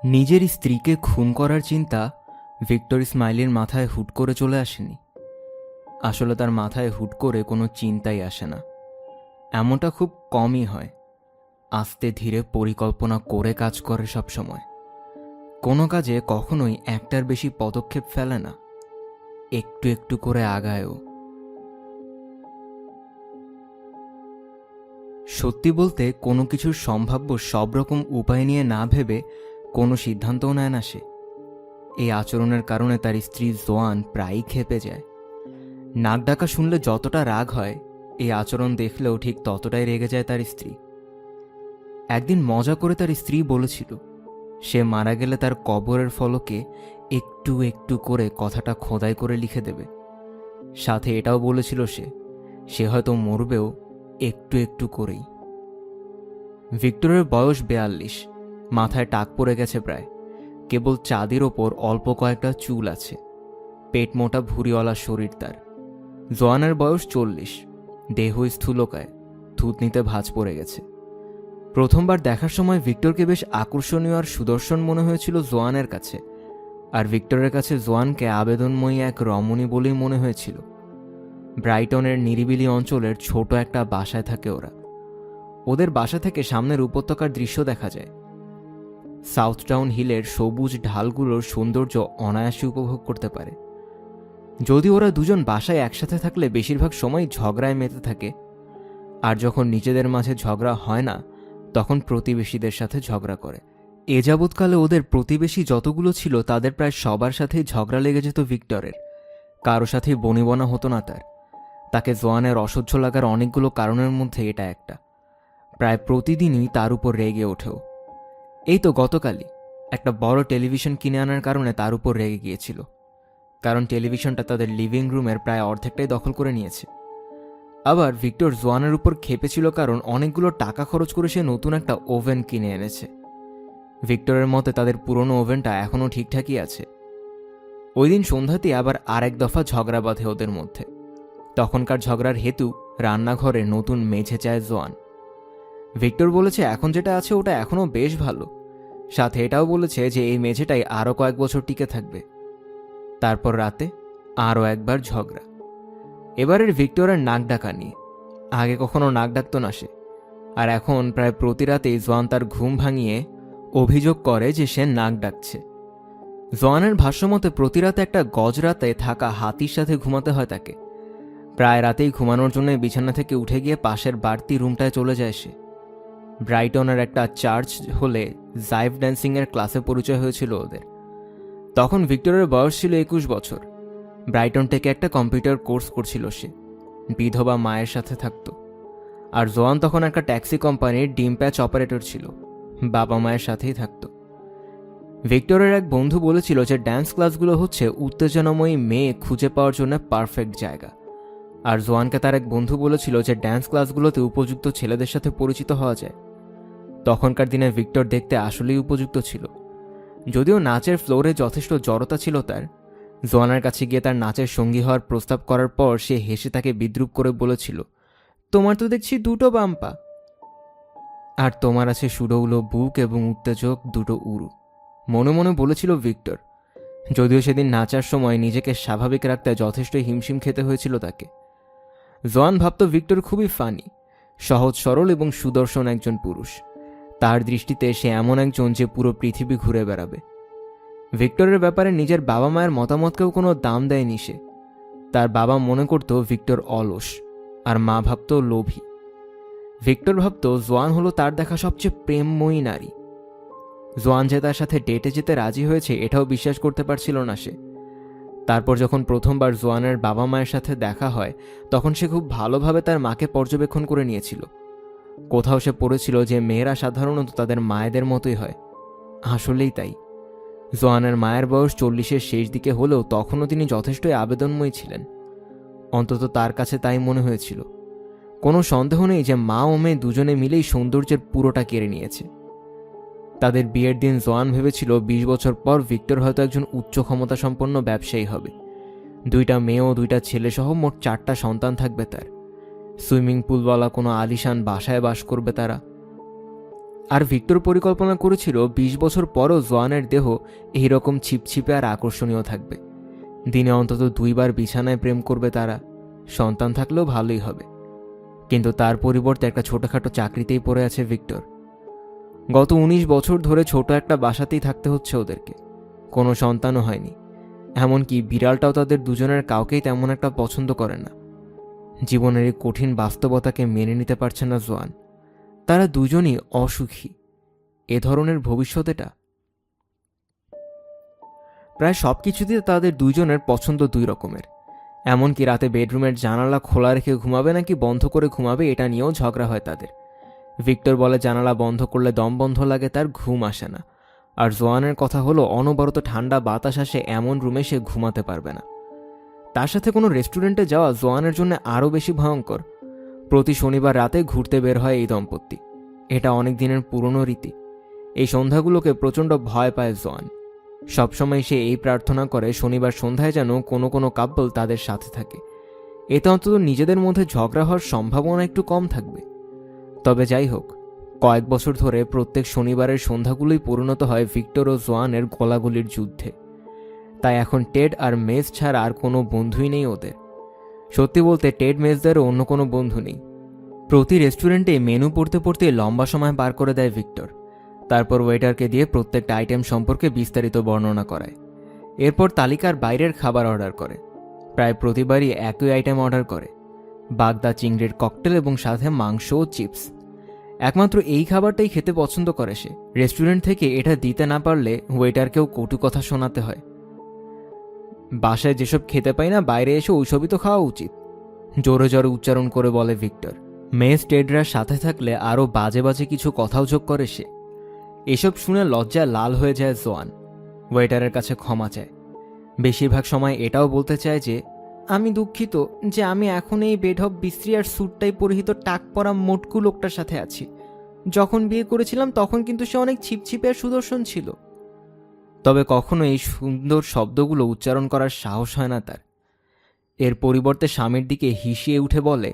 নিজের স্ত্রীকে খুন করার চিন্তা ভিক্টর স্মাইলির মাথায় হুট করে চলে আসেনি। আসলে তার মাথায় হুট করে কোনো চিন্তাই আসে না। এমনটা খুব কমই হয়। আস্তে ধীরে পরিকল্পনা করে কাজ করে সবসময়। কোনো কাজে কখনোই একটার বেশি পদক্ষেপ ফেলে না, একটু একটু করে আগায়ও। সত্যি বলতে কোনো কিছুর সম্ভাব্য সব রকম উপায় নিয়ে না ভেবে কোনো সিদ্ধান্তও নেয় না সে। এই আচরণের কারণে তার স্ত্রী জোয়ান প্রায়ই ক্ষেপে যায়। নাক ডাকা শুনলে যতটা রাগ হয়, এই আচরণ দেখলেও ঠিক ততটাই রেগে যায় তার স্ত্রী। একদিন মজা করে তার স্ত্রী বলেছিল সে মারা গেলে তার কবরের ফলকে একটু একটু করে কথাটা খোদাই করে লিখে দেবে। সাথে এটাও বলেছিল সে হয়তো মরবেও একটু একটু করেই। ভিক্টরের বয়স 42, মাথায় টাক পড়ে গেছে প্রায়, কেবল চাঁদের ওপর অল্প কয়েকটা চুল আছে, পেট মোটা ভুঁড়িওয়ালা শরীর তার। জোয়ানের বয়স 40, দেহ স্থূলকায়, থুতনিতে ভাঁজ পড়ে গেছে। প্রথমবার দেখার সময় ভিক্টরকে বেশ আকর্ষণীয় আর সুদর্শন মনে হয়েছিল জোয়ানের কাছে, আর ভিক্টরের কাছে জোয়ানকে আবেদনময়ী এক রমণী বলেই মনে হয়েছিল। ব্রাইটনের নিরিবিলি অঞ্চলের ছোট একটা বাসায় থাকে ওরা। ওদের বাসা থেকে সামনের উপত্যকার দৃশ্য দেখা যায়। সাউথ টাউন হিলের সবুজ ঢালগুলোর সৌন্দর্য অনায়াসে উপভোগ করতে পারে। যদি ওরা দুজন বাসায় একসাথে থাকলে বেশিরভাগ সময় ঝগড়ায় মেতে থাকে, আর যখন নিজেদের মাঝে ঝগড়া হয় না তখন প্রতিবেশীদের সাথে ঝগড়া করে। এ যাবৎকালে ওদের প্রতিবেশী যতগুলো ছিল তাদের প্রায় সবার সাথেই ঝগড়া লেগে যেত ভিক্টরের। কারো সাথেই বনিবনা হতো না তাকে জোয়ানের অসহ্য লাগার অনেকগুলো কারণের মধ্যে এটা একটা। প্রায় প্রতিদিনই তার উপর রেগে ওঠেও। এই তো গতকালই একটা বড় টেলিভিশন কিনে আনার কারণে তার উপর রেগে গিয়েছিল, কারণ টেলিভিশনটা তাদের লিভিং রুমের প্রায় অর্ধেকটাই দখল করে নিয়েছে। আবার ভিক্টর জোয়ানের উপর খেপেছিল কারণ অনেকগুলো টাকা খরচ করে সে নতুন একটা ওভেন কিনে এনেছে। ভিক্টরের মতে তাদের পুরনো ওভেনটা এখনও ঠিকঠাকই আছে। ওই দিন সন্ধ্যাতেই আবার আরেক দফা ঝগড়া বাঁধে ওদের মধ্যে। তখনকার ঝগড়ার হেতু রান্নাঘরে নতুন মেঝে চায় জোয়ান। ভিক্টর বলেছে এখন যেটা আছে ওটা এখনও বেশ ভালো, সাথে এটাও বলেছে যে এই মেঝেটাই আরও কয়েক বছর টিকে থাকবে। তারপর রাতে আরও একবার ঝগড়া, এবারের ভিক্টরের নাক ডাকা নিয়ে। আগে কখনো নাক ডাকত না সে, আর এখন প্রায় প্রতি রাতেই জোয়ান তার ঘুম ভাঙিয়ে অভিযোগ করে যে সে নাক ডাকছে। জোয়ানের ভাষ্যমতে প্রতি রাতে একটা গজরাতে থাকা হাতির সাথে ঘুমাতে হয় তাকে। প্রায় রাতেই ঘুমানোর জন্য বিছানা থেকে উঠে গিয়ে পাশের বাড়তি রুমটায় চলে যায় সে। ব্রাইটনের একটা চার্চ হলে জাইভ ড্যান্সিংয়ের ক্লাসে পরিচয় হয়েছিল ওদের। তখন ভিক্টরের বয়স ছিল 21 বছর। ব্রাইটন থেকে একটা কম্পিউটার কোর্স করছিল সে, বিধবা মায়ের সাথে থাকত। আর জোয়ান তখন একটা ট্যাক্সি কোম্পানির ডিম প্যাচ অপারেটর ছিল, বাবা মায়ের সাথেই থাকত। ভিক্টরের এক বন্ধু বলেছিল যে ড্যান্স ক্লাসগুলো হচ্ছে উত্তেজনাময়ী মেয়ে খুঁজে পাওয়ার জন্য পারফেক্ট জায়গা। আর জোয়ানকে তার এক বন্ধু বলেছিল যে ড্যান্স ক্লাসগুলোতে উপযুক্ত ছেলেদের সাথে পরিচিত হওয়া যায়। তখনকার দিনে ভিক্টর দেখতে আসলেই উপযুক্ত ছিল, যদিও নাচের ফ্লোরে যথেষ্ট জড়তা ছিল তার। জোয়ানের কাছে গিয়ে তার নাচের সঙ্গী হওয়ার প্রস্তাব করার পর সে হেসে তাকে বিদ্রূপ করে বলেছিল, তোমার তো দেখছি দুটো বাম্পা, আর তোমার আছে সুডৌলো বুক এবং উত্তেজক দুটো উরু। মনে মনে বলেছিল ভিক্টর, যদিও সেদিন নাচার সময় নিজেকে স্বাভাবিক রাখতে যথেষ্ট হিমশিম খেতে হয়েছিল তাকে। জোয়ান ভাবত ভিক্টর খুবই ফানি, সহজ সরল এবং সুদর্শন একজন পুরুষ। তার দৃষ্টিতে সে এমন একজন যে পুরো পৃথিবী ঘুরে বেড়াবে। ভিক্টরের ব্যাপারে নিজের বাবা মায়ের মতামতকেও কোনো দাম দেয়নি সে। তার বাবা মনে করত ভিক্টর অলস, আর মা ভাবত লোভী। ভিক্টর ভাবত জোয়ান হলো তার দেখা সবচেয়ে প্রেমময়ী নারী। জোয়ান যে তার সাথে ডেটে যেতে রাজি হয়েছে এটাও বিশ্বাস করতে পারছিল না সে। তারপর যখন প্রথমবার জোয়ানের বাবা মায়ের সাথে দেখা হয় তখন সে খুব ভালোভাবে তার মাকে পর্যবেক্ষণ করে নিয়েছিল। কোথাও সে পড়েছিল যে মেয়েরা সাধারণত তাদের মায়েদের মতোই হয়। আসলেই তাই। জোয়ানের মায়ের বয়স 40-এর শেষ দিকে হলেও তখনও তিনি যথেষ্টই আবেদনময়ী ছিলেন, অন্তত তার কাছে তাই মনে হয়েছিল। কোনো সন্দেহ নেই যে মা ও মেয়ে দুজনে মিলেই সৌন্দর্যের পুরোটা কেড়ে নিয়েছে। তাদের বিয়ের দিন জোয়ান ভেবেছিল 20 বছর পর ভিক্টর হয়তো একজন উচ্চ ক্ষমতা সম্পন্ন ব্যবসায়ী হবে। 2টা মেয়ে ও 2টা ছেলে সহ মোট 4টা সন্তান থাকবে তার। সুইমিং পুলওয়ালা কোনো আলিশান বাসায় বাস করবে তারা। আর ভিক্টর পরিকল্পনা করেছিল 20 বছর পরও জোয়ানের দেহ এইরকম ছিপছিপে আর আকর্ষণীয় থাকবে। দিনে অন্তত 2 বার বিছানায় প্রেম করবে তারা, সন্তান থাকলেও ভালোই হবে। কিন্তু তার পরিবর্তে একটা ছোটখাটো চাকরিতেই পড়ে আছে ভিক্টর। গত 19 বছর ধরে ছোট একটা বাসাতেই থাকতে হচ্ছে ওদেরকে, কোনো সন্তানও হয়নি। এমনকি বিড়ালটাও তাদের দুজনের কাউকেই তেমন একটা পছন্দ করে না। জীবনের এই কঠিন বাস্তবতাকে মেনে নিতে পারছে না জোয়ান। তারা দুজনই অসুখী। এ ধরনের ভবিষ্যতেটা প্রায় সব কিছুতে তাদের দুজনের পছন্দ 2 রকমের। এমনকি রাতে বেডরুমের জানালা খোলা রেখে ঘুমাবে নাকি বন্ধ করে ঘুমাবে এটা নিয়েও ঝগড়া হয় তাদের। ভিক্টর বলে জানালা বন্ধ করলে দম বন্ধ লাগে, তার ঘুম আসে না। আর জোয়ানের কথা হলো অনবরত ঠান্ডা বাতাস আসে এমন রুমে সে ঘুমাতে পারবে না। তার সাথে কোনো রেস্টুরেন্টে যাওয়া জোয়ানের জন্য আরও বেশি ভয়ঙ্কর। প্রতি শনিবার রাতে ঘুরতে বের হয় এই দম্পতি। এটা অনেক দিনের পুরনো রীতি। এই সন্ধ্যাগুলোকে প্রচণ্ড ভয় পায় জোয়ান। সবসময় সে এই প্রার্থনা করে শনিবার সন্ধ্যায় যেন কোনো কোনো কাপল তাদের সাথে থাকে, এতে অন্তত নিজেদের মধ্যে ঝগড়া হওয়ার সম্ভাবনা একটু কম থাকবে। তবে যাই হোক, কয়েক বছর ধরে প্রত্যেক শনিবারের সন্ধ্যাগুলোই পরিণত হয় ভিক্টর ও জোয়ানের গোলাগুলির যুদ্ধে। তাই এখন টেড আর মেজ ছাড়া আর কোনো বন্ধুই নেই ওদের। সত্যি বলতে টেড মেজদেরও অন্য কোনো বন্ধু নেই। প্রতি রেস্টুরেন্টে মেনু পড়তে পড়তে লম্বা সময় পার করে দেয় ভিক্টর। তারপর ওয়েটারকে দিয়ে প্রত্যেকটা আইটেম সম্পর্কে বিস্তারিত বর্ণনা করায়। এরপর তালিকার বাইরের খাবার অর্ডার করে। প্রায় প্রতিবারই একই আইটেম অর্ডার করে, বাগদা চিংড়ির ককটেল এবং সাথে মাংস ও চিপস। একমাত্র এই খাবারটাই খেতে পছন্দ করে সে। রেস্টুরেন্ট থেকে এটা দিতে না পারলে ওয়েটারকেও কটু কথা শোনাতে হয়। বাসায় যেসব খেতে পাই না বাইরে এসে ওইসবই তো খাওয়া উচিত, জোরে জোরে উচ্চারণ করে বলে ভিক্টর। মেস টেডরা সাথে থাকলে আরও বাজে বাজে কিছু কথাও যোগ করে সে। এসব শুনে লজ্জায় লাল হয়ে যায় জোয়ান। ওয়েটারের কাছে ক্ষমা চায়। বেশিরভাগ সময় এটাও বলতে চায় যে আমি দুঃখিত যে আমি এখন এই বেঢপ বিশ্রী আর স্যুটটাই পরিহিত টাক পরা মোটকু লোকটার সাথে আছি। যখন বিয়ে করেছিলাম তখন কিন্তু সে অনেক ছিপছিপে আর সুদর্শন ছিল। তবে কখনো এই সুন্দর শব্দগুলো উচ্চারণ করার সাহস হয় না তার। এর পরিবর্তে স্বামীর দিকে হিসিয়ে উঠে বলে,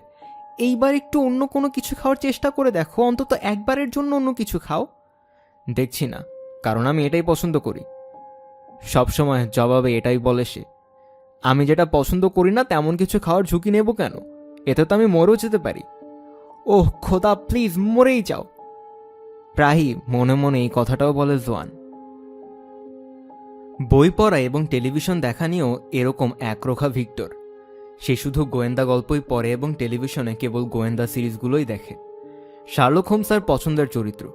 এইবার একটু অন্য কোনো কিছু খাওয়ার চেষ্টা করে দেখো, অন্তত একবারের জন্য অন্য কিছু খাও। দেখছি না, কারণ আমি এটাই পছন্দ করি। সবসময় জবাবে এটাই বলে সে। আমি যেটা পছন্দ করি না তেমন কিছু খাওয়ার ঝুঁকি নেব কেন? এতে তো আমি মরেও যেতে পারি। ওহ খোদা, প্লিজ মরেই যাও। প্রায়ই মনে মনে এই কথাটাও বলে জোয়ান। বই পড়া এবং টেলিভিশন দেখা নিয়েও এরকম একরোখা ভিক্টর। সে শুধু গোয়েন্দা গল্পই পড়ে এবং টেলিভিশনে কেবল গোয়েন্দা সিরিজগুলোই দেখে। শার্লক হোমস তার পছন্দের চরিত্র।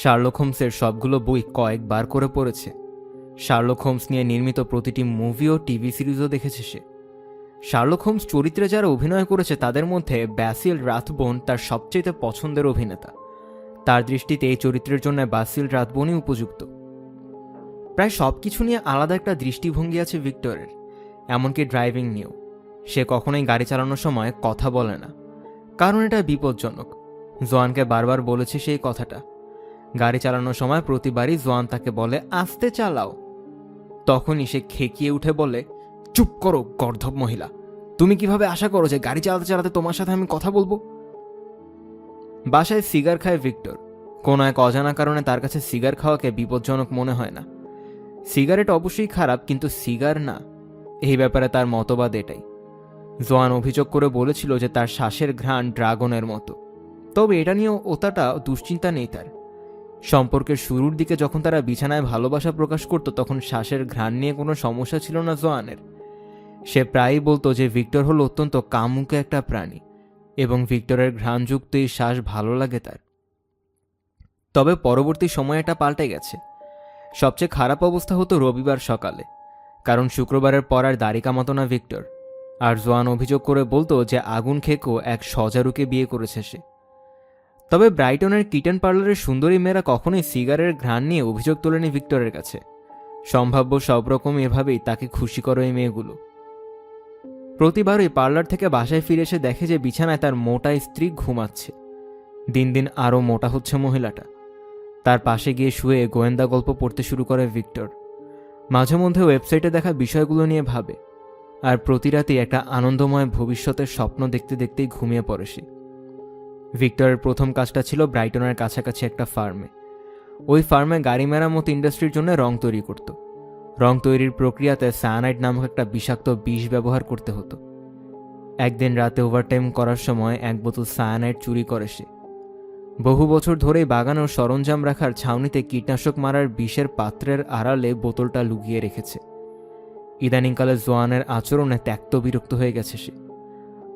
শার্লক হোমসের সবগুলো বই কয়েকবার করে পড়েছে। শার্লক হোমস নিয়ে নির্মিত প্রতিটি মুভি ও টিভি সিরিজও দেখেছে সে। শার্লক হোমস চরিত্রে যারা অভিনয় করেছে তাদের মধ্যে ব্যাসিল রাথবোন তার সবচেয়ে পছন্দের অভিনেতা। তার দৃষ্টিতে এই চরিত্রের জন্য ব্যাসিল রাথবোনই উপযুক্ত। প্রায় সব কিছু নিয়ে আলাদা একটা দৃষ্টিভঙ্গি আছে ভিক্টরের, এমনকি ড্রাইভিং নিয়েও। সে কখনোই গাড়ি চালানোর সময় কথা বলে না, কারণ এটা বিপজ্জনক। জোয়ানকে বারবার বলেছে সেই কথাটা। গাড়ি চালানোর সময় প্রতিবারই জোয়ান তাকে বলে আস্তে চালাও। তখনই সে খেকিয়ে উঠে বলে, চুপ করো গর্ধব মহিলা, তুমি কিভাবে আশা করো যে গাড়ি চালাতে চালাতে তোমার সাথে আমি কথা বলবো? বাসায় সিগার খায় ভিক্টর। কোনো এক অজানা কারণে তার কাছে সিগার খাওয়াকে বিপজ্জনক মনে হয় না। সিগারেট অবশ্যই খারাপ, কিন্তু সিগার না, এই ব্যাপারে তার মতবাদ এটাই। জোয়ান অভিযোগ করে বলেছিল যে তার শ্বাসের ঘ্রাণ ড্রাগনের মতো। তবে এটা নিয়েও ওটাটা দুশ্চিন্তা নেই তার। সম্পর্কের শুরুর দিকে যখন তারা বিছানায় ভালোবাসা প্রকাশ করত তখন শ্বাসের ঘ্রাণ নিয়ে কোনো সমস্যা ছিল না জোয়ানের। সে প্রায়ই বলতো যে ভিক্টর হলো অত্যন্ত কামুকে একটা প্রাণী এবং ভিক্টরের ঘ্রাণযুক্ত এই শ্বাস ভালো লাগে তার। তবে পরবর্তী সময়ে এটা পাল্টে গেছে। সবচেয়ে খারাপ অবস্থা হতো রবিবার সকালে, কারণ শুক্রবারের পর আর দাড়ি কামাতো না ভিক্টর। আর জোয়ান অভিযোগ করে বলতো যে আগুন খেকো এক সজারুকে বিয়ে করেছে সে। তবে ব্রাইটনের কিটেন পার্লারের সুন্দরী মেয়েরা কখনোই সিগারের ঘ্রাণ নিয়ে অভিযোগ তোলেনি ভিক্টরের কাছে। সম্ভাব্য সব রকম এভাবেই তাকে খুশি করে এই মেয়েগুলো। প্রতিবারই পার্লার থেকে বাসায় ফিরে এসে দেখে যে বিছানায় তার মোটা স্ত্রী ঘুমাচ্ছে। দিন দিন আরও মোটা হচ্ছে মহিলাটা। তার পাশে গিয়ে শুয়ে গোয়েন্দা গল্প পড়তে শুরু করে ভিক্টর। মাঝে মধ্যে ওয়েবসাইটে দেখা বিষয়গুলো নিয়ে ভাবে, আর প্রতি রাতেই একটা আনন্দময় ভবিষ্যতের স্বপ্ন দেখতে দেখতেই ঘুমিয়ে পড়ে সে। ভিক্টরের প্রথম কাজটা ছিল ব্রাইটনের কাছাকাছি একটা ফার্মে। ওই ফার্মে গাড়ি মেরামত ইন্ডাস্ট্রির জন্য রং তৈরি করত। রং তৈরির প্রক্রিয়াতে সায়ানাইড নামক একটা বিষাক্ত বিষ ব্যবহার করতে হতো। একদিন রাতে ওভারটাইম করার সময় 1 বোতল সায়ানাইড চুরি করে সে। বহু বছর ধরেই বাগানের সরঞ্জাম রাখার ছাউনিতে কীটনাশক মারার বিষের পাত্রের আড়ালে বোতলটা লুকিয়ে রেখেছে। ইদানিংকালে জোয়ানের আচরণে ত্যক্ত বিরক্ত হয়ে গেছে সে।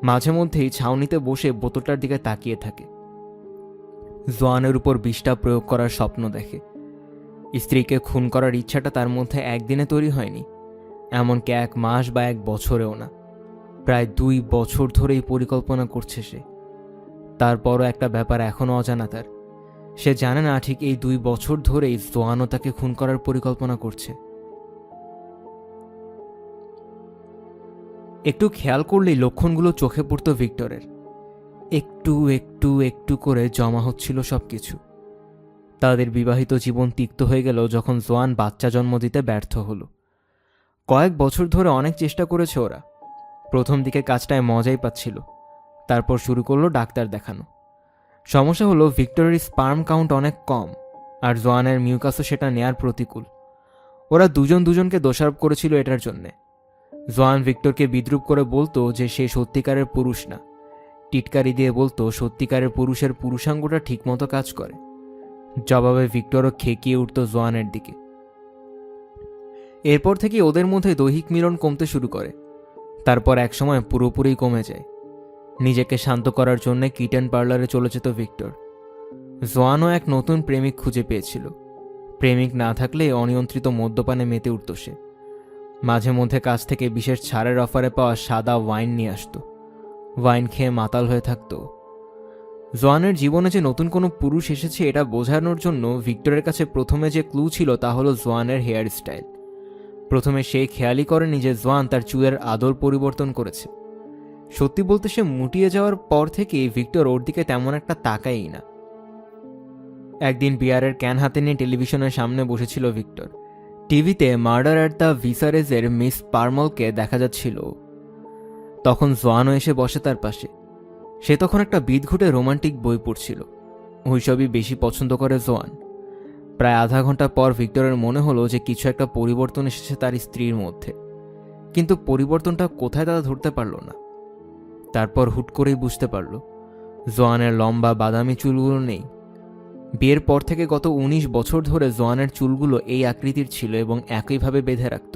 মাঝে মধ্যেই ছাউনিতে বসে বোতলটার দিকে তাকিয়ে থাকে। জোয়ানের উপর বিষটা প্রয়োগ করার স্বপ্ন দেখে। স্ত্রীকে খুন করার ইচ্ছাটা তার মধ্যে একদিনে তৈরি হয়নি, এমনকি 1 মাস বা 1 বছরেও না। প্রায় 2 বছর ধরেই পরিকল্পনা করছে সে। তারপরও একটা ব্যাপার এখনও অজানা তার। সে জানে না ঠিক এই 2 বছর ধরেই জোয়ানও তাকে খুন করার পরিকল্পনা করছে। একটু খেয়াল করলেই লক্ষণগুলো চোখে পড়ত ভিক্টরের। একটু একটু একটু করে জমা হচ্ছিল সবকিছু। তাদের বিবাহিত জীবন তিক্ত হয়ে গেল যখন জোয়ান বাচ্চা জন্ম দিতে ব্যর্থ হলো। কয়েক বছর ধরে অনেক চেষ্টা করেছে ওরা। প্রথম দিকে কাজটায় মজাই পাচ্ছিল, তারপর শুরু করলো ডাক্তার দেখানো। সমস্যা হলো ভিক্টরের স্পার্ম কাউন্ট অনেক কম, আর জোয়ানের মিউকাসও সেটা নেয়ার প্রতিকূল। ওরা দুজন দুজনকে দোষারোপ করেছিল এটার জন্যে। জোয়ান ভিক্টরকে বিদ্রূপ করে বলতো যে সে সত্যিকারের পুরুষ না। টিটকারি দিয়ে বলতো সত্যিকারের পুরুষের পুরুষাঙ্গটা ঠিকমতো কাজ করে। জবাবে ভিক্টরও খেকিয়ে উঠত জোয়ানের দিকে। এরপর থেকে ওদের মধ্যে দৈহিক মিলন কমতে শুরু করে। তারপর একসময় পুরোপুরি কমে যায়। নিজেকে শান্ত করার জন্য কিটেন পার্লারে চলে যেত ভিক্টর। জোয়ানও এক নতুন প্রেমিক খুঁজে পেয়েছিল। প্রেমিক না থাকলে অনিয়ন্ত্রিত মদ্যপানে মেতে উঠত সে। মাঝে মধ্যে কাছ থেকে বিশেষ ছাড়ের অফারে পাওয়া সাদা ওয়াইন নিয়ে আসত। ওয়াইন খেয়ে মাতাল হয়ে থাকত। জোয়ানের জীবনে যে নতুন কোনো পুরুষ এসেছে এটা বোঝানোর জন্য ভিক্টরের কাছে প্রথমে যে ক্লু ছিল তা হলো জোয়ানের হেয়ার স্টাইল। প্রথমে সে খেয়ালই করেনি যে জোয়ান তার চুলের আদর পরিবর্তন করেছে। সত্যি বলতে সে মুটিয়ে যাওয়ার পর থেকেই ভিক্টর ওর দিকে তেমন একটা তাকায়ই না। একদিন বিয়ারের ক্যান হাতে নিয়ে টেলিভিশনের সামনে বসেছিল ভিক্টর। টিভিতে মার্ডার অ্যাট দ্য ভিসারেজের মিস পারমলকে দেখা যাচ্ছিল। তখন জোয়ানও এসে বসে তার পাশে। সে তখন একটা বিদঘুটে রোমান্টিক বই পড়ছিল। ওইসবই বেশি পছন্দ করে জোয়ান। প্রায় আধা ঘন্টা পর ভিক্টরের মনে হলো যে কিছু একটা পরিবর্তন এসেছে তার স্ত্রীর মধ্যে, কিন্তু পরিবর্তনটা কোথায় তারা ধরতে পারল না। তারপর হুট করেই বুঝতে পারল জোয়ানের লম্বা বাদামি চুলগুলো নেই। বিয়ের পর থেকে গত 19 বছর ধরে জোয়ানের চুলগুলো এই আকৃতির ছিল এবং একইভাবে বেঁধে রাখত,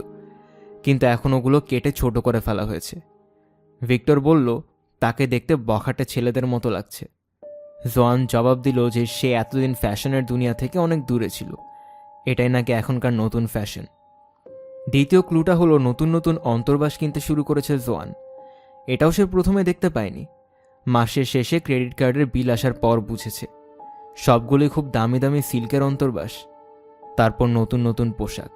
কিন্তু এখন ওগুলো কেটে ছোট করে ফেলা হয়েছে। ভিক্টর বলল তাকে দেখতে বখাটে ছেলেদের মতো লাগছে। জোয়ান জবাব দিল যে সে এতদিন ফ্যাশনের দুনিয়া থেকে অনেক দূরে ছিল। এটাই নাকি এখনকার নতুন ফ্যাশন। দ্বিতীয় ক্লুটা হলো নতুন নতুন অন্তর্বাস কিনতে শুরু করেছে জোয়ান। এটাও সে প্রথমে দেখতে পায়নি। মাসের শেষে ক্রেডিট কার্ডের বিল আসার পর বুঝেছে সবগুলোই খুব দামি দামি সিল্কের অন্তর্বাস। তারপর নতুন নতুন পোশাক।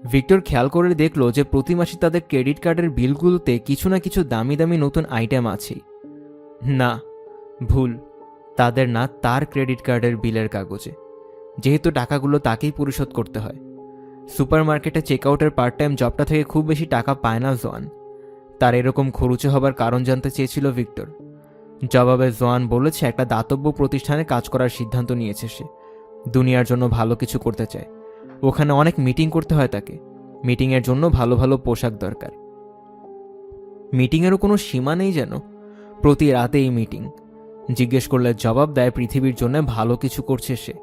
ভিক্টর খেয়াল করে দেখল যে প্রতি মাসে তাদের ক্রেডিট কার্ডের বিলগুলোতে কিছু না কিছু দামি দামি নতুন আইটেম আছেই। না, ভুল, তাদের না, তার ক্রেডিট কার্ডের বিলের কাগজে, যেহেতু টাকাগুলো তাকেই পরিশোধ করতে হয়। সুপারমার্কেটে চেকআউটের পার্ট টাইম জবটা থেকে খুব বেশি টাকা পায় না জোয়ান। তার এরকম খরুচে হবার কারণ জানতে চেয়েছিল ভিক্টর। জবাবে জোয়ান বলেছে একটা দাতব্য প্রতিষ্ঠানে কাজ করার সিদ্ধান্ত নিয়েছে সে। দুনিয়ার জন্য ভালো কিছু করতে চায়। ওখানে অনেক মিটিং করতে হয় তাকে। মিটিংয়ের জন্য ভালো ভালো পোশাক দরকার। মিটিংয়েরও কোনো সীমা নেই যেন। প্রতি রাতে এই মিটিং। জিজ্ঞেস করলে জবাব দেয় পৃথিবীর জন্য ভালো কিছু করছে সে।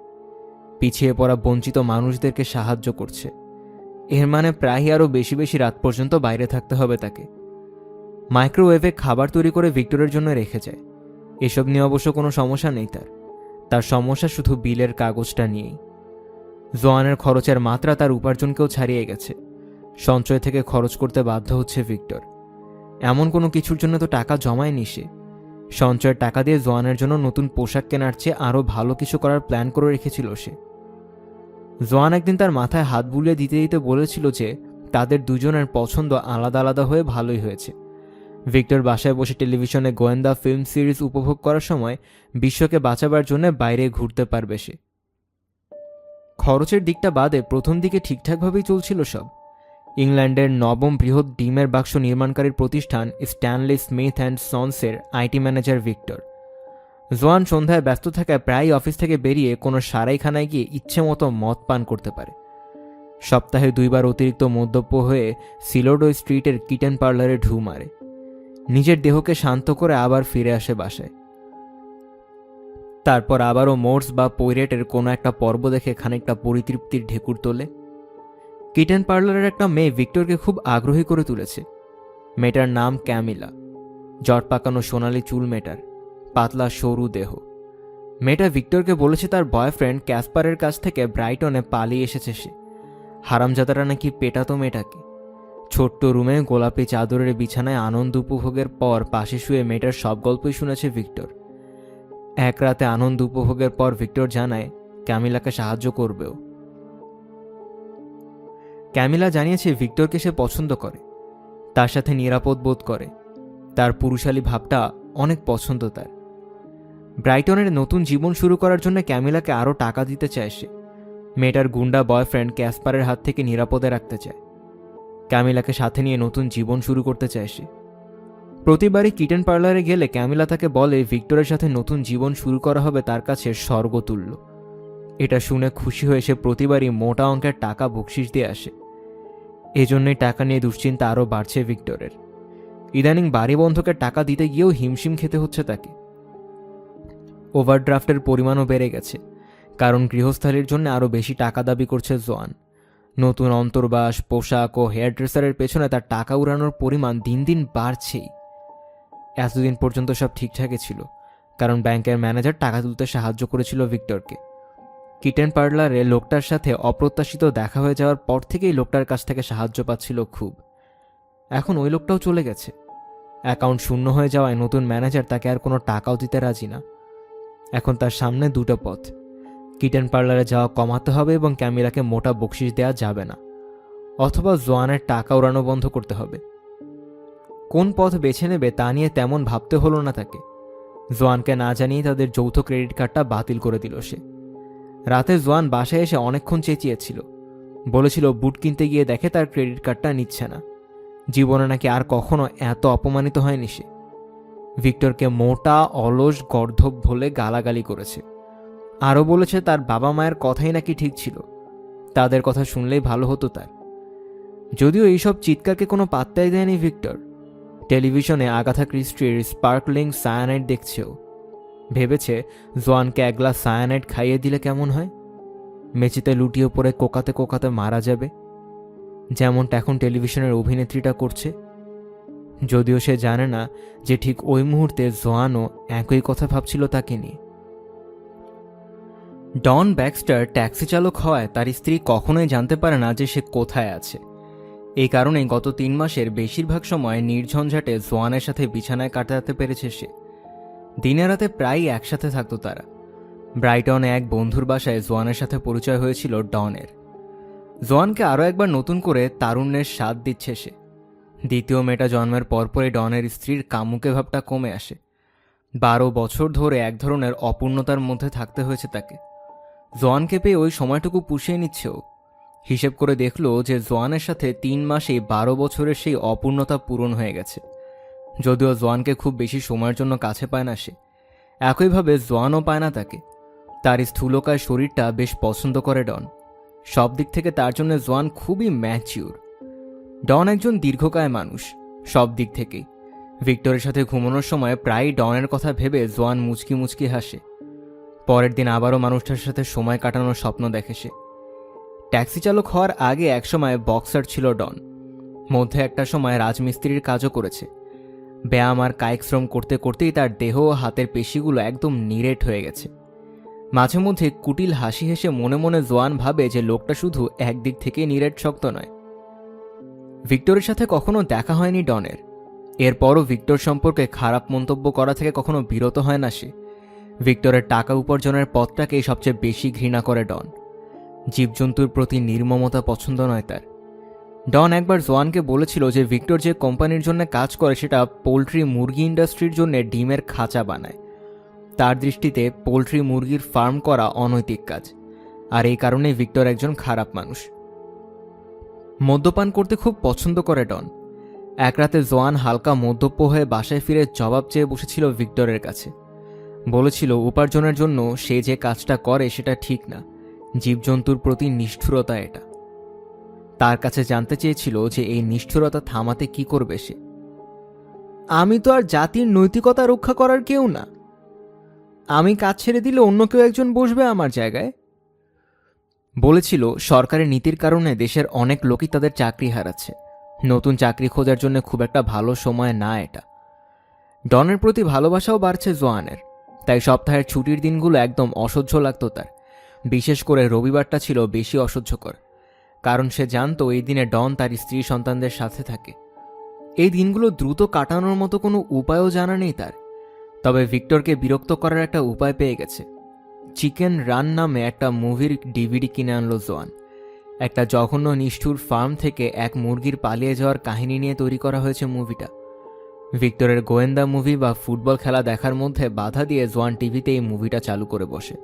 পিছিয়ে পড়া বঞ্চিত মানুষদেরকে সাহায্য করছে। এর মানে প্রায়ই আরও বেশি বেশি রাত পর্যন্ত বাইরে থাকতে হবে তাকে। মাইক্রোওয়েভে খাবার তৈরি করে ভিক্টরের জন্য রেখে যায়। এসব নিয়ে অবশ্য কোনো সমস্যা নেই তার সমস্যা শুধু বিলের কাগজটা নিয়েই। জোয়ানের খরচের মাত্রা তার উপার্জনকেও ছাড়িয়ে গেছে। সঞ্চয় থেকে খরচ করতে বাধ্য হচ্ছে ভিক্টর। এমন কোনো কিছুর জন্য তো টাকা জমায়নি সে। সঞ্চয়ের টাকা দিয়ে জোয়ানের জন্য নতুন পোশাক কেনার চেয়ে আরও ভালো কিছু করার প্ল্যান করে রেখেছিল সে। জোয়ান একদিন তার মাথায় হাত বুলিয়ে দিতে দিতে বলেছিল যে তাদের দুজনের পছন্দ আলাদা আলাদা হয়ে ভালোই হয়েছে। ভিক্টর বাসায় বসে টেলিভিশনে গোয়েন্দা ফিল্ম সিরিজ উপভোগ করার সময় বিশ্বকে বাঁচাবার জন্য বাইরে ঘুরতে পারবে সে। খরচের দিকটা বাদে প্রথম দিকে ঠিকঠাকভাবেই চলছিল সব। ইংল্যান্ডের নবম বৃহৎ ডিমের বাক্স নির্মাণকারীর প্রতিষ্ঠান স্ট্যানলি স্মিথ অ্যান্ড সন্সের আইটি ম্যানেজার ভিক্টর। জোয়ান সন্ধ্যায় ব্যস্ত থাকায় প্রায় অফিস থেকে বেরিয়ে কোনো সারাইখানায় গিয়ে ইচ্ছে মতো মদ পান করতে পারে। সপ্তাহে 2 বার অতিরিক্ত মদ্যপ হয়ে সিলোডো স্ট্রিটের কিটেন পার্লারে ঢু মারে, নিজের দেহকে শান্ত করে আবার ফিরে আসে বাসায়। তারপর আবারও মোর্স বা পৈরেটের কোনো একটা পর্ব দেখে খানিকটা পরিতৃপ্তির ঢেকুর তোলে। কিটেন পার্লারের একটা মেয়ে ভিক্টরকে খুব আগ্রহী করে তুলেছে। মেয়েটার নাম ক্যামিলা। জট পাকানো সোনালি চুল মেয়েটার, পাতলা সরু দেহ। মেয়েটা ভিক্টরকে বলেছে তার বয়ফ্রেন্ড ক্যাসপারের কাছ থেকে ব্রাইটনে পালিয়ে এসেছে সে। হারামজাদারা নাকি পেটাতো মেয়েটাকে। ছোট্ট রুমে গোলাপি চাদরের বিছানায় আনন্দ উপভোগের পর পাশে শুয়ে মেয়েটার সব গল্পই শুনেছে ভিক্টর। এক রাতে আনন্দ উপভোগের পর ভিক্টর জানায় ক্যামিলাকে সাহায্য করবেও। ক্যামিলা জানিয়েছে ভিক্টরকে সে পছন্দ করে, তার সাথে নিরাপদ বোধ করে, তার পুরুষালী ভাবটা অনেক পছন্দ তার। ব্রাইটনের নতুন জীবন শুরু করার জন্য ক্যামিলাকে আরও টাকা দিতে চায় সে। মেয়েটার গুন্ডা বয়ফ্রেন্ড ক্যাসপারের হাত থেকে নিরাপদে রাখতে চায়। ক্যামিলাকে সাথে নিয়ে নতুন জীবন শুরু করতে চায় সে। প্রতিবারই কিটেন পার্লারে গেলে ক্যামিলা তাকে বলে ভিক্টরের সাথে নতুন জীবন শুরু করা হবে তার কাছে স্বর্গতুল্য। এটা শুনে খুশি হয়ে সে প্রতিবারই মোটা অঙ্কের টাকা বকশিশ দিয়ে আসে। এজন্যই টাকা নিয়ে দুশ্চিন্তা আরও বাড়ছে ভিক্টরের। ইদানিং বাড়ি বন্ধকের টাকা দিতে গিয়েও হিমশিম খেতে হচ্ছে তাকে। ওভারড্রাফটের পরিমাণও বেড়ে গেছে, কারণ গৃহস্থালির জন্য আরও বেশি টাকা দাবি করছে জোয়ান। নতুন অন্তর্বাস, পোশাক ও হেয়ার ড্রেসারের পেছনে তার টাকা উড়ানোর পরিমাণ দিন দিন বাড়ছেই। এতদিন পর্যন্ত সব ঠিকঠাকই ছিল, কারণ ব্যাংকের ম্যানেজার টাকা তুলতে সাহায্য করেছিল ভিক্টরকে। কিটেন পার্লারে লোকটার সাথে অপ্রত্যাশিত দেখা হয়ে যাওয়ার পর থেকেই লোকটার কাছ থেকে সাহায্য পাচ্ছিল খুব। এখন ওই লোকটাও চলে গেছে। অ্যাকাউন্ট শূন্য হয়ে যাওয়ায় নতুন ম্যানেজার তাকে আর কোনো টাকাও দিতে রাজি না। এখন তার সামনে দুটো পথ, কিটেন পার্লারে যাওয়া কমাতে হবে এবং ক্যামিলাকে মোটা বকশিশ দেওয়া যাবে না, অথবা জোয়ানের টাকা উড়ানো বন্ধ করতে হবে। কোন পথ বেছে নেবে তা নিয়ে তেমন ভাবতে হলো না তাকে। জোয়ানকে না জানিয়ে তাদের যৌথ ক্রেডিট কার্ডটা বাতিল করে দিল সে। রাতে জোয়ান বাসায় এসে অনেকক্ষণ চেঁচিয়েছিল, বলেছিল বুট কিনতে গিয়ে দেখে তার ক্রেডিট কার্ডটা নিচ্ছে না। জীবনে নাকি আর কখনো এত অপমানিত হয়নি সে। ভিক্টরকে মোটা, অলস, গর্ধব বলে গালাগালি করেছে। আরও বলেছে তার বাবা মায়ের কথাই নাকি ঠিক ছিল, তাদের কথা শুনলেই ভালো হতো তার। যদিও এইসব চিৎকারকে কোনো পাত্তাই দেয়নি ভিক্টর। টেলিভিশনে আগাথা ক্রিস্টির স্পার্কলিং সায়ানাইড দেখছেও। ভেবেছে জোয়ানকে এক গ্লাস সায়ানাইড খাইয়ে দিলে কেমন হয়, মেঝেতে লুটিয়ে পড়ে কোকাতে কোকাতে মারা যাবে, যেমনটা এখন টেলিভিশনের অভিনেত্রীটা করছে। যদিও সে জানে না যে ঠিক ওই মুহূর্তে জোয়ানও একই কথা ভাবছিল তাকে নিয়ে। ডন ব্যাক্সটার ট্যাক্সি চালক হওয়ায় তার স্ত্রী কখনোই জানতে পারে না যে সে কোথায় আছে। এই কারণেই গত 3 মাসের বেশিরভাগ সময় নির্ঝঞ্ঝাটে জোয়ানের সাথে বিছানায় কাটাতে পেরেছে সে। দিনে রাতে প্রায়ই একসাথে থাকত তারা। ব্রাইটনে এক বন্ধুর বাসায় জোয়ানের সাথে পরিচয় হয়েছিল ডনের। জোয়ানকে আরও একবার নতুন করে তারুণ্যের স্বাদ দিচ্ছে সে। দ্বিতীয় মেয়েটা জন্মের পরপরই ডনের স্ত্রীর কামুকে ভাবটা কমে আসে। 12 বছর ধরে এক ধরনের অপূর্ণতার মধ্যে থাকতে হয়েছে তাকে। জোয়ানকে পেয়ে ওই সময়টুকু পুষিয়ে নিচ্ছেও। হিসেব করে দেখল যে জোয়ানের সাথে 3 মাসেই 12 বছরের সেই অপূর্ণতা পূরণ হয়ে গেছে। যদিও জোয়ানকে খুব বেশি সময়ের জন্য কাছে পায় না সে, একইভাবে জোয়ানও পায় না তাকে। তার স্থূলকায় শরীরটা বেশ পছন্দ করে ডন। সব দিক থেকে তার জন্য জোয়ান খুবই ম্যাচিউর। ডন একজন দীর্ঘকায় মানুষ, সব দিক থেকেই। ভিক্টরের সাথে ঘুমানোর সময় প্রায়ই ডনের কথা ভেবে জোয়ান মুচকি মুচকি হাসে। পরের দিন আবারও মানুষটার সাথে সময় কাটানোর স্বপ্ন দেখে সে। ট্যাক্সি চালক হওয়ার আগে একসময় বক্সার ছিল ডন। মধ্যে একটা সময় রাজমিস্ত্রির কাজও করেছে। ব্যায়াম আর কায়িক শ্রম করতে করতেই তার দেহ ও হাতের পেশিগুলো একদম নিরেট হয়ে গেছে। মাঝে মধ্যে কুটিল হাসি হেসে মনে মনে জোয়ান ভাবে যে লোকটা শুধু একদিক থেকেই নিরেট শক্ত নয়। ভিক্টরের সাথে কখনো দেখা হয়নি ডনের। এরপরও ভিক্টর সম্পর্কে খারাপ মন্তব্য করা থেকে কখনো বিরত হয় না সে। ভিক্টরের টাকা উপার্জনের পথটাকেই সবচেয়ে বেশি ঘৃণা করে ডন। জীবজন্তুর প্রতি নির্মমতা পছন্দ নয় তার। ডন একবার জোয়ানকে বলেছিল যে ভিক্টর যে কোম্পানির জন্য কাজ করে সেটা পোলট্রি মুরগি ইন্ডাস্ট্রির জন্য ডিমের খাঁচা বানায়। তার দৃষ্টিতে পোলট্রি মুরগির ফার্ম করা অনৈতিক কাজ, আর এই কারণে ভিক্টর একজন খারাপ মানুষ। মদ্যপান করতে খুব পছন্দ করে ডন। এক রাতে জোয়ান হালকা মদ্যপ হয়ে বাসায় ফিরে জবাব চেয়ে বসেছিল ভিক্টরের কাছে। বলেছিল উপার্জনের জন্য সে যে কাজটা করে সেটা ঠিক না, জীবজন্তুর প্রতি নিষ্ঠুরতা এটা। তার কাছে জানতে চেয়েছিল যে এই নিষ্ঠুরতা থামাতে কি করবে সে। আমি তো আর জাতির নৈতিকতা রক্ষা করার কেউ না, আমি কাজ ছেড়ে দিলে অন্য কেউ একজন বসবে আমার জায়গায়। বলেছিল সরকারের নীতির কারণে দেশের অনেক লোকই তাদের চাকরি হারাচ্ছে, নতুন চাকরি খোঁজার জন্য খুব একটা ভালো সময় না এটা। ডনের প্রতি ভালোবাসাও বাড়ছে জোয়ানের, তাই সপ্তাহের ছুটির দিনগুলো একদম অসহ্য লাগতো তার। বিশেষ করে রবিবারটা ছিল বেশি অসহ্যকর, কারণ সে জানতো এই দিনে ডন তার স্ত্রী সন্তানদের সাথে থাকে। এই দিনগুলো দ্রুত কাটানোর মতো কোনো উপায়ও জানা নেই তার। তবে ভিক্টরকে বিরক্ত করার একটা উপায় পেয়ে গেছে। চিকেন রান নামে একটা মুভির ডিভিডি কিনে আনলো জোয়ান। একটা জঘন্য নিষ্ঠুর ফার্ম থেকে এক মুরগির পালিয়ে যাওয়ার কাহিনী নিয়ে তৈরি করা হয়েছে মুভিটা। ভিক্টরের গোয়েন্দা মুভি বা ফুটবল খেলা দেখার মধ্যে বাধা দিয়ে জোয়ান টিভিতে এই মুভিটা চালু করে বসে।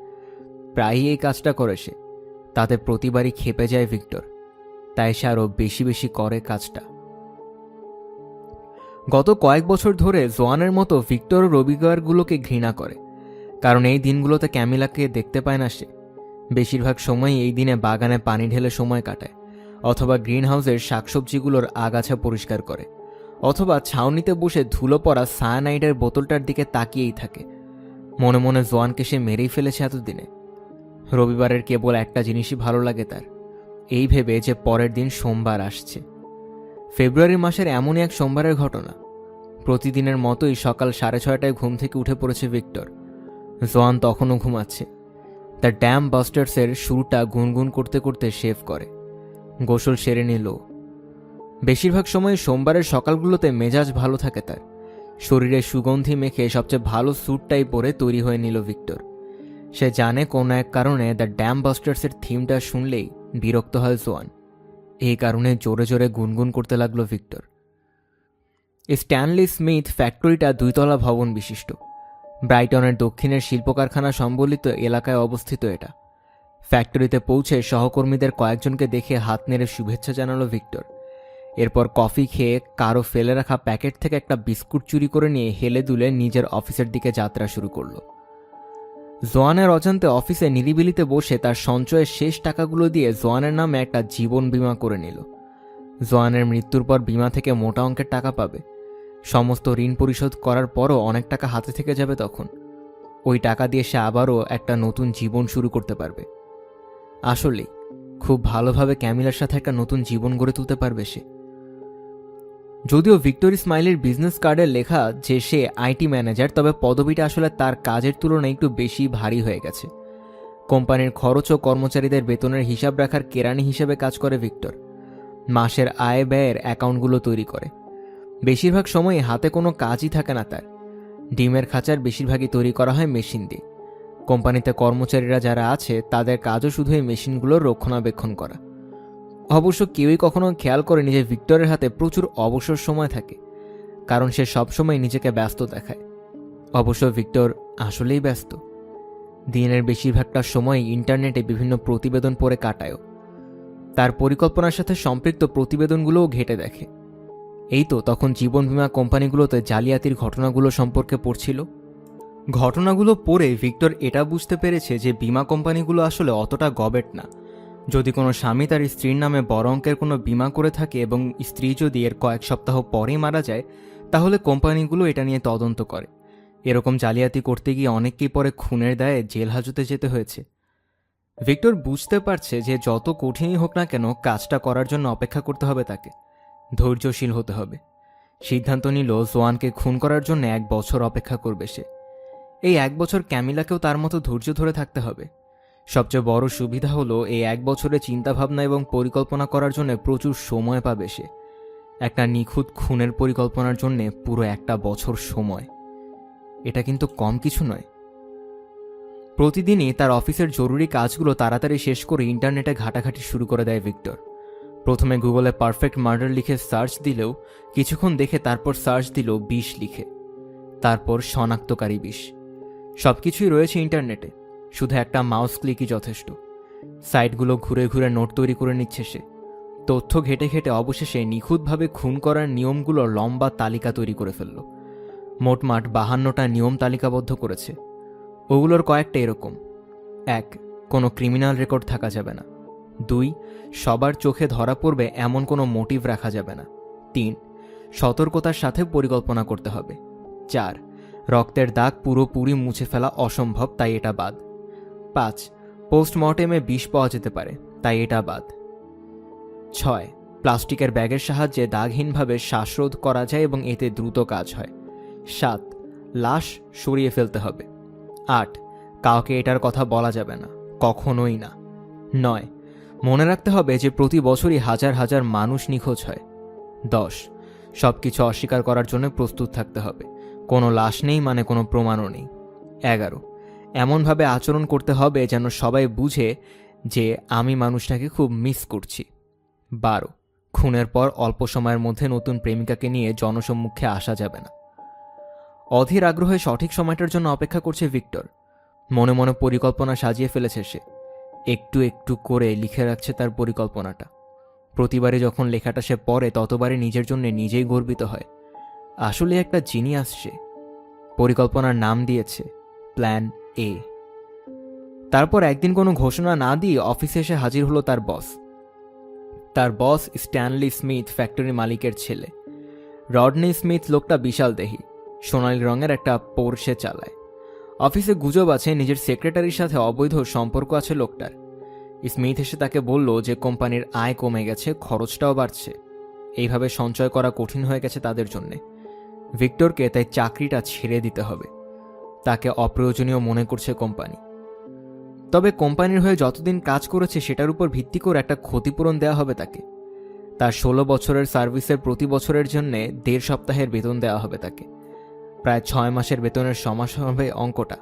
প্রায়ই এই কাজটা করে সে, তাতে প্রতিবারই খেপে যায় ভিক্টর, তাই সে আরও বেশি বেশি করে কাজটা। গত কয়েক বছর ধরে জোয়ানের মতো ভিক্টর রবিবারগুলোকে ঘৃণা করে, কারণ এই দিনগুলোতে ক্যামিলাকে দেখতে পায় না সে। বেশিরভাগ সময়ই এই দিনে বাগানে পানি ঢেলে সময় কাটায়, অথবা গ্রিন হাউসের শাকসবজিগুলোর আগাছা পরিষ্কার করে, অথবা ছাউনিতে বসে ধুলো পড়া সায়ানাইডের বোতলটার দিকে তাকিয়েই থাকে। মনে মনে জোয়ানকে সে মেরেই ফেলেছে এতদিনে। রবিবারের কেবল একটা জিনিসই ভালো লাগে তার, এই ভেবে যে পরের দিন সোমবার আসছে। ফেব্রুয়ারি মাসের এমনই এক সোমবারের ঘটনা। প্রতিদিনের মতোই সকাল 6:30টায় ঘুম থেকে উঠে পড়েছে ভিক্টর। জোয়ান তখনও ঘুমাচ্ছে। তার ড্যাম বাস্টার্সের সুরটা গুনগুন করতে করতে শেভ করে, গোসল সেরে নিল। বেশিরভাগ সময় সোমবারের সকালগুলোতে মেজাজ ভালো থাকে তার। শরীরে সুগন্ধি মেখে সবচেয়ে ভালো স্যুটটাই পরে তৈরি হয়ে নিল ভিক্টর। সে জানে কোনো এক কারণে দ্য ড্যাম বাস্টার্সের থিমটা শুনলেই বিরক্ত হয় জোয়ান। এই কারণে জোরে জোরে গুনগুন করতে লাগলো ভিক্টর। স্ট্যানলি স্মিথ ফ্যাক্টরিটা 2 তলা ভবন বিশিষ্ট। ব্রাইটনের দক্ষিণের শিল্প কারখানা সম্বলিত এলাকায় অবস্থিত এটা। ফ্যাক্টরিতে পৌঁছে সহকর্মীদের কয়েকজনকে দেখে হাত নেড়ে শুভেচ্ছা জানালো ভিক্টর। এরপর কফি খেয়ে কারো ফেলে রাখা প্যাকেট থেকে একটা বিস্কুট চুরি করে নিয়ে হেলে দুলে নিজের অফিসের দিকে যাত্রা শুরু করল। জোয়ানের অজান্তে অফিসে নিরিবিলিতে বসে তার সঞ্চয়ের শেষ টাকাগুলো দিয়ে জোয়ানের নামে একটা জীবন বীমা করে নিল। জোয়ানের মৃত্যুর পর বীমা থেকে মোটা অঙ্কের টাকা পাবে। সমস্ত ঋণ পরিশোধ করার পরও অনেক টাকা হাতে থেকে যাবে তখন। ওই টাকা দিয়ে সে আবারও একটা নতুন জীবন শুরু করতে পারবে। আসলেই খুব ভালোভাবে ক্যামিলার সাথে একটা নতুন জীবন গড়ে তুলতে পারবে সে। যদিও ভিক্টর ইসমাইলের বিজনেস কার্ডে লেখা যে সে আইটি ম্যানেজার, তবে পদবিটা আসলে তার কাজের তুলনায় একটু বেশি ভারী হয়ে গেছে। কোম্পানির খরচ ও কর্মচারীদের বেতনের হিসাব রাখার কেরানি হিসেবে কাজ করে ভিক্টর। মাসের আয় ব্যয়ের অ্যাকাউন্টগুলো তৈরি করে। বেশিরভাগ সময় হাতে কোনো কাজই থাকে না তার। ডিমের খাঁচার বেশিরভাগই তৈরি করা হয় মেশিন দিয়ে। কোম্পানিতে কর্মচারীরা যারা আছে তাদের কাজও শুধু এই মেশিনগুলোর রক্ষণাবেক্ষণ করা। অবশ্য কেউই কখনো খেয়াল করেনি যে ভিক্টরের হাতে প্রচুর অবসর সময় থাকে, কারণ সে সবসময় নিজেকে ব্যস্ত দেখায়। অবশ্য ভিক্টর আসলেই ব্যস্ত। দিনের বেশিরভাগটা সময় ইন্টারনেটে বিভিন্ন প্রতিবেদন পড়ে কাটায়ও। তার পরিকল্পনার সাথে সম্পৃক্ত প্রতিবেদনগুলোও ঘেঁটে দেখে। এই তো তখন জীবন বীমা কোম্পানিগুলোতে জালিয়াতির ঘটনাগুলো সম্পর্কে পড়ছিল। ঘটনাগুলো পড়ে ভিক্টর এটা বুঝতে পেরেছে যে বীমা কোম্পানিগুলো আসলে অতটা গবেট না। যদি কোনো স্বামী তার স্ত্রীর নামে বড় অঙ্কের কোনো বীমা করে থাকে এবং স্ত্রী যদি এর কয়েক সপ্তাহ পরেই মারা যায়, তাহলে কোম্পানিগুলো এটা নিয়ে তদন্ত করে। এরকম জালিয়াতি করতে গিয়ে অনেককেই পরে খুনের দায়ে জেল হাজতে যেতে হয়েছে। ভিক্টর বুঝতে পারছে যে যত কঠিনই হোক না কেন কাজটা করার জন্য অপেক্ষা করতে হবে তাকে, ধৈর্যশীল হতে হবে। সিদ্ধান্ত নিল জোয়ানকে খুন করার জন্য 1 বছর অপেক্ষা করবে সে। এই 1 বছর ক্যামিলাকেও তার মতো ধৈর্য ধরে থাকতে হবে। সবচেয়ে বড় সুবিধা হলো এই 1 বছরে চিন্তাভাবনা এবং পরিকল্পনা করার জন্য প্রচুর সময় পাবে সে। একটা নিখুঁত খুনের পরিকল্পনার জন্য পুরো 1 বছর সময়, এটা কিন্তু কম কিছু নয়। প্রতিদিনই তার অফিসের জরুরি কাজগুলো তাড়াতাড়ি শেষ করে ইন্টারনেটে ঘাটাঘাটি শুরু করে দেয় ভিক্টর। প্রথমে গুগলে পারফেক্ট মার্ডার লিখে সার্চ দিলেও কিছুক্ষণ দেখে তারপর সার্চ দিল বিষ লিখে, তারপর শনাক্তকারী বিষ। সবকিছুই রয়েছে ইন্টারনেটে, শুধু একটা মাউস ক্লিকই যথেষ্ট। সাইটগুলো ঘুরে ঘুরে নোট তৈরি করে নিচ্ছে সে। তথ্য ঘেটে ঘেটে অবশেষে নিখুঁতভাবে খুন করার নিয়মগুলোর লম্বা তালিকা তৈরি করে ফেলল। মোটমাট 52টা নিয়ম তালিকাবদ্ধ করেছে। ওগুলোর কয়েকটা এরকম: 1. কোনো ক্রিমিনাল রেকর্ড থাকা যাবে না। 2. সবার চোখে ধরা পড়বে এমন কোনো মোটিভ রাখা যাবে না। 3. সতর্কতার সাথে পরিকল্পনা করতে হবে। 4. রক্তের দাগ পুরোপুরি মুছে ফেলা অসম্ভব, তাই এটা বাদ। 5. পোস্টমর্টেমে বিষ পাওয়া যেতে পারে, তাই এটা বাদ। 6. প্লাস্টিকের ব্যাগের সাহায্যে দাগহীনভাবে শ্বাসরোধ করা যায় এবং এতে দ্রুত কাজ হয়। 7. লাশ সরিয়ে ফেলতে হবে। 8. কাউকে এটার কথা বলা যাবে না, কখনোই না। 9. মনে রাখতে হবে যে প্রতি বছরই হাজার হাজার মানুষ নিখোঁজ হয়। 10. সবকিছু অস্বীকার করার জন্য প্রস্তুত থাকতে হবে, কোনো লাশ নেই মানে কোনো প্রমাণও নেই। 11. এমনভাবে আচরণ করতে হবে যেন সবাই বুঝে যে আমি মানুষটাকে খুব মিস করছি। 12. খুনের পর অল্প সময়ের মধ্যে নতুন প্রেমিকাকে নিয়ে জনসম্মুখে আসা যাবে না। অধীর আগ্রহে সঠিক সময়টার জন্য অপেক্ষা করছে ভিক্টর। মনে মনে পরিকল্পনা সাজিয়ে ফেলেছে সে। একটু একটু করে লিখে রাখছে তার পরিকল্পনাটা। প্রতিবারে যখন লেখাটা সে পড়ে ততবারে নিজের জন্য নিজেই গর্বিত হয়। আসলে একটা জিনিয়াস সে। পরিকল্পনার নাম দিয়েছে প্ল্যান এ। তারপর একদিন কোনো ঘোষণা না দিয়ে অফিসে এসে হাজির হলো তার বস। তার বস স্ট্যানলি স্মিথ, ফ্যাক্টরি মালিকের ছেলে। রডনি স্মিথ লোকটা বিশাল দেহী, সোনালী রঙের একটা পোর্শে চালায়। অফিসে গুজব আছে নিজের সেক্রেটারির সাথে অবৈধ সম্পর্ক আছে লোকটার। স্মিথ এসে তাকে বলল যে কোম্পানির আয় কমে গেছে, খরচটাও বাড়ছে, এইভাবে সঞ্চয় করা কঠিন হয়ে গেছে তাদের জন্যে। ভিক্টরকে তাই চাকরিটা ছেড়ে দিতে হবে। তাকে অপ্রয়োজনীয় মনে করছে কোম্পানি। তবে কোম্পানির হয়ে যতদিন কাজ করেছে সেটার উপর ভিত্তি করে একটা ক্ষতিপূরণ দেওয়া হবে তাকে। তার 16 বছরের সার্ভিসের প্রতি বছরের জন্য 1.5 সপ্তাহের বেতন দেওয়া হবে তাকে। প্রায় 6 মাসের বেতনের সমান হবে অঙ্কটা।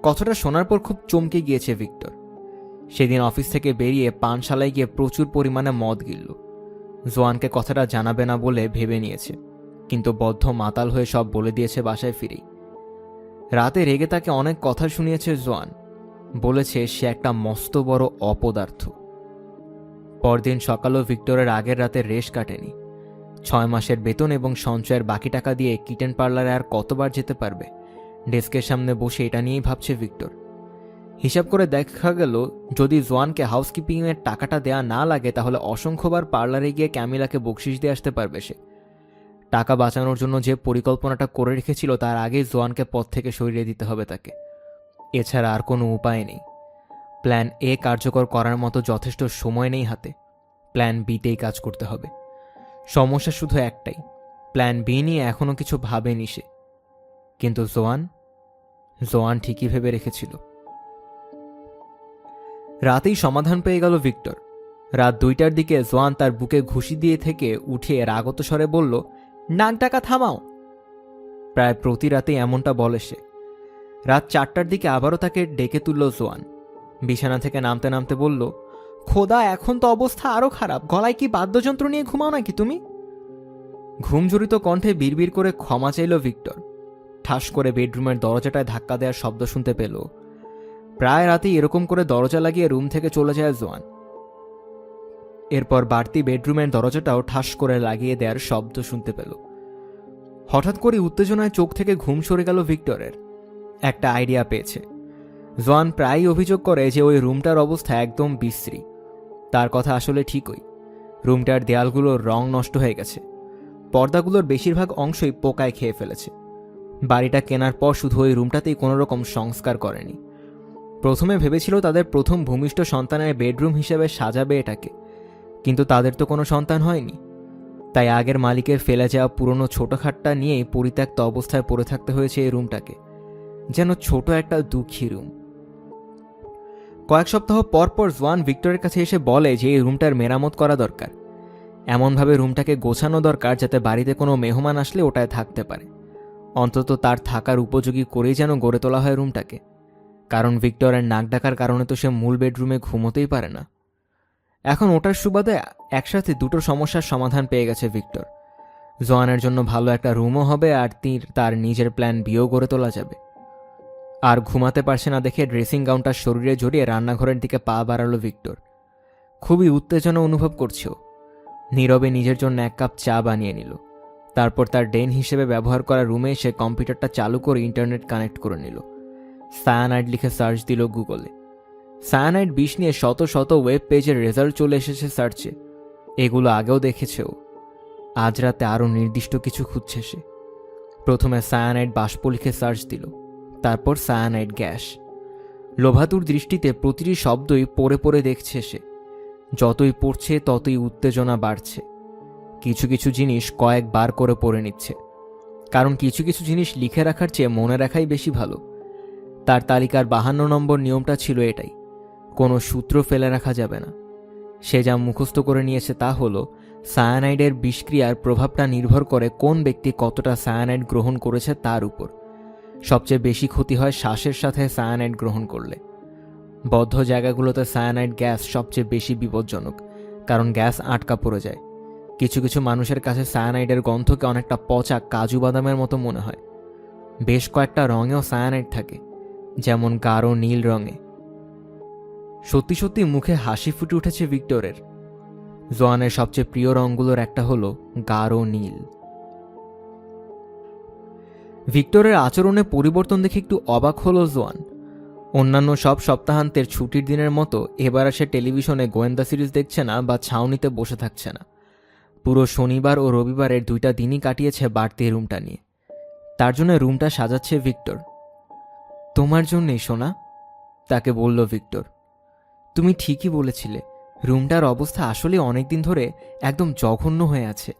কথাটা শোনার পর খুব চমকে গিয়েছে ভিক্টর। সেদিন অফিস থেকে বেরিয়ে পানশালায় গিয়ে প্রচুর পরিমাণে মদ গিলল। জোয়ানকে কথাটা জানাবে না বলে ভেবে নিয়েছে, কিন্তু বদ্ধ মাতাল হয়ে সব বলে দিয়েছে বাসায় ফিরেই। রাতে রেগে তাকে অনেক কথা শুনিয়েছে জোয়ান। বলেছে সে একটা মস্ত বড় অপদার্থ। পরদিন সকালেও ভিক্টরের আগের রাতে রেশ কাটেনি। 6 মাসের বেতন এবং সঞ্চয়ের বাকি টাকা দিয়ে কিটেন পার্লারে আর কতবার যেতে পারবে? ডেস্কের সামনে বসে এটা নিয়েই ভাবছে ভিক্টর। হিসাব করে দেখা গেল যদি জোয়ানকে হাউসকিপিংয়ের টাকাটা দেয়া না লাগে তাহলে অসংখ্যবার পার্লারে গিয়ে ক্যামিলাকে বকশিস দিয়ে আসতে পারবে সে। টাকা বাঁচানোর জন্য যে পরিকল্পনাটা করে রেখেছিল তার আগেই জোয়ানকে পথ থেকে সরিয়ে দিতে হবে তাকে। এছাড়া আর কোনো উপায় নেই। প্ল্যান এ কার্যকর করার মতো যথেষ্ট সময় নেই হাতে। প্ল্যান বিতেই কাজ করতে হবে। সমস্যা শুধু একটাই, প্ল্যান বি নিয়ে এখনো কিছু ভাবেনি সে। কিন্তু জোয়ান ঠিকই ভেবে রেখেছিল। রাতেই সমাধান পেয়ে গেল ভিক্টর। রাত 2টার দিকে জোয়ান তার বুকে ঘুষি দিয়ে থেকে উঠে রাগত স্বরে বলল, নাক ডাকা থামাও। প্রায় প্রতি রাতেই এমনটা বলে সে। রাত 4টার দিকে আবারও তাকে ডেকে তুলল জোয়ান। বিছানা থেকে নামতে নামতে বলল, খোদা, এখন তো অবস্থা আরো খারাপ। গলায় কি বাদ্যযন্ত্র নিয়ে ঘুমাও নাকি তুমি? ঘুমজড়িত কণ্ঠে বিড়বিড় করে ক্ষমা চাইল ভিক্টর। ঠাস করে বেডরুমের দরজাটায় ধাক্কা দেওয়ার শব্দ শুনতে পেল। প্রায় রাতেই এরকম করে দরজা লাগিয়ে রুম থেকে চলে যায় জোয়ান। এরপর বাড়তি বেডরুমের দরজাটাও ঠাস করে লাগিয়ে দেওয়ার শব্দ শুনতে পেল। হঠাৎ করে উত্তেজনায় চোখ থেকে ঘুম সরে গেল ভিক্টরের। একটা আইডিয়া পেয়েছে। জোয়ান প্রায়ই অভিযোগ করে যে ওই রুমটার অবস্থা একদম বিশ্রী। তার কথা আসলে ঠিকই। রুমটার দেয়ালগুলোর রং নষ্ট হয়ে গেছে। পর্দাগুলোর বেশিরভাগ অংশই পোকায় খেয়ে ফেলেছে। বাড়িটা কেনার পর শুধু ওই রুমটাতেই কোনো রকম সংস্কার করেনি। প্রথমে ভেবেছিল তাদের প্রথম ভূমিষ্ঠ সন্তানের বেডরুম হিসেবে সাজাবে এটাকে, কিন্তু তাদের তো কোনো সন্তান হয়নি। তাই আগের মালিকের ফেলে যাওয়া পুরনো ছোট খাটটা নিয়েই পরিত্যক্ত অবস্থায় পড়ে থাকতে হয়েছে এই রুমটাকে। যেন ছোট একটা দুঃখী রুম। কয়েক সপ্তাহ পর পর জোয়ান ভিক্টরের কাছে এসে বলে যে এই রুমটার মেরামত করা দরকার। এমনভাবে রুমটাকে গোছানো দরকার যাতে বাড়িতে কোনো মেহমান আসলে ওটায় থাকতে পারে। অন্তত তার থাকার উপযোগী করেই যেন গড়ে তোলা হয় রুমটাকে। কারণ ভিক্টরের নাক ডাকার কারণে তো সে মূল বেডরুমে ঘুমোতেই পারে না। এখন ওটার সুবাদে একসাথে দুটো সমস্যার সমাধান পেয়ে গেছে ভিক্টর। জোয়ানের জন্য ভালো একটা রুমও হবে, আর তার নিজের প্ল্যান বিও গড়ে তোলা যাবে। আর ঘুমাতে পারছে না দেখে ড্রেসিং গাউনটার শরীরে জড়িয়ে রান্নাঘরের দিকে পা বাড়ালো ভিক্টর। খুবই উত্তেজনা অনুভব করছে। নীরবে নিজের জন্য 1 কাপ চা বানিয়ে নিল। তারপর তার ডেন হিসেবে ব্যবহার করা রুমে এসে কম্পিউটারটা চালু করে ইন্টারনেট কানেক্ট করে নিল। সায়ানাইড লিখে সার্চ দিল গুগলে। সায়ানাইড বিষ নিয়ে শত শত ওয়েব পেজের রেজাল্ট চলে এসেছে সার্চে। এগুলো আগেও দেখেছে ও। আজ রাতে আরও নির্দিষ্ট কিছু খুঁজছে সে। প্রথমে সায়ানাইড বাষ্প লিখে সার্চ দিল, তারপর সায়ানাইড গ্যাস। লোভাতুর দৃষ্টিতে প্রতিটি শব্দই পড়ে পড়ে দেখছে সে। যতই পড়ছে ততই উত্তেজনা বাড়ছে। কিছু কিছু জিনিস কয়েকবার করে পড়ে নিচ্ছে, কারণ কিছু কিছু জিনিস লিখে রাখার চেয়ে মনে রাখাই বেশি ভালো। তার তালিকার 52 নম্বর নিয়মটা ছিল এটাই, কোনো সূত্র ফেলে রাখা যাবে না। সে যা মুখস্থ করে নিয়েছে তা হলো, সায়ানাইডের বিষক্রিয়ার প্রভাবটা নির্ভর করে কোন ব্যক্তি কতটা সায়ানাইড গ্রহণ করেছে তার উপর। সবচেয়ে বেশি ক্ষতি হয় শ্বাসের সাথে সায়ানাইড গ্রহণ করলে। বদ্ধ জায়গাগুলোতে সায়ানাইড গ্যাস সবচেয়ে বেশি বিপজ্জনক, কারণ গ্যাস আটকা পড়ে যায়। কিছু কিছু মানুষের কাছে সায়ানাইডের গন্ধকে অনেকটা পচা কাজু বাদামের মতো মনে হয়। বেশ কয়েকটা রঙেও সায়ানাইড থাকে, যেমন গাঢ় নীল রঙে। সত্যি সত্যি মুখে হাসি ফুটে উঠেছে ভিক্টরের। জোয়ানের সবচেয়ে প্রিয় রঙগুলোর একটা হলো গাঢ় নীল। ভিক্টরের আচরণে পরিবর্তন দেখে একটু অবাক হলো জোয়ান। অন্যান্য সব সপ্তাহান্তের ছুটির দিনের মতো এবার সে টেলিভিশনে গোয়েন্দা সিরিজ দেখছে না বা ছাউনিতে বসে থাকছে না। পুরো শনিবার ও রবিবারের 2টা দিনই কাটিয়েছে বাড়তি রুমটা নিয়ে। তার জন্য রুমটা সাজাচ্ছে ভিক্টর। তোমার জন্যই সোনা, তাকে বলল ভিক্টর। তুমি ঠিকই বলেছিলে, রুমটার অবস্থা আসলে অনেকদিন ধরে একদম জঘন্য হয়ে আছে।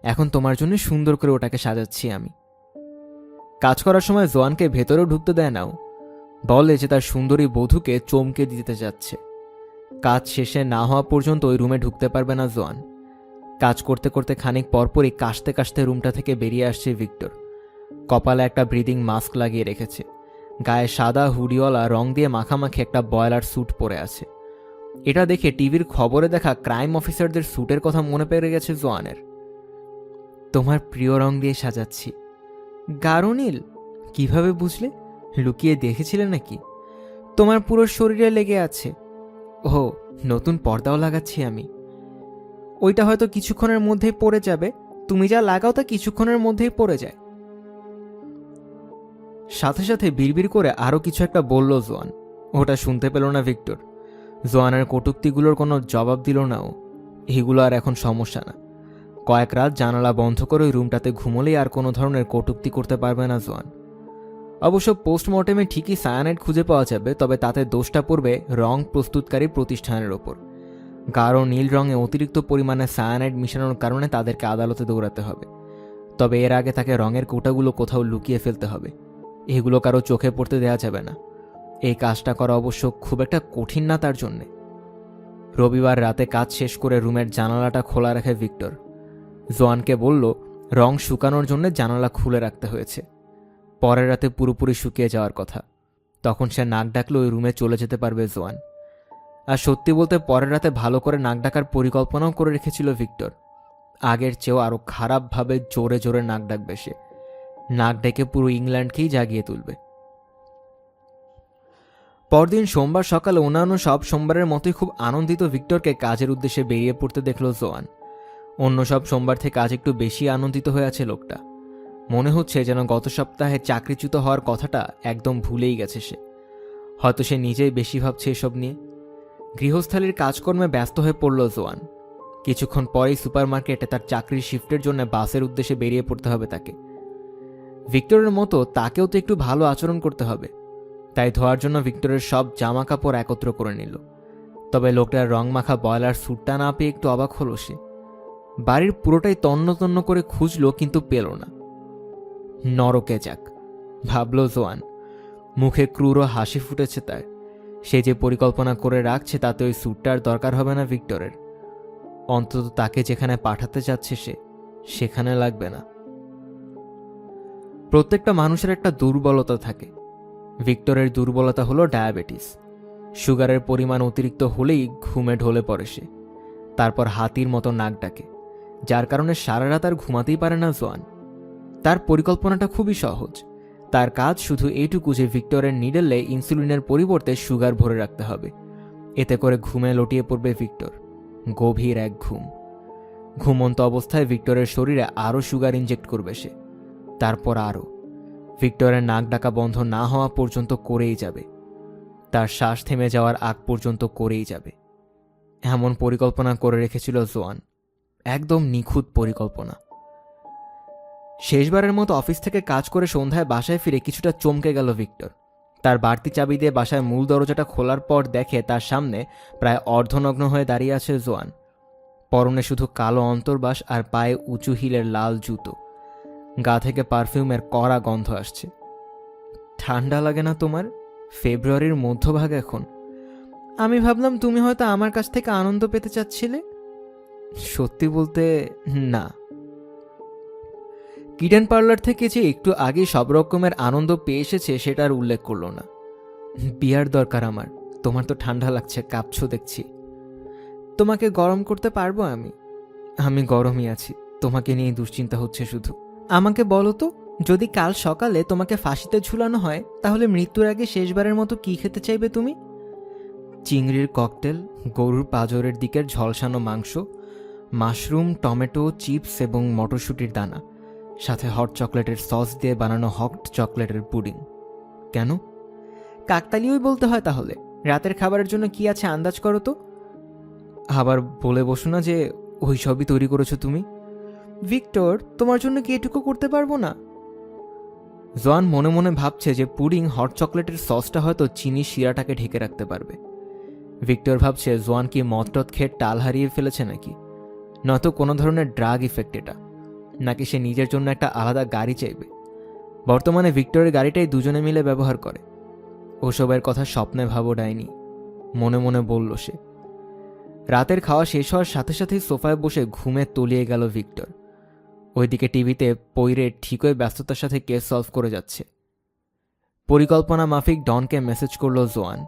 এখন তোমার জন্য সুন্দর করে ওটাকে সাজাচ্ছি আমি। কাজ করার সময় জোয়ানকে ভেতরেও ঢুকতে দেয় নাও। বলে যে তার সুন্দরী বধূকে চমকে দিতে যাচ্ছে। কাজ শেষে না হওয়া পর্যন্ত ওই রুমে ঢুকতে পারবে না জোয়ান। কাজ করতে করতে খানিক পরপরই কাশতে কাশতে রুমটা থেকে বেরিয়ে আসছে ভিক্টর। কপালে একটা ব্রিদিং মাস্ক লাগিয়ে রেখেছে। গায়ে সাদা হুডিওয়ালা রং দিয়ে মাখামাখি একটা বয়লার স্যুট পরে আছে। এটা দেখে টিভির খবরে দেখা ক্রাইম অফিসারদের স্যুটের কথা মনে পড়ে গেছে জোয়ানের। তোমার প্রিয় রং দিয়ে সাজাচ্ছি। গাঢ় নীল? কিভাবে বুঝলে? লুকিয়ে দেখেছিলে নাকি? তোমার পুরো শরীরে লেগে আছে। ও, নতুন পর্দাও লাগাচ্ছি আমি। ওইটা হয়তো কিছুক্ষণের মধ্যেই পড়ে যাবে। তুমি যা লাগাও তা কিছুক্ষণের মধ্যেই পড়ে যায়। সাথে সাথে বিড়বিড় করে আরও কিছু একটা বলল জোয়ান। ওটা শুনতে পেল না ভিক্টর। জোয়ানের কটূক্তিগুলোর কোনো জবাব দিল না ও। এগুলো আর এখন সমস্যা না। কয়েক রাত জানালা বন্ধ করে ওই রুমটাতে ঘুমোলেই আর কোনো ধরনের কটূক্তি করতে পারবে না জোয়ান। অবশ্য পোস্টমর্টেমে ঠিকই সায়ানাইড খুঁজে পাওয়া যাবে, তবে তাতে দোষটা পড়বে রং প্রস্তুতকারী প্রতিষ্ঠানের ওপর। গাঢ় নীল রঙে অতিরিক্ত পরিমাণে সায়ানাইড মিশানোর কারণে তাদেরকে আদালতে দৌড়াতে হবে। তবে এর আগে তাকে রঙের কোটাগুলো কোথাও লুকিয়ে ফেলতে হবে। এগুলো কারো চোখে পড়তে দেওয়া যাবে না। এই কাজটা করা অবশ্য খুব একটা কঠিন না তার জন্যে। রবিবার রাতে কাজ শেষ করে রুমের জানালাটা খোলা রাখে ভিক্টর। জোয়ানকে বলল রং শুকানোর জন্য জানালা খুলে রাখতে হয়েছে। পরের রাতে পুরোপুরি শুকিয়ে যাওয়ার কথা। তখন সে নাক ডাকলে ওই রুমে চলে যেতে পারবে জোয়ান। আর সত্যি বলতে পরের রাতে ভালো করে নাক ডাকার পরিকল্পনাও করে রেখেছিল ভিক্টর। আগের চেয়েও আরও খারাপভাবে জোরে জোরে নাক ডাকবে সে। নাক ডেকে পুরো ইংল্যান্ডকেই জাগিয়ে তুলবে। পরদিন সোমবার সকালে অন্যান্য সব সোমবারের মতোই খুব আনন্দিত ভিক্টরকে কাজের উদ্দেশ্যে বেরিয়ে পড়তে দেখল জোয়ান। অন্য সব সোমবার থেকে আজ একটু বেশি আনন্দিত হয়ে আছে লোকটা। মনে হচ্ছে যেন গত সপ্তাহে চাকরিচ্যুত হওয়ার কথাটা একদম ভুলেই গেছে সে। হয়তো সে নিজেই বেশি ভাবছে এসব নিয়ে। গৃহস্থালির কাজকর্মে ব্যস্ত হয়ে পড়ল জোয়ান। কিছুক্ষণ পরেই সুপারমার্কেটে তার চাকরির শিফটের জন্য বাসের উদ্দেশ্যে বেরিয়ে পড়তে হবে তাকে। ভিক্টরের মতো তাকেও তো একটু ভালো আচরণ করতে হবে। তাই ধোয়ার জন্য ভিক্টরের সব জামা কাপড় একত্র করে নিল। তবে লোকটার রং মাখা বয়লার স্যুটটা না পেয়ে একটু অবাক হলো সে। বাড়ির পুরোটাই তন্ন তন্ন করে খুঁজল, কিন্তু পেল না। নরকে যাক, ভাবল জোয়ান। মুখে ক্রূর হাসি ফুটেছে তার। সে যে পরিকল্পনা করে রাখছে তাতে ওই স্যুটটার দরকার হবে না ভিক্টরের। অন্তত তাকে যেখানে পাঠাতে যাচ্ছে সে, সেখানে লাগবে না। প্রত্যেকটা মানুষের একটা দুর্বলতা থাকে। ভিক্টরের দুর্বলতা হলো ডায়াবেটিস। সুগারের পরিমাণ অতিরিক্ত হলেই ঘুমে ঢলে পড়ে সে। তারপর হাতির মতো নাক ডাকে, যার কারণে সারা রাত আর ঘুমাতেই পারে না জোয়ান। তার পরিকল্পনাটা খুবই সহজ। তার কাজ শুধু এইটুকু যে ভিক্টরের নিডেলে ইনসুলিনের পরিবর্তে সুগার ভরে রাখতে হবে। এতে করে ঘুমে লটিয়ে পড়বে ভিক্টর। গভীর এক ঘুম। ঘুমন্ত অবস্থায় ভিক্টরের শরীরে আরও সুগার ইনজেক্ট করবে সে। তারপর আরও। ভিক্টরের নাক ডাকা বন্ধ না হওয়া পর্যন্ত করেই যাবে, তার শ্বাস থেমে যাওয়ার আগ পর্যন্ত করেই যাবে। এমন পরিকল্পনা করে রেখেছিল জোয়ান, একদম নিখুঁত পরিকল্পনা। শেষবারের মতো অফিস থেকে কাজ করে সন্ধ্যায় বাসায় ফিরে কিছুটা চমকে গেল ভিক্টর। তার বাড়তি চাবি দিয়ে বাসায় মূল দরজাটা খোলার পর দেখে তার সামনে প্রায় অর্ধনগ্ন হয়ে দাঁড়িয়ে আছে জোয়ান। পরনে শুধু কালো অন্তর্বাস আর পায়ে উঁচু হিলের লাল জুতো। গা থেকে পারফিউমের কড়া গন্ধ আসছে। ঠান্ডা লাগে না তোমার? ফেব্রুয়ারির মধ্যভাগ এখন। আমি ভাবলাম তুমি হয়তো আমার কাছ থেকে আনন্দ পেতে চাচ্ছিলে। সত্যি বলতে না। কিডেন পার্লার থেকে যে একটু আগে সব রকমের আনন্দ পেয়ে এসেছে সেটার উল্লেখ করলো না। বিয়ার দরকার আমার। তোমার তো ঠান্ডা লাগছে, কাঁপছো দেখছি। তোমাকে গরম করতে পারবো আমি? আমি গরমই আছি, তোমাকে নিয়ে দুশ্চিন্তা হচ্ছে শুধু। আমাকে বলো তো, যদি কাল সকালে তোমাকে ফাঁসিতে ঝুলানো হয় তাহলে মৃত্যুর আগে শেষবারের মতো কি খেতে চাইবে তুমি? চিংড়ির ককটেল, গরুর পাঁজরের দিকের ঝলসানো মাংস, মাশরুম, টমেটো, চিপস এবং মটরশুঁটির দানা, সাথে হট চকলেটের সস দিয়ে বানানো হট চকলেটের পুডিং। কেন? কাকতালীয়ই বলতে হয় তাহলে। রাতের খাবারের জন্য কি আছে আন্দাজ করো তো। আবার বলে বসো না যে ওই সবই তৈরি করেছো তুমি। ভিক্টর, তোমার জন্য কি এটুকু করতে পারবো না? জোয়ান মনে মনে ভাবছে যে পুডিং হট চকলেটের সসটা হয়তো চিনি শিরাটাকে ঢেকে রাখতে পারবে। ভিক্টর ভাবছে জোয়ান কি মদটদ খেয়ে টাল হারিয়ে ফেলেছে নাকি, নয়তো কোনো ধরনের ড্রাগ ইফেক্ট এটা, নাকি সে নিজের জন্য একটা আলাদা গাড়ি চাইবে। বর্তমানে ভিক্টরের গাড়িটাই দুজনে মিলে ব্যবহার করে। ওসবের কথা স্বপ্নে ভাবো ডাইনি, মনে মনে বলল সে। রাতের খাওয়া শেষ হওয়ার সাথে সাথেই সোফায় বসে ঘুমে তলিয়ে গেল ভিক্টর। ওইদিকে টিভিতে পইরে ঠিকই ব্যস্ততার সাথে কেস সলভ করে যাচ্ছে। পরিকল্পনা মাফিক ডনকে মেসেজ করল জোয়ান।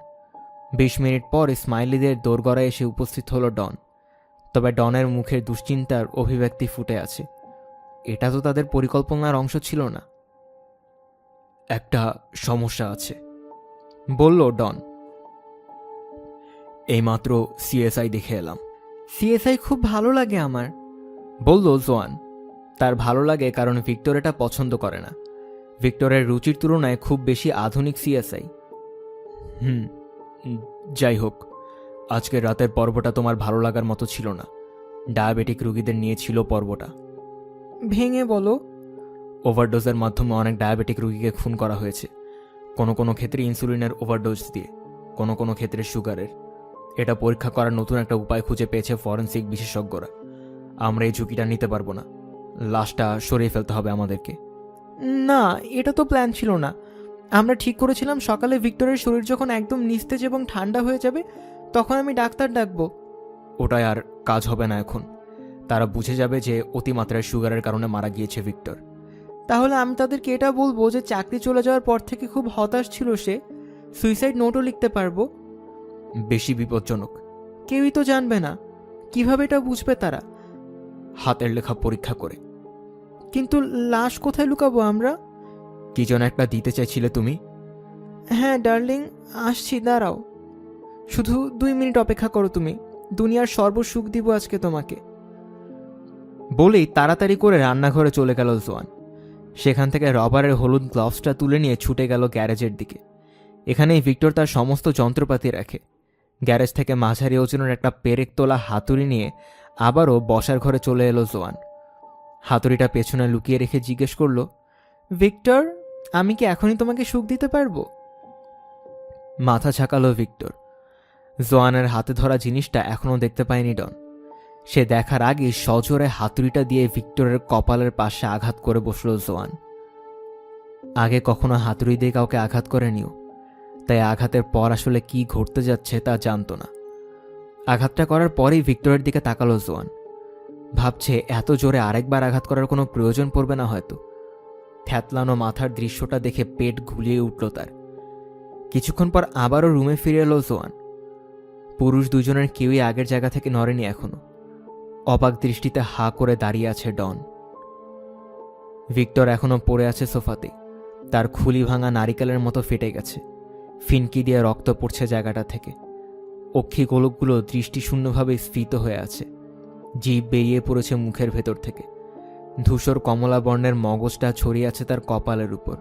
20 মিনিট পর স্মাইলিদের দোরগড়ায় এসে উপস্থিত হলো ডন। তবে ডনের মুখের দুশ্চিন্তার অভিব্যক্তি ফুটে আছে। এটা তো তাদের পরিকল্পনার অংশ ছিল না। একটা সমস্যা আছে, বলল ডন। এইমাত্র সিএসআই দেখে এলাম। সিএসআই খুব ভালো লাগে আমার, বলল জোয়ান। তার ভালো লাগে কারণ ভিক্টর এটা পছন্দ করে না। ভিক্টরের রুচির তুলনায় খুব বেশি আধুনিক সিএসআই। যাই হোক, আজকের রাতের পর্বটা তোমার ভালো লাগার মতো ছিল না। ডায়াবেটিক রোগীদের নিয়ে ছিল পর্বটা। ভেঙে বলো। ওভারডোজের মাধ্যমে অনেক ডায়াবেটিক রোগীকে খুন করা হয়েছে, কোনো কোনো ক্ষেত্রে ইনসুলিনের ওভারডোজ দিয়ে, কোনো কোনো ক্ষেত্রে সুগারের। এটা পরীক্ষা করার নতুন একটা উপায় খুঁজে পেয়েছে ফরেনসিক বিশেষজ্ঞরা। আমরা এই ঝুঁকিটা নিতে পারবো না। লাশটা সরিয়ে ফেলতে হবে আমাদেরকে। না, এটা তো প্ল্যান ছিল না। আমরা ঠিক করেছিলাম সকালে ভিক্টরের শরীর যখন একদম নিস্তেজ এবং ঠান্ডা হয়ে যাবে তখন আমি ডাক্তার ডাকবো। ওটাই আর কাজ হবে না এখন। তারা বুঝে যাবে যে অতিমাত্রায় সুগারের কারণে মারা গিয়েছে ভিক্টর। তাহলে আমি তাদেরকে এটা বলবো যে চাকরি চলে যাওয়ার পর থেকে খুব হতাশ ছিল সে, সুইসাইড নোটও লিখতে পারবো। বেশি বিপজ্জনক। কেউই তো জানবে না। কিভাবে এটা বুঝবে তারা? হাতের লেখা পরীক্ষা করে। কিন্তু লাশ কোথায় লুকাবো আমরা? কি যেন একটা দিতে চাইছিলে তুমি। হ্যাঁ ডার্লিং, আসছি, দাঁড়াও। শুধু 2 মিনিট অপেক্ষা করো তুমি। দুনিয়ার সর্বসুখ দিব আজকে তোমাকে। বলেই তাড়াতাড়ি করে রান্নাঘরে চলে গেল জোয়ান। সেখান থেকে রবারের হলুদ গ্লাভসটা তুলে নিয়ে ছুটে গেল গ্যারেজের দিকে। এখানেই ভিক্টর তার সমস্ত যন্ত্রপাতি রাখে। গ্যারেজ থেকে মাঝারি ওজনের একটা পেরেক তোলা হাতুড়ি নিয়ে আবারও বসার ঘরে চলে এলো জোয়ান। হাতুড়িটা পেছনে লুকিয়ে রেখে জিজ্ঞেস করল, ভিক্টর, আমি কি এখনই তোমাকে সুখ দিতে পারবো? মাথা ঝাঁকালো ভিক্টর। জোয়ানের হাতে ধরা জিনিসটা এখনও দেখতে পায়নি ডন। সে দেখার আগে সজোরে হাতুড়িটা দিয়ে ভিক্টরের কপালের পাশে আঘাত করে বসল জোয়ান। আগে কখনো হাতুড়ি দিয়ে কাউকে আঘাত করেনিও, তাই আঘাতের পর আসলে কি ঘটতে যাচ্ছে তা জানত না। আঘাতটা করার পরেই ভিক্টরের দিকে তাকালো জোয়ান। ভাবছে এত জোরে আরেকবার আঘাত করার কোনো প্রয়োজন পড়বে না হয়তো। থ্যাতলানো মাথার দৃশ্যটা দেখে পেট ঘুলিয়ে উঠল তার। কিছুক্ষণ পর আবারও রুমে ফিরে এলো জোয়ান। পুরুষ দুজনের কেউই আগের জায়গা থেকে নড়েনি এখনো। অবাক দৃষ্টিতে হা করে দাঁড়িয়ে আছে ডন। ভিক্টর এখনো পড়ে আছে সোফাতে। তার খুলি ভাঙা নারিকেলের মতো ফেটে গেছে। ফিনকি দিয়ে রক্ত পড়ছে জায়গাটা থেকে। অক্ষি গোলকগুলো দৃষ্টিশূন্যভাবে স্ফীত হয়ে আছে। জিভ বেরিয়ে পড়েছে মুখের ভেতর থেকে। ধূসর কমলা বর্ণের মগজটা ছড়িয়ে আছে তার কপালের উপর।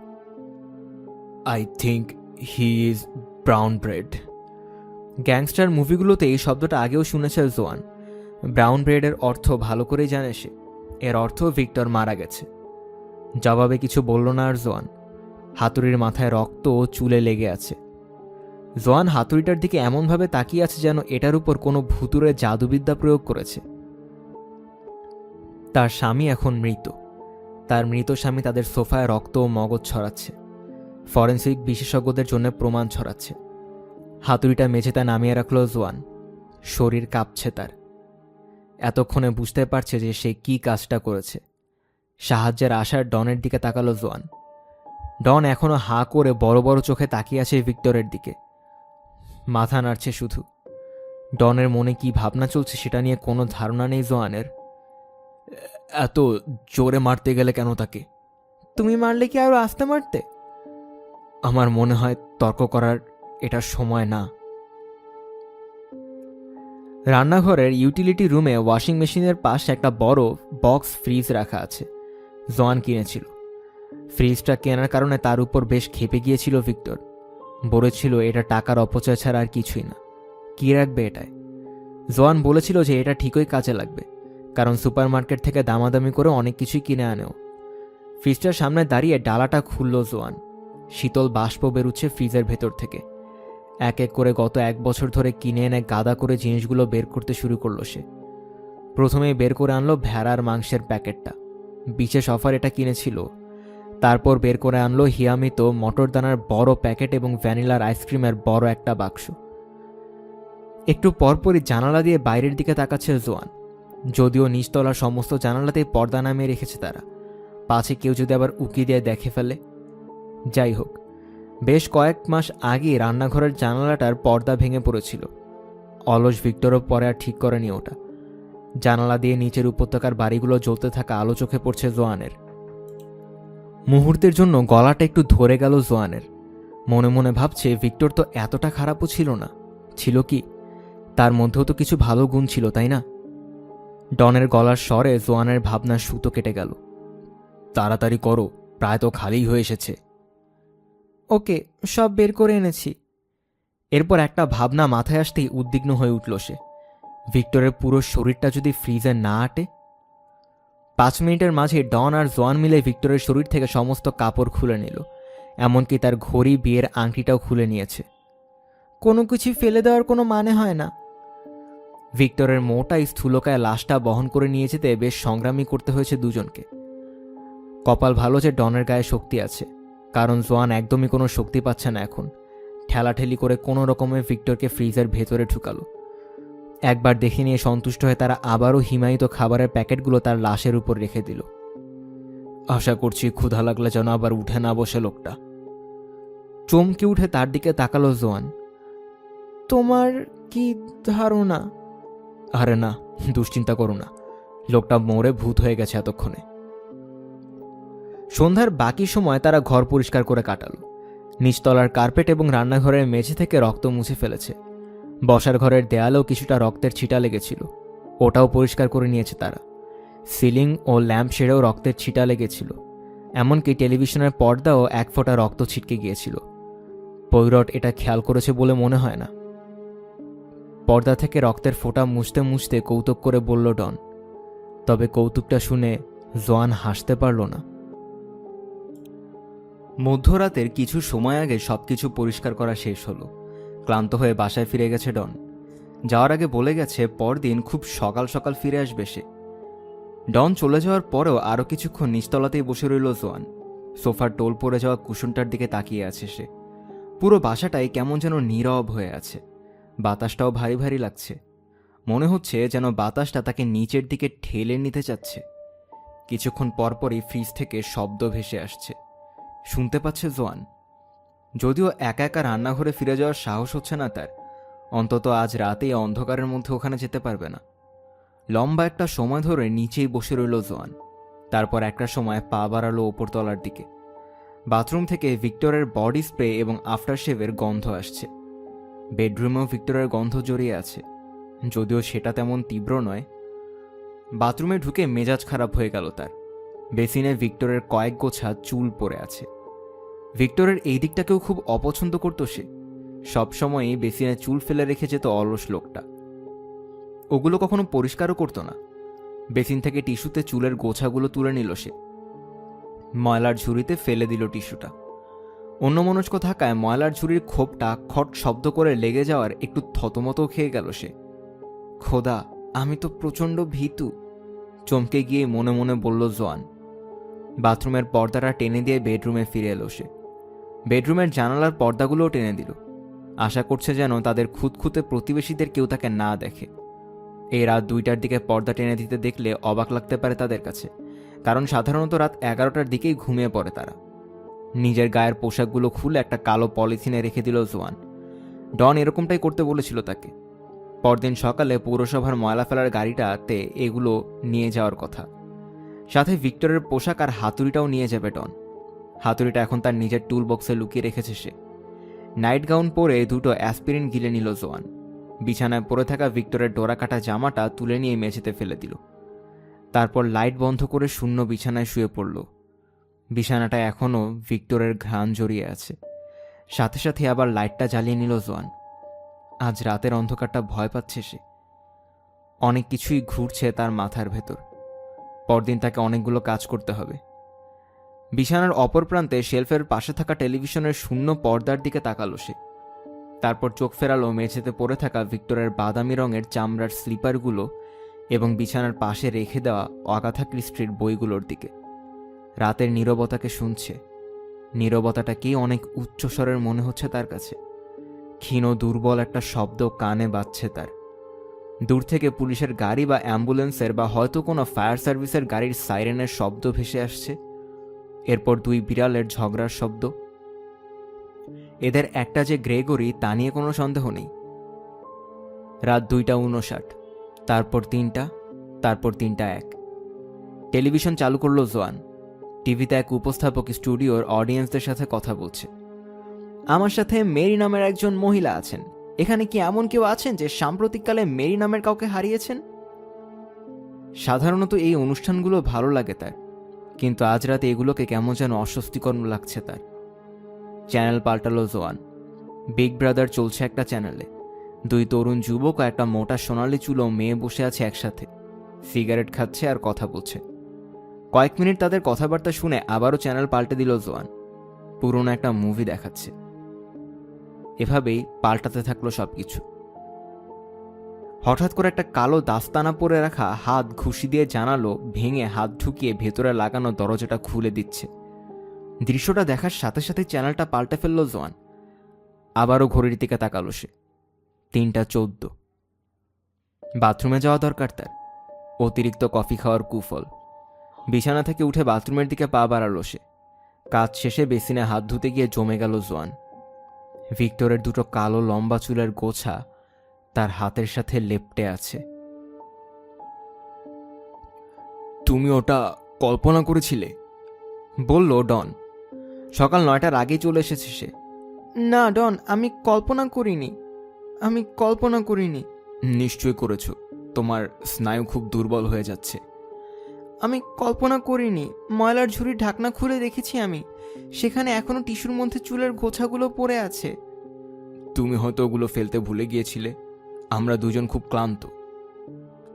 I think he is brown bread. Gangster মুভিগুলোতে এই শব্দটা আগেও শুনেছে জোয়ান। ব্রাউন ব্রেডের অর্থ ভালো করেই জানে সে। এর অর্থ ভিক্টর মারা গেছে। জবাবে কিছু বলল না আর জোয়ান। হাতুড়ির মাথায় রক্ত ও চুলে লেগে আছে। জোয়ান হাতুড়িটার দিকে এমনভাবে তাকিয়ে আছে যেন এটার উপর কোনো ভুতুরে জাদুবিদ্যা প্রয়োগ করেছে। তার স্বামী এখন মৃত। তার মৃত স্বামী তাদের সোফায় রক্ত ও মগজ ছড়াচ্ছে। ফরেন্সিক বিশেষজ্ঞদের জন্য প্রমাণ ছড়াচ্ছে। হাতুড়িটা মেঝেতে নামিয়ে রাখল জোয়ান। শরীর কাঁপছে তার। এতক্ষণে বুঝতে পারছে যে সে কি কাজটা করেছে। সাহায্যের আশার ডনের দিকে তাকালো জোয়ান। ডন এখনো হাঁ করে বড় বড় চোখে তাকিয়ে আছে ভিক্টরের দিকে। মাথা নাড়ছে শুধু। ডনের মনে কি ভাবনা চলছে সেটা নিয়ে কোনো ধারণা নেই জোয়ানের। এত জোরে মারতে গেলে কেন তাকে? তুমি মারলে কি আরো আস্তে মারতে? আমার মনে হয় তর্ক করার এটা সময় না। রান্নাঘরের ইউটিলিটি রুমে ওয়াশিং মেশিনের পাশে একটা বড় বক্স ফ্রিজ রাখা আছে। জোয়ান কিনেছিল। ফ্রিজটা কেনার কারণে তার উপর বেশ ক্ষেপে গিয়েছিল ভিক্টর। বলেছিল এটা টাকার অপচয় ছাড়া আর কিছুই না। কি রাখবে এটায়? জোয়ান বলেছিল যে এটা ঠিকই কাজে লাগবে, কারণ সুপারমার্কেট থেকে দামাদামি করে অনেক কিছুই কিনে আনেও। ফ্রিজটার সামনে দাঁড়িয়ে ডালাটা খুলল জোয়ান। শীতল বাষ্প বেরুচ্ছে ফ্রিজের ভেতর থেকে। এক এক করে গত 1 বছর ধরে কিনে এনে গাদা করে জিনিসগুলো বের করতে শুরু করলো সে। প্রথমেই বের করে আনলো ভেড়ার মাংসের প্যাকেটটা। বিশেষ অফার এটা কিনেছিল। তারপর বের করে আনলো হিয়ামিত মটরদানার বড় প্যাকেট এবং ভ্যানিলার আইসক্রিমের বড় একটা বাক্স। একটু পরপরই জানালা দিয়ে বাইরের দিকে তাকাচ্ছে জোয়ান। যদিও নিচতলার সমস্ত জানালাতেই পর্দা নামিয়ে রেখেছে তারা, পাছে কেউ যদি আবার উকি দিয়ে দেখে ফেলে। যাই হোক, বেশ কয়েক মাস আগে রান্নাঘরের জানালাটার পর্দা ভেঙে পড়েছিল। অলস ভিক্টরও পরে আর ঠিক করেনি ওটা। জানালা দিয়ে নিচের উপত্যকার বাড়িগুলো জ্বলতে থাকা আলো চোখে পড়ছে জোয়ানের। মুহূর্তের জন্য গলাটা একটু ধরে গেল জোয়ানের। মনে মনে ভাবছে ভিক্টর তো এতটা খারাপও ছিল না। ছিল কি? তার মধ্যেও তো কিছু ভালো গুণ ছিল, তাই না? ডনের গলার স্বরে জোয়ানের ভাবনার সুতো কেটে গেল। তাড়াতাড়ি করো, প্রায় তো খালিই হয়ে এসেছে। ওকে, সব বের করে এনেছি। এরপর একটা ভাবনা মাথায় আসতেই উদ্বিগ্ন হয়ে উঠল সে। ভিক্টরের পুরো শরীরটা যদি ফ্রিজে না আটে? 5 মিনিটের মাঝে ডন আর জোয়ান মিলে ভিক্টরের শরীর থেকে সমস্ত কাপড় খুলে নিল। এমনকি তার ঘড়ি, বিয়ের আংটিটাও খুলে নিয়েছে। কোনো কিছু ফেলে দেওয়ার কোনো মানে হয় না। ভিক্টরের মোটা স্থূলকায় লাশটা বহন করে নিয়ে যেতে বেশ সংগ্রামী করতে হয়েছে দুজনকে। কপাল ভালো যে ডনের গায়ে শক্তি আছে, কারণ জোয়ান একদমই কোনো শক্তি পাচ্ছে না এখন। ঠেলাঠেলি করে কোনো রকমে ভিক্টরকে ফ্রিজের ভেতরে ঢুকালো। একবার দেখে নিয়ে সন্তুষ্ট হয়ে তারা আবারও হিমায়িত খাবারের প্যাকেটগুলো তার লাশের উপর রেখে দিল। আশা করছি ক্ষুধা লাগলে যেন আবার উঠে না বসে লোকটা। চমকে উঠে তার দিকে তাকালো জোয়ান। তোমার কি ধারণা? আরে না, দুশ্চিন্তা করো না। লোকটা মরে ভূত হয়ে গেছে এতক্ষণে। সন্ধ্যার বাকি সময় তারা ঘর পরিষ্কার করে কাটালো। নিচতলার কার্পেট এবং রান্নাঘরের মেঝে থেকে রক্ত মুছে ফেলেছে। বসার ঘরের দেয়ালেও কিছুটা রক্তের ছিটা লেগেছিল, ওটাও পরিষ্কার করে নিয়েছে তারা। সিলিং ও ল্যাম্প শেডেও রক্তের ছিটা লেগেছিল। এমনকি টেলিভিশনের পর্দাও 1 ফোঁটা রক্ত ছিটকে গিয়েছিল। পৈরট এটা খেয়াল করেছে বলে মনে হয় না। পর্দা থেকে রক্তের ফোঁটা মুছতে মুছতে কৌতুক করে বলল ডন। তবে কৌতুকটা শুনে জোয়ান হাসতে পারল না। মধ্যরাতের কিছু সময় আগে সবকিছু পরিষ্কার করা শেষ হলো। ক্লান্ত হয়ে বাসায় ফিরে গেছে ডন। যাওয়ার আগে বলে গেছে পরদিন খুব সকাল সকাল ফিরে আসবে সে। ডন চলে যাওয়ার পরেও আরও কিছুক্ষণ নিচতলাতেই বসে রইল জোয়ান। সোফার টোল পড়ে যাওয়া কুশনটার দিকে তাকিয়ে আছে সে। পুরো বাসাটাই কেমন যেন নীরব হয়ে আছে। বাতাসটাও ভারী ভারী লাগছে। মনে হচ্ছে যেন বাতাসটা তাকে নিচের দিকে ঠেলে নিতে চাচ্ছে। কিছুক্ষণ পরপরই ফ্রিজ থেকে শব্দ ভেসে আসছে। শুনতে পাচ্ছে জোয়ান। যদিও একা একা রান্নাঘরে ফিরে যাওয়ার সাহস হচ্ছে না তার। অন্তত আজ রাতেই অন্ধকারের মধ্যে ওখানে যেতে পারবে না। লম্বা একটা সময় ধরে নিচেই বসে রইল জোয়ান। তারপর একটা সময় পা বাড়ালো ওপরতলার দিকে। বাথরুম থেকে ভিক্টরের বডি স্প্রে এবং আফটারশেভের গন্ধ আসছে। বেডরুমেও ভিক্টরের গন্ধ জড়িয়ে আছে, যদিও সেটা তেমন তীব্র নয়। বাথরুমে ঢুকে মেজাজ খারাপ হয়ে গেল তার। বেসিনে ভিক্টরের কয়েক গোছা চুল পড়ে আছে। ভিক্টরের এই দিকটাকেও খুব অপছন্দ করত সে। সবসময়ই বেসিনে চুল ফেলে রেখে যেত অলস লোকটা। ওগুলো কখনো পরিষ্কারও করতো না। বেসিন থেকে টিস্যুতে চুলের গোছাগুলো তুলে নিল সে, ময়লার ঝুড়িতে ফেলে দিল টিস্যুটা। অন্যমনস্ক থাকায় ময়লার ঝুড়ির খোপটা খট শব্দ করে লেগে যাওয়ার একটু থতমতো খেয়ে গেল সে। খোদা, আমি তো প্রচণ্ড ভীতু, চমকে গিয়ে মনে মনে বলল জোয়ান। বাথরুমের পর্দাটা টেনে দিয়ে বেডরুমে ফিরে এলো সে। বেডরুমের জানালার পর্দাগুলোও টেনে দিল, আশা করছে যেন তাদের খুঁতখুঁতে প্রতিবেশীদের কেউ তাকে না দেখে। এই রাত 2টার দিকে পর্দা টেনে দিতে দেখলে অবাক লাগতে পারে তাদের কাছে, কারণ সাধারণত রাত 11টার দিকেই ঘুমিয়ে পড়ে তারা। নিজের গায়ের পোশাকগুলো খুলে একটা কালো পলিথিনে রেখে দিল জোয়ান। ডন এরকমটাই করতে বলেছিল তাকে। পরদিন সকালে পৌরসভার ময়লা ফেলার গাড়িটাতে এগুলো নিয়ে যাওয়ার কথা। সাথে ভিক্টরের পোশাক আর হাতুড়িটাও নিয়ে যাবে ডন। হাতুড়িটা এখন তার নিজের টুল বক্সে লুকিয়ে রেখেছে সে। নাইট গাউন পরে 2টো অ্যাসপিরিন গিলে নিল জোয়ান। বিছানায় পড়ে থাকা ভিক্টরের ডোরা কাটা জামাটা তুলে নিয়ে মেঝেতে ফেলে দিল। তারপর লাইট বন্ধ করে শূন্য বিছানায় শুয়ে পড়ল। বিছানাটা এখনও ভিক্টরের ঘ্রাণ জড়িয়ে আছে। সাথে সাথে আবার লাইটটা জ্বালিয়ে নিল জোয়ান। আজ রাতের অন্ধকারটা ভয় পাচ্ছে সে। অনেক কিছুই ঘুরছে তার মাথার ভেতর। পরদিন তাকে অনেকগুলো কাজ করতে হবে। বিছানার অপর প্রান্তে শেলফের পাশে থাকা টেলিভিশনের শূন্য পর্দার দিকে তাকালো সে। তারপর চোখ ফেরালো মেঝেতে পড়ে থাকা ভিক্টরের বাদামি রঙের চামড়ার স্লিপারগুলো এবং বিছানার পাশে রেখে দেওয়া আগাথা ক্রিস্টির বইগুলোর দিকে। রাতের নীরবতাকে শুনছে। নীরবতাটাকেই অনেক উচ্চস্বরের মনে হচ্ছে তার কাছে। ক্ষীণ দুর্বল একটা শব্দ কানে বাজছে তার। দূর থেকে পুলিশের গাড়ি বা অ্যাম্বুলেন্সের বা হয়তো কোনো ফায়ার সার্ভিসের গাড়ির সাইরেনের শব্দ ভেসে আসছে। এরপর 2 বিড়ালের ঝগড়ার শব্দ। এদের একটা যে গ্রেগরি তা নিয়ে কোনো সন্দেহ নেই। রাত 2:59, তারপর 3টা, তারপর 3:01। টেলিভিশন চালু করল জোয়ান। টিভিতে এক উপস্থাপক স্টুডিওর অডিয়েন্সদের সাথে কথা বলছে। আমার সাথে মেরি নামের একজন মহিলা আছেন। এখানে কি এমন কেউ আছেন যে সাম্প্রতিককালে মেরি নামের কাউকে হারিয়েছেন? সাধারণত এই অনুষ্ঠানগুলো ভালো লাগে তার, কিন্তু আজ রাতে এগুলোকে কেমন যেন অস্বস্তিকর লাগছে তার। চ্যানেল পাল্টালো জোয়ান। বিগ ব্রাদার চলছে একটা চ্যানেলে। 2 তরুণ যুবক আর একটা মোটা সোনালি চুলো মেয়ে বসে আছে একসাথে, সিগারেট খাচ্ছে আর কথা বলছে। কয়েক মিনিট তাদের কথাবার্তা শুনে আবারও চ্যানেল পাল্টে দিল জোয়ান। পুরনো একটা মুভি দেখাচ্ছে। এভাবেই পাল্টাতে থাকলো সবকিছু। হঠাৎ করে একটা কালো দাস্তানা পরে রাখা হাত ঘুষি দিয়ে জানালো ভেঙে হাত ঢুকিয়ে ভেতরে লাগানো দরজাটা খুলে দিচ্ছে। দৃশ্যটা দেখার সাথে সাথে চ্যানেলটা পাল্টে ফেলল জোয়ান। আবারও ঘড়ির দিকে তাকালো সে। 3:14। বাথরুমে যাওয়া দরকার তার। অতিরিক্ত কফি খাওয়ার কুফল। বিছানা থেকে উঠে বাথরুমের দিকে পা বাড়ালো সে। কাজ শেষে বেসিনে হাত ধুতে গিয়ে জমে গেল জোয়ান। ভিক্টরের 2টো কালো লম্বা চুলের গোছা তার হাতের সাথে লেপ্টে আছে। তুমি ওটা কল্পনা করেছিলে? বলল ডন। সকাল 9টার আগেই চলে এসেছে সে। না ডন, আমি কল্পনা করিনি। নিশ্চয় করেছ। তোমার স্নায়ু খুব দুর্বল হয়ে যাচ্ছে। আমি কল্পনা করিনি। ময়লার ঝুড়ির ঢাকনা খুলে দেখেছি আমি। সেখানে এখনো টিস্যুর মধ্যে চুলের গোছাগুলো পড়ে আছে। তুমি হয়তো ওগুলো ফেলতে ভুলে গিয়েছিলে। আমরা দুজন খুব ক্লান্ত।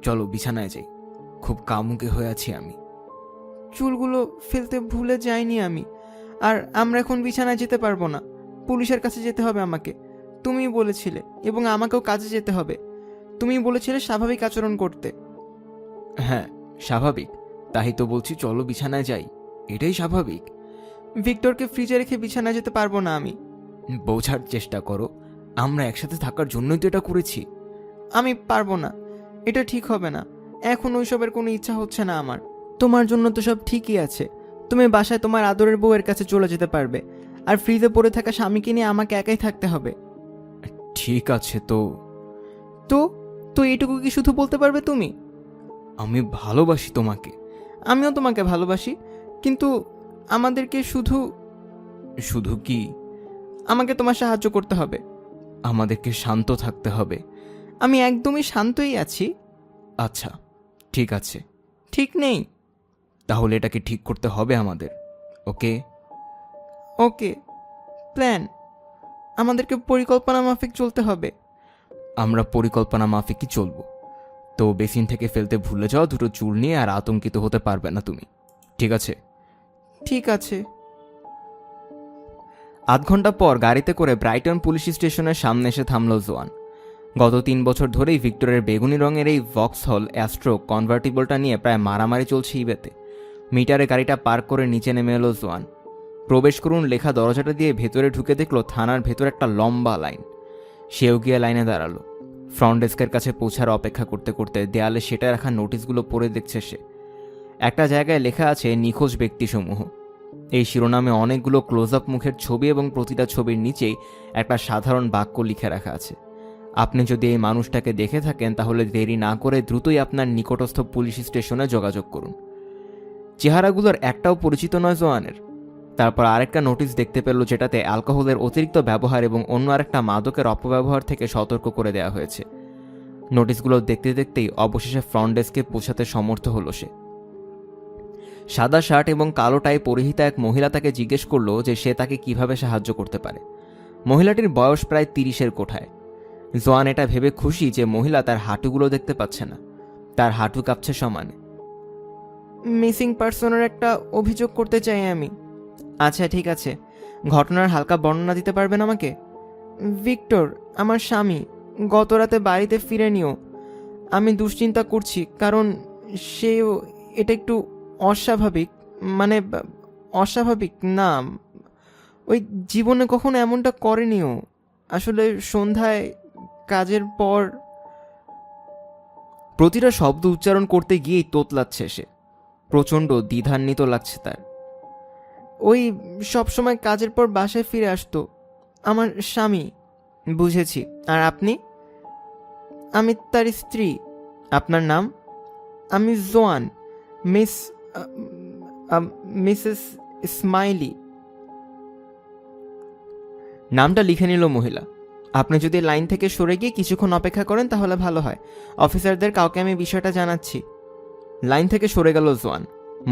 চলো বিছানায় যাই। খুব কামুকে হয়ে আছি আমি। চুলগুলো ফেলতে ভুলে যাইনি আমি। আর আমরা এখন বিছানায় যেতে পারবো না। পুলিশের কাছে যেতে হবে আমাকে। তুমি বলেছিলে, এবং আমাকেও কাজে যেতে হবে। তুমি বলেছিলে স্বাভাবিক আচরণ করতে। হ্যাঁ, স্বাভাবিক। তাই তো বলছি, চলো বিছানায় যাই। এটাই স্বাভাবিক। ভিক্টরকে ফ্রিজে রেখে বিছানায় যেতে পারবো না আমি। বোঝার চেষ্টা করো, আমরা একসাথে থাকার জন্যই তো এটা করেছি। আমি পারবো না। এটা ঠিক হবে না। এখন ওইসবের কোনো ইচ্ছা হচ্ছে না আমার। তোমার জন্য তো সব ঠিকই আছে। তুমি বাসায় তোমার আদরের বউয়ের কাছে চলে যেতে পারবে, আর ফ্রিজে পড়ে থাকা স্বামীকে নিয়ে আমাকে একাই থাকতে হবে। ঠিক আছে তো তো তো এইটুকু কি শুধু বলতে পারবে তুমি? আমি ভালোবাসি তোমাকে। আমিও তোমাকে ভালোবাসি, কিন্তু আমাদেরকে শুধু শুধু কি? আমাকে তোমার সাহায্য করতে হবে। আমাদেরকে শান্ত থাকতে হবে। আমি একদমই শান্তই আছি। আচ্ছা, ঠিক আছে। ঠিক নেই? তাহলে এটাকে ঠিক করতে হবে আমাদের। ওকে ওকে। প্ল্যান, আমাদেরকে পরিকল্পনা মাফিক চলতে হবে। আমরা পরিকল্পনা মাফিকই চলবো। তো বেসিন থেকে ফেলতে ভুলে যাওয়া দুটো চুল নিয়ে আর আতঙ্কিত হতে পারবে না তুমি, ঠিক আছে? ঠিক আছে। আধ ঘন্টা পর গাড়িতে করে ব্রাইটন পুলিশ স্টেশনের সামনে এসে থামল জোয়ান। গত 3 বছর ধরেই ভিক্টরের বেগুনি রঙের এই ভক্সহল অ্যাস্ট্রো কনভার্টিবলটা নিয়ে প্রায় মারামারি চলছে ইবেতে। মিটারে গাড়িটা পার্ক করে নিচে নেমে এলো জোয়ান। প্রবেশ করুন লেখা দরজাটা দিয়ে ভেতরে ঢুকে দেখলো থানার ভেতর একটা লম্বা লাইন। সেও গিয়ে লাইনে দাঁড়ালো। ফ্রন্ট ডেস্কের কাছে পৌঁছার অপেক্ষা করতে করতে দেয়ালে সেটা রাখা নোটিশগুলো পড়ে দেখছে সে। একটা জায়গায় লেখা আছে নিখোঁজ ব্যক্তিসমূহ। এই শিরোনামে অনেকগুলো ক্লোজ আপ মুখের ছবি এবং প্রতিটা ছবির নিচেই একটা সাধারণ বাক্য লিখে রাখা আছে, আপনি যদি এই মানুষটাকে দেখে থাকেন তাহলে দেরি না করে দ্রুতই আপনার নিকটস্থ পুলিশ স্টেশনে যোগাযোগ করুন। চেহারাগুলোর একটাও পরিচিত নয় জোয়ানের। তারপর আরেকটা নোটিশ দেখতে পেল যেটাতে অ্যালকোহলের অতিরিক্ত ব্যবহার এবং অন্য আরেকটা মাদকের অপব্যবহার থেকে সতর্ক করে দেওয়া হয়েছে। নোটিশগুলো দেখতে দেখতেই অবশেষে ফ্রন্ট ডেস্কে পৌঁছাতে সমর্থ হলো সে। সাদা শার্ট এবং কালো টাই পরিহিতা এক মহিলা তাকে জিজ্ঞেস করলো যে সে তাকে কিভাবে সাহায্য করতে পারে। মহিলাটির বয়স প্রায় 30-এর কোঠায়। জোয়ান এটা ভেবে খুশি যে মহিলা তার হাঁটুগুলো দেখতে পাচ্ছে না, তার হাঁটু কাঁপছে সমানে। মিসিং পার্সনের একটা অভিযোগ করতে চাই আমি। আচ্ছা ঠিক আছে, ঘটনার হালকা বর্ণনা দিতে পারবেন আমাকে? ভিক্টর, আমার স্বামী, গত রাতে বাড়িতে ফিরেনিও। আমি দুশ্চিন্তা করছি কারণ সেও এটা একটু অস্বাভাবিক, মানে অস্বাভাবিক না, ওই জীবনে কখনো এমনটা করেনিও। আসলে সন্ধ্যায় কাজের পর। প্রতিটা শব্দ উচ্চারণ করতে গিয়েই তোতলাচ্ছে সে। প্রচণ্ড দ্বিধান্বিত লাগছে তার। ওই সবসময় কাজের পর বাসায় ফিরে আসতো আমার স্বামী। বুঝেছি। আর আপনি? আমি তার স্ত্রী। আপনার নাম? আমি জোয়ান, মিসেস স্মাইলি। নামটা লিখে নিল মহিলা। আপনি যদি লাইন থেকে সরে গিয়ে কিছুক্ষণ অপেক্ষা করেন তাহলে ভালো হয়। অফিসারদের কাউকে আমি বিষয়টা জানাচ্ছি। লাইন থেকে সরে গেল জোয়ান।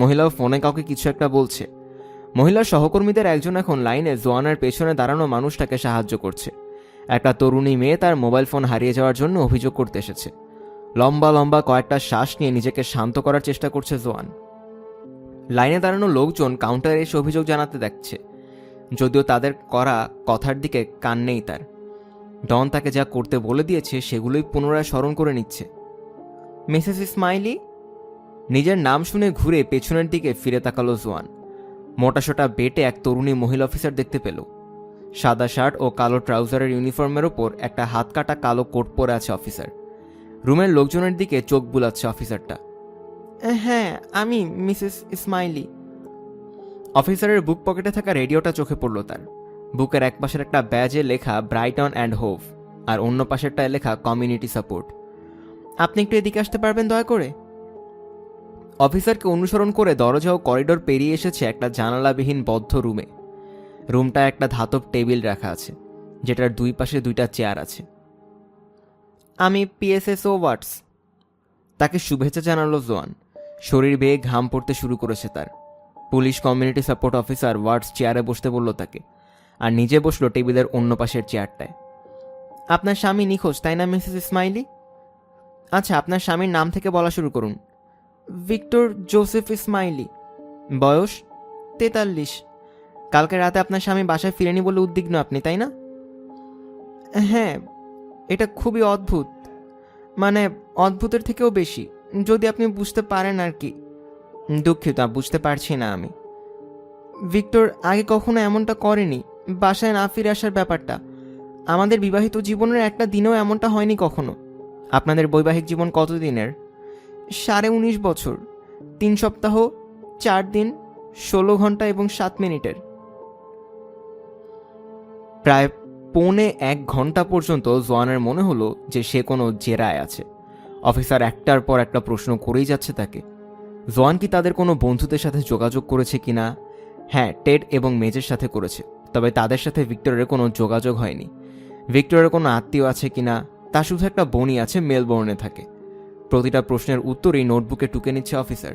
মহিলাও ফোনে কাউকে কিছু একটা বলছে। মহিলার সহকর্মীদের একজন এখন লাইনে জোয়ানের পেছনে দাঁড়ানো মানুষটাকে সাহায্য করছে। একটা তরুণী মেয়ে তার মোবাইল ফোন হারিয়ে যাওয়ার জন্য অভিযোগ করতে এসেছে। লম্বা লম্বা কয়েকটা শ্বাস নিয়ে নিজেকে শান্ত করার চেষ্টা করছে জোয়ান। লাইনে দাঁড়ানো লোকজন কাউন্টারে এসে অভিযোগ জানাতে দেখছে, যদিও তাদের করা কথার দিকে কান নেই তার। ডন তাকে যা করতে বলে দিয়েছে সেগুলোই পুনরায় স্মরণ করে নিচ্ছে। Mrs smiley? নিজের নাম শুনে ঘুরে পেছনের দিকে ফিরে তাকালো জোয়ান। মোটাসোটা বেটে এক তরুণী মহিলা অফিসার দেখতে পেল। সাদা শার্ট ও কালো ট্রাউজারের ইউনিফর্মের ওপর একটা হাত কাটা কালো কোট পরে আছে অফিসার। রুমের লোকজনের দিকে চোখ বুলাচ্ছে অফিসারটা। হ্যাঁ, আমি মিসেস স্মাইলি। অফিসারের বুক পকেটে থাকা রেডিওটা চোখে পড়ল তার। বুকের এক পাশের একটা ব্যাজে লেখা ব্রাইটন অ্যান্ড হোভ, আর অন্য পাশেরটায় লেখা কমিউনিটি সাপোর্ট। আপনি একটু এদিকে আসতে পারবেন দয়া করে? অফিসারকে অনুসরণ করে দরজা ও করিডোর পেরিয়ে এসেছে একটা জানালাবিহীন বদ্ধ রুমে। রুমটা একটা ধাতব টেবিল রাখা আছে, যেটার দুই পাশে দুইটা চেয়ার আছে। আমি পিএসএসও ওয়াটস। তাকে শুভেচ্ছা জানালো জোয়ান। শরীর বেয়ে ঘাম পড়তে শুরু করেছে তার। পুলিশ কমিউনিটি সাপোর্ট অফিসার ওয়াটস চেয়ারে বসতে বলল তাকে, আর নিজে বসলো টেবিলের অন্য পাশের চেয়ারটায়। আপনার স্বামী নিখোঁজ, তাই না মিসেস স্মাইলি? আচ্ছা, আপনার স্বামীর নাম থেকে বলা শুরু করুন। Victor Joseph smiley. বয়স 43। কালকে রাতে আপনার স্বামী বাসায় ফিরেনি বলে উদ্বিগ্ন আপনি, তাই না? হ্যাঁ, এটা খুবই অদ্ভুত, মানে অদ্ভুতের থেকেও বেশি, যদি আপনি বুঝতে পারেন আর কি। দুঃখিত, বুঝতে পারছি না আমি। ভিক্টর আগে কখনো এমনটা করেনি, বাসায় না ফিরে আসার ব্যাপারটা। আমাদের বিবাহিত জীবনের একটা দিনেও এমনটা হয়নি কখনো। আপনাদের বৈবাহিক জীবন কতদিনের? 19.5 বছর, 3 সপ্তাহ, 4 দিন, 16 ঘন্টা এবং 7 মিনিটের। প্রায় 1.25 ঘন্টা পর্যন্ত জোয়ানের মনে হলো যে সে কোনো জেরায় আছে। অফিসার একটার পর একটা প্রশ্ন করেই যাচ্ছে তাকে। জোয়ান কি তাদের কোনো বন্ধুদের সাথে যোগাযোগ করেছে কিনা? হ্যাঁ, টেড এবং মেজের সাথে করেছে, তবে তাদের সাথে ভিক্টরের কোনো যোগাযোগ হয়নি। ভিক্টরের কোনো আত্মীয় আছে কিনা? তা শুধু একটা বোনই আছে, মেলবোর্নে থাকে। প্রতিটা প্রশ্নের উত্তরই নোটবুকে টুকে নিচ্ছে অফিসার।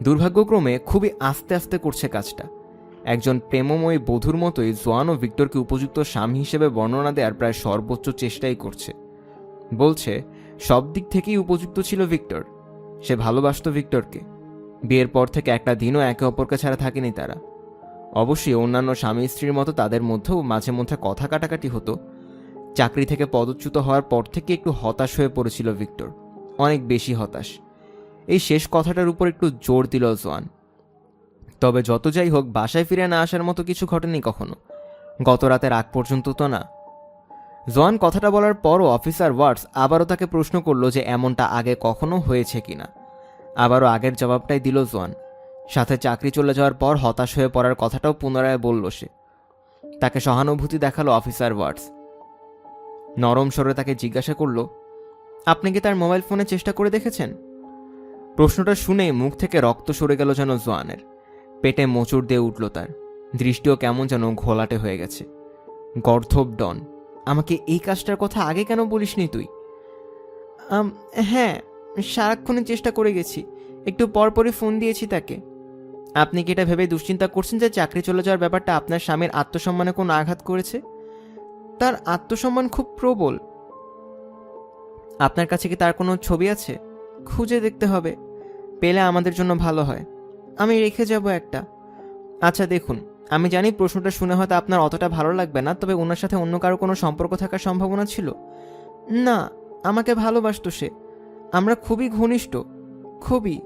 দুর্ভাগ্যক্রমে খুবই আস্তে আস্তে করছে কাজটা। একজন প্রেমময়ী বধূর মতোই জোয়ানও ভিক্টরকে উপযুক্ত স্বামী হিসেবে বর্ণনা দেওয়ার প্রায় সর্বোচ্চ চেষ্টাই করছে। বলছে সব দিক থেকেই উপযুক্ত ছিল ভিক্টর। সে ভালোবাসত ভিক্টরকে। বিয়ের পর থেকে একটা দিনও একে অপরকে ছাড়া থাকেনি তারা। অবশ্যই অন্যান্য স্বামী স্ত্রীর মতো তাদের মধ্যেও মাঝে মধ্যে কথা কাটাকাটি হতো। চাকরি থেকে পদচ্যুত হওয়ার পর থেকে একটু হতাশ হয়ে পড়েছিল ভিক্টর, অনেক বেশি হতাশ। এই শেষ কথাটার উপর একটু জোর দিল জোয়ান। তবে যত যাই হোক, বাসায় ফিরে না আসার মতো কিছু ঘটেনি কখনো, গত রাতের আগ পর্যন্ত তো না। জোয়ান কথাটা বলার পরও অফিসার ওয়াটস আবারও তাকে প্রশ্ন করল যে এমনটা আগে কখনো হয়েছে কিনা। আবারও আগের জবাবটাই দিল জোয়ান। সাথে চাকরি চলে যাওয়ার পর হতাশ হয়ে পড়ার কথাটাও পুনরায় বলল সে। তাকে সহানুভূতি দেখালো অফিসার ওয়াটস। নরম স্বরে তাকে জিজ্ঞাসা করল, আপনি কি তার মোবাইল ফোনে চেষ্টা করে দেখেছেন? প্রশ্নটা শুনেই মুখ থেকে রক্ত সরে গেল যেন জোয়ানের। পেটে মোচড় দিয়ে উঠল তার, দৃষ্টিও কেমন যেন ঘোলাটে হয়ে গেছে। গর্ধব ডন, আমাকে এই কাজটার কথা আগে কেন বলিসনি তুই? হ্যাঁ, সারাক্ষণই চেষ্টা করে গেছি, একটু পরপরই ফোন দিয়েছি তাকে। আপনি কি এটা ভেবে দুশ্চিন্তা করছেন যে চাকরি চলে যাওয়ার ব্যাপারটা আপনার স্বামীর আত্মসম্মানে কোনো আঘাত করেছে? তার আত্মসম্মান খুব প্রবল। আপনার কাছে কি তার কোনো ছবি আছে? খুঁজে দেখতে হবে, পেলে আমাদের জন্য ভালো হয়। আমি রেখে যাব একটা। আচ্ছা দেখুন, আমি জানি প্রশ্নটা শুনে হয়তো আপনার অতটা ভালো লাগবে না, তবে ওনার সাথে অন্য কারো কোনো সম্পর্ক থাকার সম্ভাবনা ছিল? না, আমাকে ভালোবাসতো সে। আমরা খুবই ঘনিষ্ঠ, খুবই।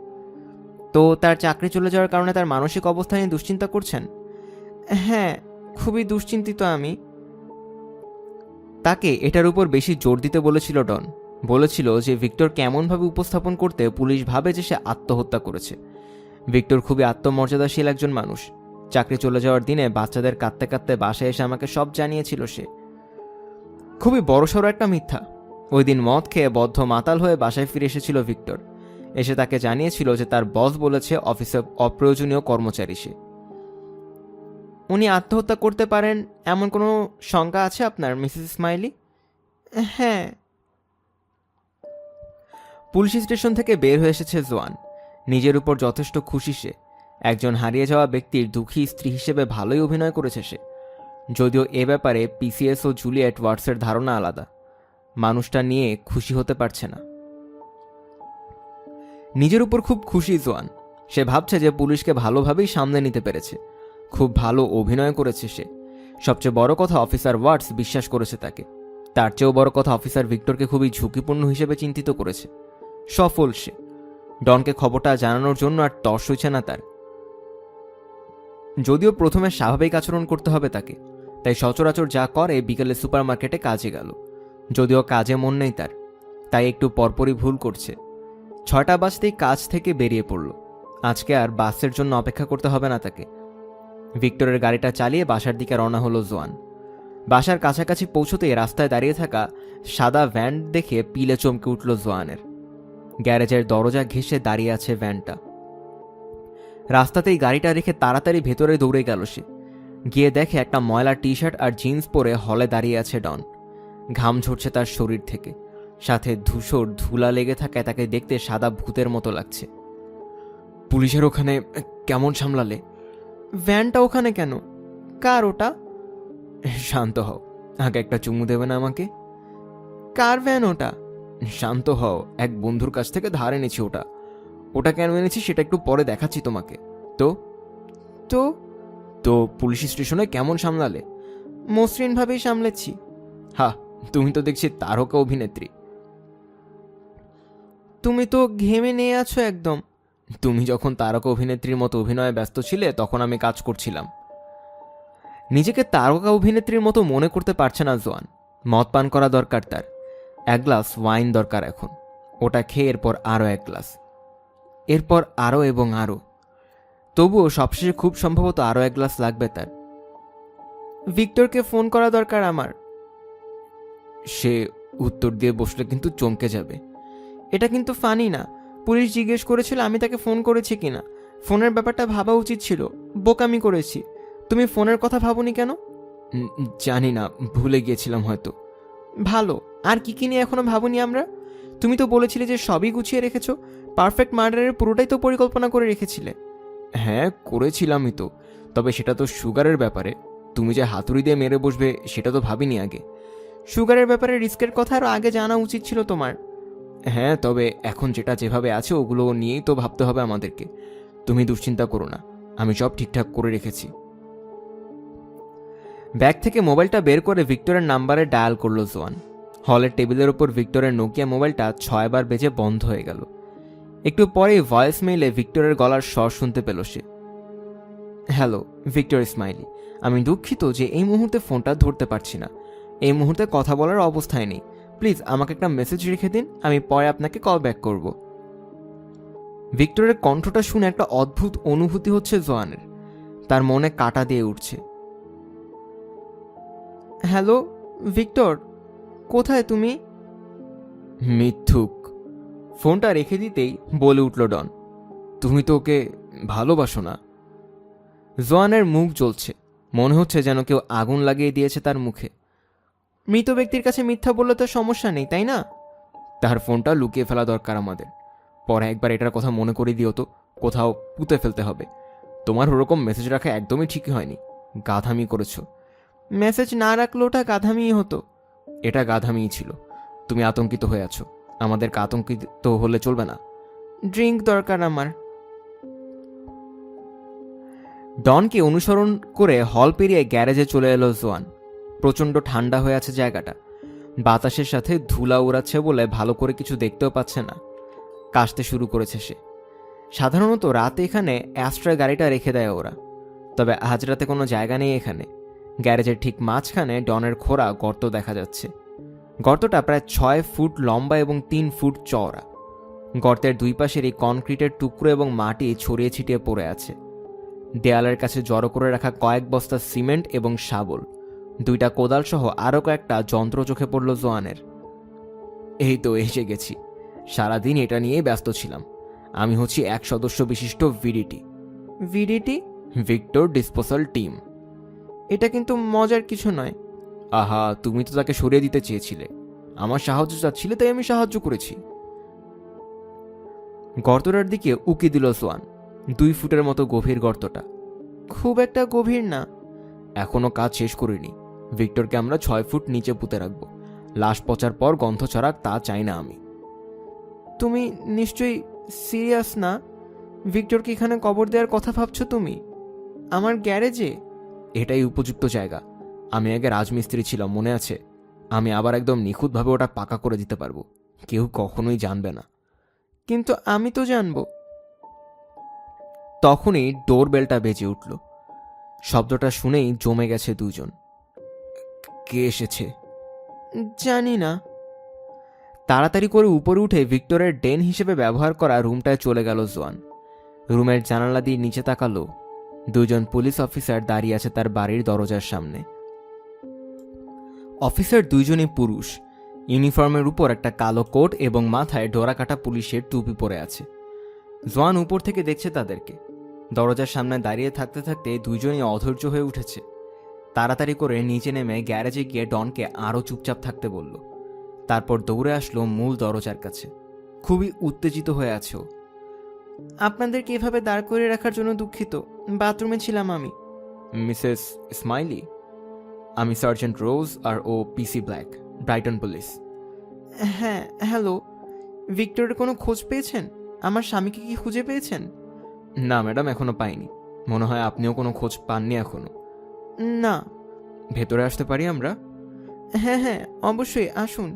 তো তার চাকরি চলে যাওয়ার কারণে তার মানসিক অবস্থা নিয়ে দুশ্চিন্তা করছেন? হ্যাঁ, খুবই দুশ্চিন্তিত আমি। তাকে এটার উপর বেশি জোর দিতে বলেছিল ডন। বলেছিল যে ভিক্টর কেমনভাবে উপস্থাপন করতে পুলিশ ভাবে যে সে আত্মহত্যা করেছে। ভিক্টর খুবই আত্মমর্যাদাশীল একজন মানুষ। চাকরি চলে যাওয়ার দিনে বাচ্চাদের কাঁদতে কাঁদতে বাসায় এসে আমাকে সব জানিয়েছিল সে। খুবই বড়সড় একটা মিথ্যা। ওই দিন মদ খেয়ে বদ্ধ মাতাল হয়ে বাসায় ফিরে এসেছিল ভিক্টর। এসে তাকে জানিয়েছিল যে তার বস বলেছে অফিসে অপ্রয়োজনীয় কর্মচারী সে। উনি আত্মহত্যা করতে পারেন এমন কোনো শঙ্কা আছে আপনার, মিসেস স্মাইলি? হ্যাঁ। পুলিশ স্টেশন থেকে বের হয়ে এসেছে জোয়ান। নিজের উপর যথেষ্ট খুশি সে। একজন হারিয়ে যাওয়া ব্যক্তির দুঃখী স্ত্রী হিসেবে ভালোই অভিনয় করেছে সে। যদিও এ ব্যাপারে পিসিএস ও জুলিয়েট ওয়াটসের ধারণা আলাদা। মানুষটা নিয়ে খুশি হতে পারছে না। নিজের উপর খুব খুশি জোয়ান। সে ভাবছে যে পুলিশকে ভালোভাবেই সামলে নিতে পেরেছে। খুব ভালো অভিনয় করেছে সে। সবচেয়ে বড় কথা, অফিসার ওয়াটস বিশ্বাস করেছে তাকে। তার চেয়েও বড় কথা, অফিসার ভিক্টরকে খুবই ঝুঁকিপূর্ণ হিসেবে চিন্তিত করেছে। সফল সে। ডনকে খবরটা জানানোর জন্য আর তর্স হচ্ছে না তার। যদিও প্রথমে স্বাভাবিক আচরণ করতে হবে তাকে, তাই সচরাচর যা করে বিকেলে সুপারমার্কেটে কাজে গেল। যদিও কাজে মন নেই তার, তাই একটু পরপরই ভুল করছে। 6টা বাজতেই কাজ থেকে বেরিয়ে পড়ল। আজকে আর বাসের জন্য অপেক্ষা করতে হবে না তাকে। ভিক্টরের গাড়িটা চালিয়ে বাসার দিকে রওনা হলো জোয়ান। বাসার কাছাকাছি পৌঁছতেই রাস্তায় দাঁড়িয়ে থাকা সাদা ভ্যান দেখে পিলে চমকে উঠল জোয়ানের। গ্যারেজের দরজা ঘেঁষে দাঁড়িয়ে আছে ভ্যানটা। রাস্তাতেই গাড়িটা রেখে তাড়াতাড়ি ভেতরে দৌড়ে গেল সে। গিয়ে দেখে একটা ময়লা টি শার্ট আর জিন্স পরে হলে দাঁড়িয়ে আছে ডন। ঘাম ঝরছে তার শরীর থেকে, সাথে ধূসর ধুলা লেগে থাকায় তাকে দেখতে সাদা ভূতের মতো লাগছে। পুলিশের ওখানে কেমন সামলালে? ভ্যানটা ওখানে কেন? কার ওটা? শান্ত হও, আগে একটা চুমু দেবে না আমাকে? কার ভ্যান ওটা? শান্ত হও, এক বন্ধুর কাছ থেকে ধার এনেছি ওটা। ওটা কেন এনেছি সেটা একটু পরে দেখাচ্ছি তোমাকে। তো তো তো পুলিশ স্টেশনে কেমন সামলালে? মসৃণভাবেই সামলেছি। হা, তুমি তো দেখছি তারকা অভিনেত্রী। তুমি তো ঘেমে নিয়ে আছো একদম। তুমি যখন তারকা অভিনেত্রীর মতো অভিনয়ে ব্যস্ত ছিলে তখন আমি কাজ করছিলাম। নিজেকে তারকা অভিনেত্রীর মতো মনে করতে পারছে না জোয়ান। মদ পান করা দরকার তার। 1 গ্লাস ওয়াইন দরকার এখন। ওটা খেয়ে এরপর আরও 1 গ্লাস, এরপর আরও এবং আরও। তবুও সবশেষে খুব সম্ভবত আরও 1 গ্লাস লাগবে তার। ভিক্টরকে ফোন করা দরকার আমার। সে উত্তর দিয়ে বসলে কিন্তু চমকে যাবে। এটা কিন্তু ফানি না। পুলিশ জিজ্ঞেস করেছিল আমি তাকে ফোন করেছি কিনা। ফোনের ব্যাপারটা ভাবা উচিত ছিল। বোকামি করেছি। তুমি ফোনের কথা ভাবনি কেন? জানি না, ভুলে গিয়েছিলাম হয়তো। ভালো, আর কি কি নিয়ে এখনো ভাবনি আমরা? তুমি তো বলেছিলে যে সবই গুছিয়ে রেখেছো। পারফেক্ট মার্ডারের পুরোটাই তো পরিকল্পনা করে রেখেছিলে। হ্যাঁ, করেছিলামই তো। তবে সেটা তো সুগারের ব্যাপারে। তুমি যে হাতুড়ি দিয়ে মেরে বসবে সেটা তো ভাবিনি আগে। সুগারের ব্যাপারে রিস্কের কথা আরও আগে জানা উচিত ছিল তোমার। হ্যাঁ, তবে এখন যেটা যেভাবে আছে ওগুলো নিয়েই তো ভাবতে হবে আমাদেরকে। তুমি দুশ্চিন্তা করো না, আমি সব ঠিকঠাক করে রেখেছি। ব্যাগ থেকে মোবাইলটা বের করে ভিক্টরের নাম্বারে ডায়াল করলো জোয়ান। হলের টেবিলের ওপর ভিক্টরের নোকিয়া মোবাইলটা 6 বার বেজে বন্ধ হয়ে গেল। একটু পরেই ভয়েস মেইলে ভিক্টরের গলার স্বর শুনতে পেল সে। Hello, Victor smiley. আমি দুঃখিত যে এই মুহূর্তে ফোনটা ধরতে পারছি না। এই মুহূর্তে কথা বলার অবস্থায় নেই। প্লিজ আমাকে একটা মেসেজ রেখে দিন, আমি পরে আপনাকে কল ব্যাক করব। ভিক্টরের কণ্ঠটা শুনে একটা অদ্ভুত অনুভূতি হচ্ছে জোয়ানের। তার মনে কাঁটা দিয়ে উঠছে। হ্যালো ভিক্টর, কোথায় তুমি? মিথ্যুক। ফোনটা রেখে দিতেই বলে উঠল ডন, তুমি তো ওকে ভালোবাসো না? জোয়ানের মুখ জ্বলছে, মনে হচ্ছে যেন কেউ আগুন লাগিয়ে দিয়েছে তার মুখে। মৃত ব্যক্তির কাছে মিথ্যা বললে তো সমস্যা নেই, তাই না? তার ফোনটা লুকিয়ে ফেলা দরকার আমাদের। পরে একবার এটার কথা মনে করে দিও তো, কোথাও পুঁতে ফেলতে হবে। তোমার ওরকম মেসেজ রাখা একদমই ঠিকই হয়নি, গাধামি করেছো। মেসেজ না রাখলে ওটা গাধামিই হতো। এটা গাধামিই ছিল। তুমি আতঙ্কিত হয়ে আছো, আমাদেরকে আতঙ্কিত হলে চলবে না। ড্রিঙ্ক দরকার আমার। ডনকে অনুসরণ করে হল পেরিয়ে গ্যারেজে চলে এলো জোয়ান। প্রচণ্ড ঠান্ডা হয়ে আছে জায়গাটা। বাতাসের সাথে ধুলা উড়াচ্ছে বলে ভালো করে কিছু দেখতেও পাচ্ছে না। কাশতে শুরু করেছে সে। সাধারণত রাতে এখানে অ্যাস্ট্রা গাড়িটা রেখে দেয় ওরা, তবে আজ রাতে কোনো জায়গা নেই এখানে। গ্যারেজের ঠিক মাঝখানে ডনের খোঁড়া গর্ত দেখা যাচ্ছে। গর্তটা প্রায় 6 ফুট লম্বা এবং 3 ফুট চওড়া। গর্তের দুই পাশেরই কনক্রিটের টুকরো এবং মাটি ছড়িয়ে ছিটিয়ে পড়ে আছে। দেয়ালের কাছে জড়ো করে রাখা কয়েক বস্তা সিমেন্ট এবং শাবল, 2টা কোদাল সহ আরও কয়েকটা যন্ত্র চোখে পড়ল জোয়ানের। এই তো এসে গেছি। সারাদিন এটা নিয়েই ব্যস্ত ছিলাম। আমি হচ্ছি 1 সদস্য বিশিষ্ট VDT. VDT? Victor disposal team. এটা কিন্তু মজার কিছু নয়। আহা, তুমি তো তাকে সরিয়ে দিতে চেয়েছিলে। আমার সাহায্য চাচ্ছিলে, তাই আমি সাহায্য করেছি। গর্তটার দিকে উকি দিল জোয়ান। 2 ফুটের মতো গভীর গর্তটা। খুব একটা গভীর না। এখনো কাজ শেষ করিনি। ভিক্টরকে আমরা 6 ফুট নিচে পুঁতে রাখবো। লাশ পচার পর গন্ধ ছড়াক তা চাই না আমি। তুমি নিশ্চয়ই সিরিয়াস না? ভিক্টরকে এখানে কবর দেওয়ার কথা ভাবছো তুমি? আমার গ্যারেজে? এটাই উপযুক্ত জায়গা। আমি আগে রাজমিস্ত্রি ছিলাম, মনে আছে? আমি আবার একদম নিখুঁতভাবে ওটা পাকা করে দিতে পারবো। কেউ কখনোই জানবে না। কিন্তু আমি তো জানবো। তখনই ডোর বেলটা বেজে উঠল। শব্দটা শুনেই জমে গেছে দুজন। কে এসেছে জানি না। তাড়াতাড়ি করে উপরে উঠে ভিক্টরের ডেন হিসেবে ব্যবহার করা রুমটায় চলে গেল জোয়ান। রুমের জানালা দিয়ে নিচে তাকালো। 2 জন পুলিশ অফিসার দাঁড়িয়ে আছে তার বাড়ির দরজার সামনে। অফিসার 2 জনই পুরুষ। ইউনিফর্মের উপর একটা কালো কোট এবং মাথায় ডোরাকাটা পুলিশের টুপি পরে আছে। জোয়ান উপর থেকে দেখছে তাদেরকে। দরজার সামনে দাঁড়িয়ে থাকতে থাকতে 2 জনই অধৈর্য হয়ে উঠেছে। তাড়াতাড়ি করে নিচে নেমে গ্যারেজে গিয়ে ডনকে আরও চুপচাপ থাকতে বলল। তারপর দৌড়ে আসলো মূল দরজার কাছে। খুবই উত্তেজিত হয়ে আছে ও। আপনাদেরকে এভাবে দাঁড় করে রাখার জন্য দুঃখিত। বাথরুমে ছিলাম আমি। মিসেস স্মাইলি, আমি সার্জেন্ট রোজ আর ও পিসি ব্ল্যাক, ব্রাইটন পুলিশ। হ্যাঁ, হ্যালো। ভিক্টরের কোনো খোঁজ পেয়েছেন? আমার স্বামীকে কি খুঁজে পেয়েছেন? না ম্যাডাম, এখনো পাইনি। মনে হয় আপনিও কোনো খোঁজ পাননি এখনো। না। ভেতরে আসতে পারি আমরা? হ্যাঁ হ্যাঁ, অবশ্যই আসুন।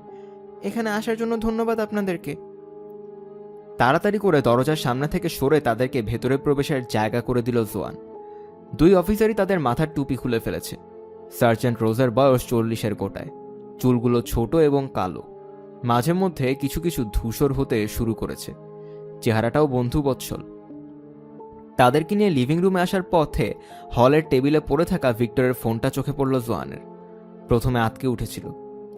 এখানে আসার জন্য ধন্যবাদ আপনাদেরকে। তাড়াতাড়ি করে দরজার সামনে থেকে সরে তাদেরকে ভেতরে প্রবেশের জায়গা করে দিল জোয়ান। 2 অফিসারই তাদের মাথার টুপি খুলে ফেলেছে। সার্জেন্ট রোজের বয়স 40-এর গোটায়। চুলগুলো ছোট এবং কালো, মাঝে মধ্যে কিছু কিছু ধূসর হতে শুরু করেছে। চেহারাটাও বন্ধুবৎসল। তাদেরকে নিয়ে লিভিং রুমে আসার পথে হলের টেবিলে পড়ে থাকা ভিক্টরের ফোনটা চোখে পড়ল জোয়ানের। প্রথমে আটকে উঠেছিল,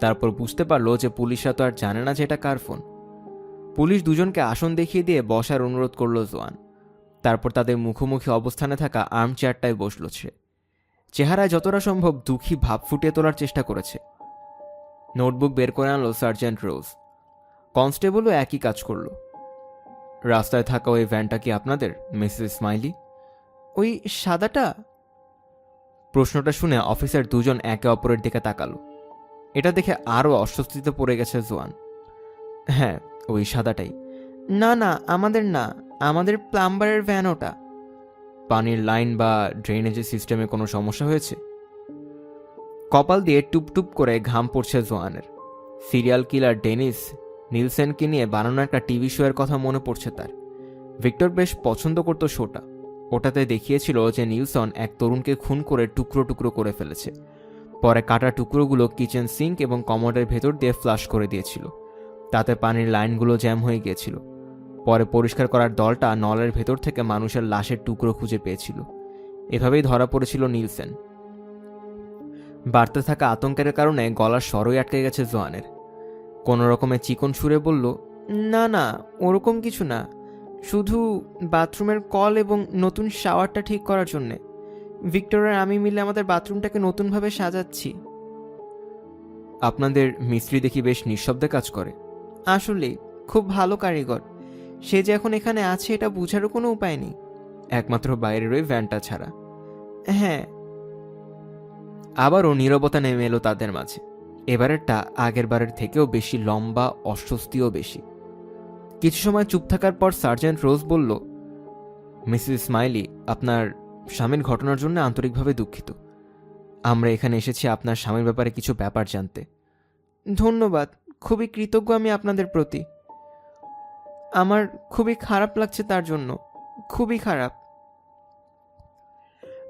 তারপর বুঝতে পারলো যে পুলিশরা তো আর জানে না যে এটা কার ফোন। পুলিশ 2 জনকে আসন দেখিয়ে দিয়ে বসার অনুরোধ করল জোয়ান। তারপর তাদের মুখোমুখি অবস্থানে থাকা আর্ম চেয়ারটায় বসল সে। চেহারায় যতটা সম্ভব দুঃখী ভাব ফুটিয়ে তোলার চেষ্টা করেছে। নোটবুক বের করে আনলো সার্জেন্ট রোজ। কনস্টেবলও একই কাজ করল। রাস্তায় থাকা ওই ভ্যানটা কি আপনাদের, মিসেস স্মাইলি? ওই সাদাটা? প্রশ্নটা শুনে অফিসার দুজন একে অপরের দিকে তাকালো। এটা দেখে আরও অস্বস্তিতে পড়ে গেছে জোয়ান। হ্যাঁ, ওই সাদাটাই। না না, আমাদের না, আমাদের প্লাম্বারের ভ্যান ওটা। পানির লাইন বা ড্রেনেজের সিস্টেমে কোনো সমস্যা হয়েছে? কপাল দিয়ে টুপটুপ করে ঘাম পড়ছে জোয়ানের। সিরিয়াল কিলার ডেনিস নিলসেনকে নিয়ে বানানো একটা টিভি শোয়ের কথা মনে পড়ছে তার। ভিক্টর বেশ পছন্দ করত শোটা। ওটাতে দেখিয়েছিল যে নিলসন এক তরুণকে খুন করে টুকরো টুকরো করে ফেলেছে। পরে কাটা টুকরোগুলো কিচেন সিঙ্ক এবং কমোডের ভেতর দিয়ে ফ্লাশ করে দিয়েছিল। তাতে পানির লাইনগুলো জ্যাম হয়ে গিয়েছিল। পরে পরিষ্কার করার দলটা নলের ভেতর থেকে মানুষের লাশের টুকরো খুঁজে পেয়েছিল। এভাবেই ধরা পড়েছিল নিলসেন। বাড়তে থাকা আতঙ্কের কারণে গলার স্বরই আটকে গেছে জোয়ানের। কোনো রকমে চিকন সুরে বলল, না না, ওরকম কিছু না, শুধু বাথরুমের কল এবং নতুন শাওয়ারটা ঠিক করার জন্যে। ভিক্টর আর আমি মিলে আমাদের বাথরুমটাকে নতুনভাবে সাজাচ্ছি। আপনাদের মিস্ত্রি দেখি বেশ নিঃশব্দে কাজ করে। আসলেই খুব ভালো কারিগর। সে যে এখন এখানে আছে এটা বোঝারও কোনো উপায় নেই। একমাত্র বাইরের ওই ভ্যানটা ছাড়া। হ্যাঁ। আবারও নীরবতা নেমে এলো তাদের মাঝে। এবারেরটা আগের বারের থেকেও বেশি লম্বা, অস্বস্তিও বেশি। কিছু সময় চুপ থাকার পর সার্জেন্ট রোজ বলল, মিসেস স্মাইলি, আপনার স্বামীর ঘটনার জন্য আন্তরিকভাবে দুঃখিত। আমরা এখানে এসেছি আপনার স্বামীর ব্যাপারে কিছু ব্যাপার জানতে। ধন্যবাদ, খুবই কৃতজ্ঞ আমি আপনাদের প্রতি। আমার খুবই খারাপ লাগছে তার জন্য, খুবই খারাপ।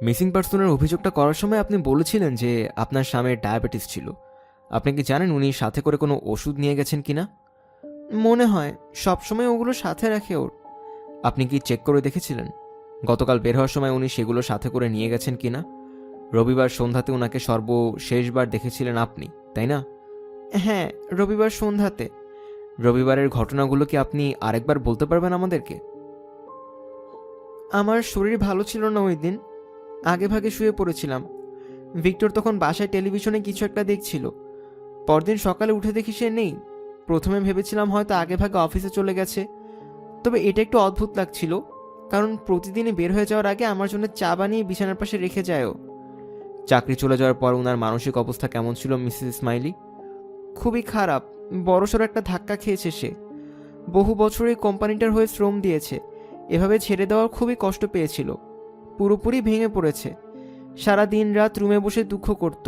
মিসিং পার্সনের অভিযোগটা করার সময় আপনি বলেছিলেন যে আপনার স্বামীর ডায়াবেটিস ছিল। আপনি কি জানেন উনি সাথে করে কোনো ওষুধ নিয়ে গেছেন কিনা? মনে হয় সবসময় ওগুলো সাথে রাখে ওর। আপনি কি চেক করে দেখেছিলেন গতকাল বের হওয়ার সময় উনি সেগুলো সাথে করে নিয়ে গেছেন কিনা? রবিবার সন্ধ্যাতে ওনাকে সর্বশেষবার দেখেছিলেন আপনি, তাই না? হ্যাঁ, রবিবার সন্ধ্যাতে। রবিবারের ঘটনাগুলো কি আপনি আরেকবার বলতে পারবেন আমাদেরকে? আমার শরীর ভালো ছিল না ওই দিন, আগে ভাগে শুয়ে পড়েছিলাম। ভিক্টর তখন বাসায় টেলিভিশনে কিছু একটা দেখছিল। পরদিন সকালে উঠে দেখি সে নেই। প্রথমে ভেবেছিলাম হয়তো আগে ভাগে অফিসে চলে গেছে। তবে এটা একটু অদ্ভুত লাগছিল, কারণ প্রতিদিনই বের হয়ে যাওয়ার আগে আমার জন্য চা বানিয়ে বিছানার পাশে রেখে যায় ও। চাকরি চলে যাওয়ার পর ওনার মানসিক অবস্থা কেমন ছিল মিসেস স্মাইলি? খুবই খারাপ, বড়সড় একটা ধাক্কা খেয়েছে সে। বহু বছর এই কোম্পানিটার হয়ে শ্রম দিয়েছে, এভাবে ছেড়ে দেওয়ার খুবই কষ্ট পেয়েছিল। পুরোপুরি ভেঙে পড়েছে। সারা দিন রাত রুমে বসে দুঃখ করত।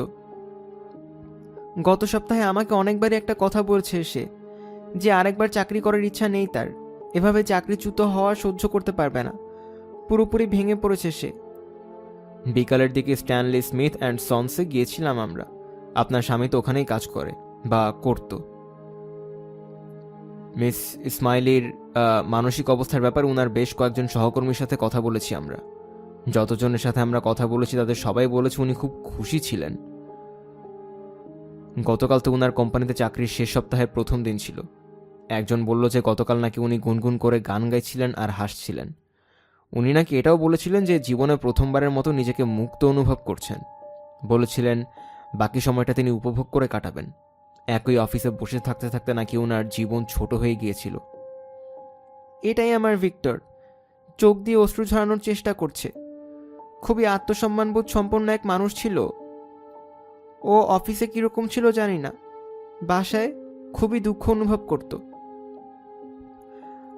গত সপ্তাহে আমাকে অনেকবারই একটা কথা বলছে সে, যে আরেকবার চাকরি করার ইচ্ছা নেই তার। এভাবে চাকরিচ্যুত হওয়া সহ্য করতে পারবে না। পুরোপুরি ভেঙে পড়েছে সে। বিকালের দিকে স্ট্যানলি স্মিথ অ্যান্ড সন্সে গিয়েছিলাম আমরা। আপনার স্বামী তো ওখানেই কাজ করে বা করত। মিস ইসমাইলির মানসিক অবস্থার ব্যাপারে ওনার বেশ কয়েকজন সহকর্মীর সাথে কথা বলেছি আমরা। যতজনের সাথে আমরা কথা বলেছি তাদের সবাই বলেছে উনি খুব খুশি ছিলেন। গতকাল তো ওনার কোম্পানিতে চাকরির শেষ সপ্তাহের প্রথম দিন ছিল। একজন বলল যে গতকাল নাকি উনি গুনগুন করে গান গাইছিলেন আর হাসছিলেন। উনি নাকি এটাও বলেছিলেন যে জীবনে প্রথমবারের মতো নিজেকে মুক্ত অনুভব করছেন। বলেছিলেন বাকি সময়টা তিনি উপভোগ করে কাটাবেন। একই অফিসে বসে থাকতে থাকতে নাকি ওনার জীবন ছোট হয়ে গিয়েছিল। এটাই আমার ভিক্টর, চোখ দিয়ে অশ্রু ঝরানোর চেষ্টা করছে। খুবই আত্মসম্মানবোধ সম্পন্ন এক মানুষ ছিল ও। অফিসে কিরকম ছিল জানি না, বাসায় খুবই দুঃখ অনুভব করত।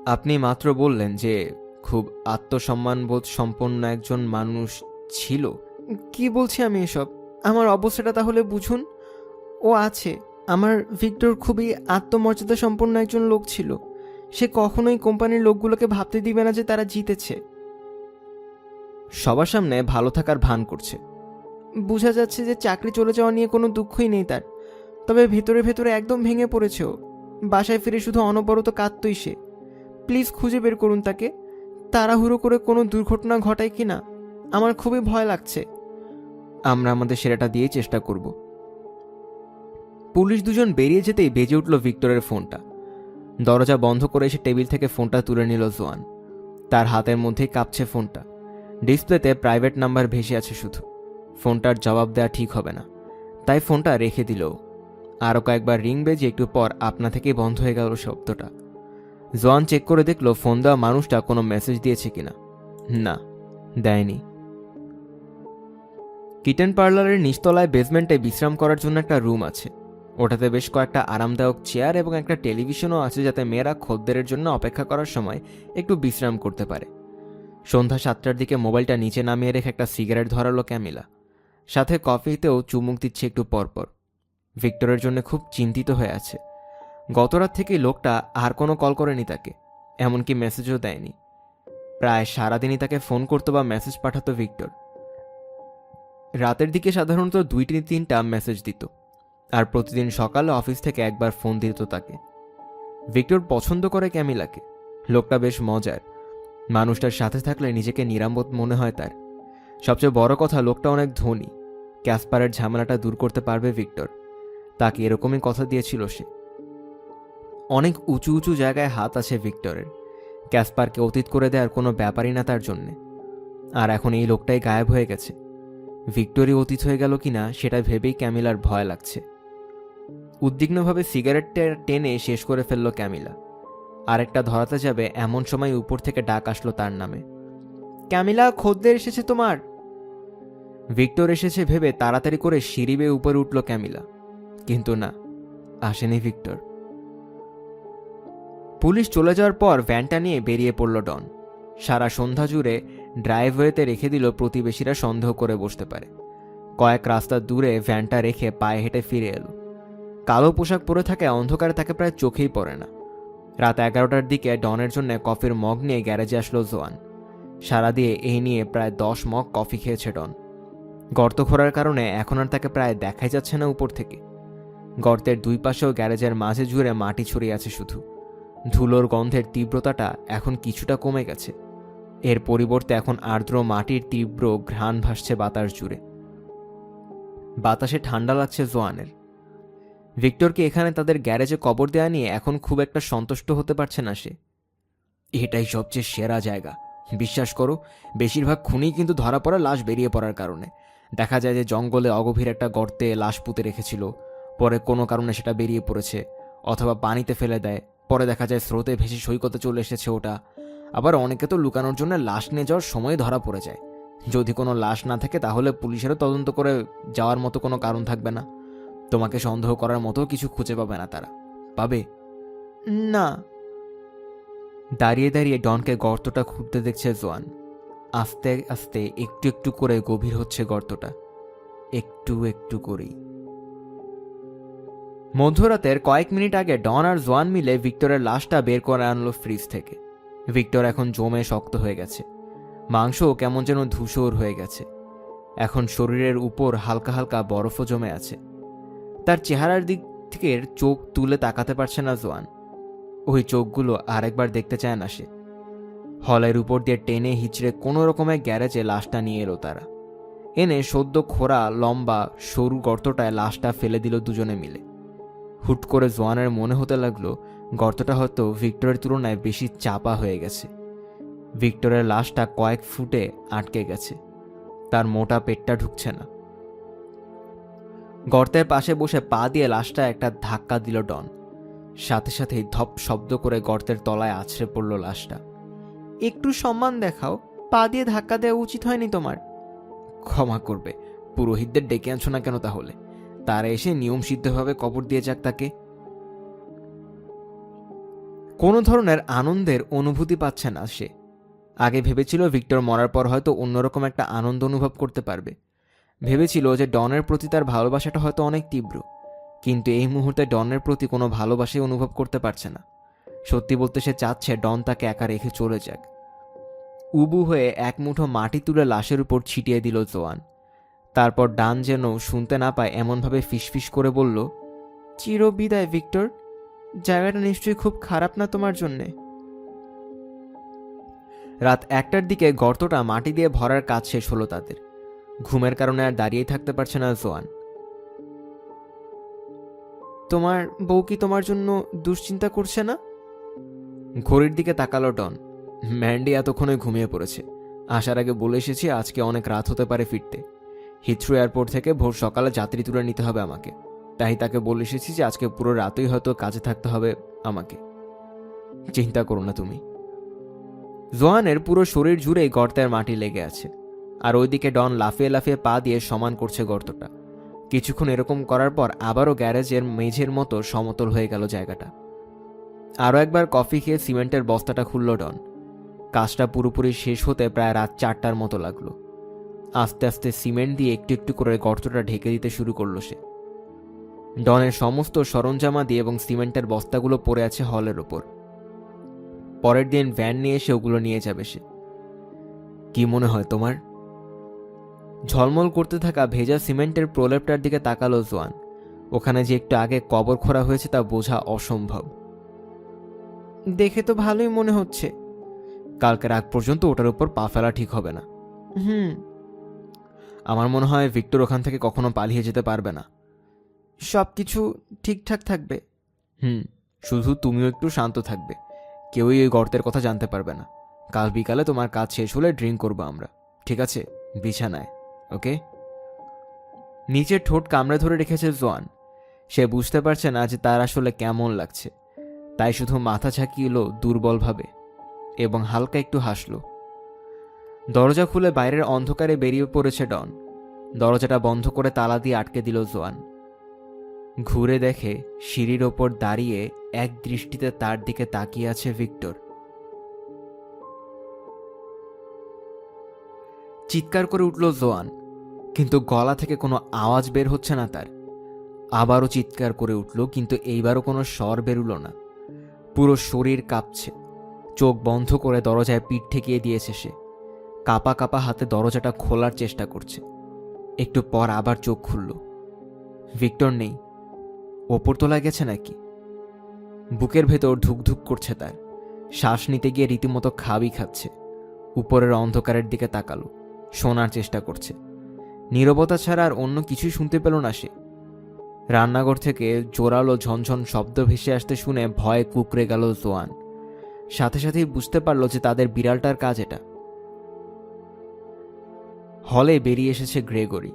আপনি মাত্র বললেন যে খুব আত্মসম্মানবোধ সম্পন্ন একজন মানুষ ছিল। কি বলছি আমি এসব? আমার অবস্থাটা তাহলে বুঝুন। ও আছে, আমার ভিক্টর খুবই আত্মমর্যাদা সম্পন্ন একজন লোক ছিল। সে কখনোই কোম্পানির লোকগুলোকে ভাবতে দিবে না যে তারা জিতেছে। সবার সামনে ভালো থাকার ভান করছে। বোঝা যাচ্ছে যে চাকরি চলে যাওয়া নিয়ে কোনো দুঃখই নেই তার। তবে ভেতরে ভেতরে একদম ভেঙে পড়েছে ও। বাসায় ফিরে শুধু অনবরত কাঁদতই সে। প্লিজ খুঁজে বের করুন তাকে। তাড়াহুড়ো করে কোনো দুর্ঘটনা ঘটায় কিনা, আমার খুবই ভয় লাগছে। আমরা আমাদের সেরাটা দিয়েই চেষ্টা করব। পুলিশ দুজন বেরিয়ে যেতেই বেজে উঠল ভিক্টরের ফোনটা। দরজা বন্ধ করে এসে টেবিল থেকে ফোনটা তুলে নিল জোয়ান। তার হাতের মধ্যেই কাঁপছে ফোনটা। ডিসপ্লেতে প্রাইভেট নাম্বার ভেসে আছে শুধু। ফোনটার জবাব দেওয়া ঠিক হবে না, তাই ফোনটা রেখে দিল। আরও কয়েকবার রিং বেজে একটু পর আপনা থেকেই বন্ধ হয়ে গেল শব্দটা। জোয়ান চেক করে দেখল ফোন দেওয়া মানুষটা কোনো মেসেজ দিয়েছে কিনা। না, দেয়নি। কিটেন পার্লারের নিচতলায় বেসমেন্টে বিশ্রাম করার জন্য একটা রুম আছে। ওটাতে বেশ কয়েকটা আরামদায়ক চেয়ার এবং একটা টেলিভিশনও আছে, যাতে মেয়েরা খদ্দেরের জন্য অপেক্ষা করার সময় একটু বিশ্রাম করতে পারে। সন্ধ্যা 7টার দিকে মোবাইলটা নিচে নামিয়ে রেখে একটা সিগারেট ধরালো ক্যামিলা। সাথে কফিতেও চুমুক দিচ্ছে একটু পরপর। ভিক্টরের জন্য খুব চিন্তিত হয়ে আছে। গতরাত থেকেই লোকটা আর কোনো কল করেনি তাকে, এমনকি মেসেজও দেয়নি। প্রায় সারাদিনই তাকে ফোন করতো বা মেসেজ পাঠাতো ভিক্টর। রাতের দিকে সাধারণত 2-3টা মেসেজ দিত, আর প্রতিদিন সকালে অফিস থেকে একবার ফোন দিত তাকে। ভিক্টর পছন্দ করে ক্যামিলাকে। লোকটা বেশ মজার। মানুষটার সাথে থাকলে নিজেকে নিরাপদ মনে হয় তার। সবচেয়ে বড় কথা, লোকটা অনেক ধনী। ক্যাসপারের ঝামেলাটা দূর করতে পারবে ভিক্টর, তাকে এরকমই কথা দিয়েছিল সে। অনেক উঁচু উঁচু জায়গায় হাত আছে ভিক্টরের। ক্যাসপারকে অতীত করে দেওয়ার কোনো ব্যাপারই না তার জন্যে। আর এখন এই লোকটাই গায়েব হয়ে গেছে। ভিক্টরি অতীত হয়ে গেল কিনা সেটা ভেবেই ক্যামিলার ভয় লাগছে। উদ্বিগ্নভাবে সিগারেটটা টেনে শেষ করে ফেলল ক্যামিলা। আরেকটা ধরাতে যাবে এমন সময় উপর থেকে ডাক আসলো তার নামে। ক্যামিলা, খদ্দের এসেছে তোমার। ভিক্টর এসেছে ভেবে তাড়াতাড়ি করে সিঁড়ি বেয়ে উপরে উঠল ক্যামিলা, কিন্তু না, আসেনি ভিক্টর। পুলিশ চলে যাওয়ার পর ভ্যানটা নিয়ে বেরিয়ে পড়ল ডন। সারা সন্ধ্যা জুড়ে ড্রাইভওয়েতে রেখে দিল প্রতিবেশীরা সন্দেহ করে বসতে পারে। কয়েক রাস্তা দূরে ভ্যানটা রেখে পায়ে হেঁটে ফিরে এলো। কালো পোশাক পরে থাকে, অন্ধকারে তাকে প্রায় চোখেই পড়ে না। রাত 11টার দিকে ডনের জন্য কফির মগ নিয়ে গ্যারেজে আসলো জোয়ান। সারা দিয়ে এই নিয়ে প্রায় 10 মগ কফি খেয়েছে ডন। গর্ত খোঁড়ার কারণে এখন আর তাকে প্রায় দেখাই যাচ্ছে না উপর থেকে। গর্তের দুই পাশেও গ্যারেজের মাঝে জুড়ে মাটি ছড়িয়ে আছে শুধু। ধুলোর গন্ধের তীব্রতাটা এখন কিছুটা কমে গেছে। এর পরিবর্তে এখন আর্দ্র মাটির তীব্র ঘ্রাণ ভাসছে বাতাস জুড়ে। বাতাসে ঠান্ডা লাগছে জোয়ানের। ভিক্টরকে এখানে তাদের গ্যারেজে কবর দেয়া নিয়ে এখন খুব একটা সন্তুষ্ট হতে পারছে না সে। এটাই সবচেয়ে সেরা জায়গা, বিশ্বাস করো। বেশিরভাগ খুনি কিন্তু ধরা পড়া লাশ বেরিয়ে পড়ার কারণে। দেখা যায় যে জঙ্গলে অগভীর একটা গর্তে লাশ পুঁতে রেখেছিল, পরে কোনো কারণে সেটা বেরিয়ে পড়েছে, অথবা পানিতে ফেলে দেয়, পরে দেখা যায় স্রোতে ভেসে সৈকতে চলে এসেছে ওটা। আবার অনেকে তো লুকানোর জন্য লাশ নিয়ে যাওয়ার সময় ধরা পড়ে যায়। যদি কোনো লাশ না থাকে তাহলে পুলিশেরও তদন্ত করে যাওয়ার মতো কোনো কারণ থাকবে না। তোমাকে সন্দেহ করার মতো কিছু খুঁজে পাবে না তারা। পাবে না। দাঁড়িয়ে দাঁড়িয়ে ডনকে গর্তটা খুঁড়তে দেখছে জোয়ান। আস্তে আস্তে একটু একটু করে গভীর হচ্ছে গর্তটা, একটু একটু করেই। মধ্যরাতের কয়েক মিনিট আগে ডন আর জোয়ান মিলে ভিক্টরের লাশটা বের করে আনলো ফ্রিজ থেকে। ভিক্টর এখন জমে শক্ত হয়ে গেছে। মাংসও কেমন যেন ধূসর হয়ে গেছে। এখন শরীরের উপর হালকা হালকা বরফও জমে আছে। তার চেহারার দিক থেকে চোখ তুলে তাকাতে পারছে না জোয়ান। ওই চোখগুলো আরেকবার দেখতে চায় না সে। হলের উপর দিয়ে টেনে হিচড়ে কোনো রকমের গ্যারেজে লাশটা নিয়ে এলো তারা। এনে সদ্য খোঁড়া লম্বা সরু গর্তটায় লাশটা ফেলে দিল দুজনে মিলে। হুট করে জোয়ানের মনে হতে লাগলো গর্তটা হয়তো ভিক্টরের তুলনায় বেশি চাপা হয়ে গেছে। ভিক্টরের লাশটা কয়েক ফুটে আটকে গেছে, তার মোটা পেটটা ঢুকছে না। গর্তের পাশে বসে পা দিয়ে লাশটা একটা ধাক্কা দিল ডন। সাথে সাথেই ধপ শব্দ করে গর্তের তলায় আছড়ে পড়ল লাশটা। একটু সম্মান দেখাও, পা দিয়ে ধাক্কা দেওয়া উচিত হয়নি তোমার। ক্ষমা করবে, পুরোহিতদের ডেকে আনছো না কেন তাহলে? তারা এসে নিয়ম সিদ্ধভাবে কবর দিয়ে যাক তাকে। কোনো ধরনের আনন্দের অনুভূতি পাচ্ছে না সে। আগে ভেবেছিল ভিক্টর মরার পর হয়তো অন্যরকম একটা আনন্দ অনুভব করতে পারবে। ভেবেছিল যে ডনের প্রতি তার ভালোবাসাটা হয়তো অনেক তীব্র, কিন্তু এই মুহূর্তে ডনের প্রতি কোনো ভালোবাসাই অনুভব করতে পারছে না। সত্যি বলতে সে চাচ্ছে ডন তাকে একা রেখে চলে যাক। উবু হয়ে এক মুঠো মাটি তুলে লাশের উপর ছিটিয়ে দিল জোয়ান। তারপর ডান যেন শুনতে না পায় এমনভাবে ফিসফিস করে বলল, চিরবিদায় ভিক্টর। জায়গাটা নিশ্চয়ই খুব খারাপ না তোমার জন্যে? রাত 1টার দিকে গর্তটা মাটি দিয়ে ভরার কাজ শেষ হলো তাদের। ঘুমের কারণে আর দাঁড়িয়ে থাকতে পারছে না জোয়ান। তোমার বউ কি তোমার জন্য দুশ্চিন্তা করছে না? ঘড়ির দিকে তাকালো ডন। ম্যান্ডি এতক্ষণে ঘুমিয়ে পড়েছে। আসার আগে বলে এসেছি আজকে অনেক রাত হতে পারে ফিরতে। হিথ্রো এয়ারপোর্ট থেকে ভোর সকালে যাত্রী তুলে নিতে হবে আমাকে। তাই তাকে বলে এসেছি যে আজকে পুরো রাতই হয়তো কাজে থাকতে হবে আমাকে। চিন্তা করো না তুমি। জোয়ানের পুরো শরীর জুড়েই গর্তের মাটি লেগে আছে। আর ওইদিকে ডন লাফিয়ে লাফিয়ে পা দিয়ে সমান করছে গর্তটা। কিছুক্ষণ এরকম করার পর আবারও গ্যারেজের মেঝের মতো সমতল হয়ে গেল জায়গাটা। আরও একবার কফি খেয়ে সিমেন্টের বস্তাটা খুলল ডন। কাজটা পুরোপুরি শেষ হতে প্রায় রাত 4টার মতো লাগলো। আস্তে আস্তে সিমেন্ট দিয়ে একটু একটু করে গর্তটা ঢেকে দিতে শুরু করলো সে। ডনের সমস্ত সরঞ্জামাদি এবং সিমেন্টের বস্তাগুলো পড়ে আছে হলের ওপর। পরের দিন ভ্যান নিয়ে এসে ওগুলো নিয়ে যাবে সে। কি মনে হয় তোমার? ঝলমল করতে থাকা ভেজা সিমেন্টের প্রলেপটার দিকে তাকালো জোয়ান। ওখানে যে একটু আগে কবর খোঁড়া হয়েছে তা বোঝা অসম্ভব। দেখে তো ভালোই মনে হচ্ছে। কালকের আগ পর্যন্ত ওটার উপর পা ফেলা ঠিক হবে না। আমার মনে হয় ভিক্টর ওখান থেকে কখনো পালিয়ে যেতে পারবে না। সবকিছু ঠিকঠাক থাকবে। শুধু তুমিও একটু শান্ত থাকবে। কেউই ওই গর্তের কথা জানতে পারবে না। কাল বিকালে তোমার কাজ শেষ হলে ড্রিঙ্ক করবো আমরা, ঠিক আছে? বিছানায়, ওকে? নিচের ঠোঁট কামড়ে ধরে রেখেছে জোয়ান। সে বুঝতে পারছে না যে তার আসলে কেমন লাগছে, তাই শুধু মাথা ঝাঁকিয়ে দুর্বলভাবে এবং হালকা একটু হাসল। দরজা খুলে বাইরের অন্ধকারে বেরিয়ে পড়েছে ডন। দরজাটা বন্ধ করে তালা দিয়ে আটকে দিল জোয়ান। ঘুরে দেখে সিঁড়ির ওপর দাঁড়িয়ে এক দৃষ্টিতে তার দিকে তাকিয়ে আছে ভিক্টর। চিৎকার করে উঠল জোয়ান, কিন্তু গলা থেকে কোনো আওয়াজ বের হচ্ছে না তার। আবারও চিৎকার করে উঠল, কিন্তু এইবারও কোনো স্বর বেরুল না। পুরো শরীর কাঁপছে। চোখ বন্ধ করে দরজায় পিঠ ঠেকিয়ে দিয়েছে সে। কাঁপা কাঁপা হাতে দরজাটা খোলার চেষ্টা করছে। একটু পর আবার চোখ খুলল। ভিক্টর নেই। ওপরতলায় গেছে নাকি? বুকের ভেতর ধুকধুক করছে তার। শ্বাস নিতে গিয়ে রীতিমতো খাবি খাচ্ছে। উপরের অন্ধকারের দিকে তাকালো, শোনার চেষ্টা করছে। নীরবতা ছাড়া আর অন্য কিছুই শুনতে পেল না সে। রান্নাঘর থেকে জোরালো ঝনঝন শব্দ ভেসে আসতে শুনে ভয়ে কুঁকড়ে গেল জোয়ান। সাথে সাথেই বুঝতে পারল যে তাদের বিড়ালটার কাজ এটা। হলে বেরিয়ে এসেছে গ্রেগরি।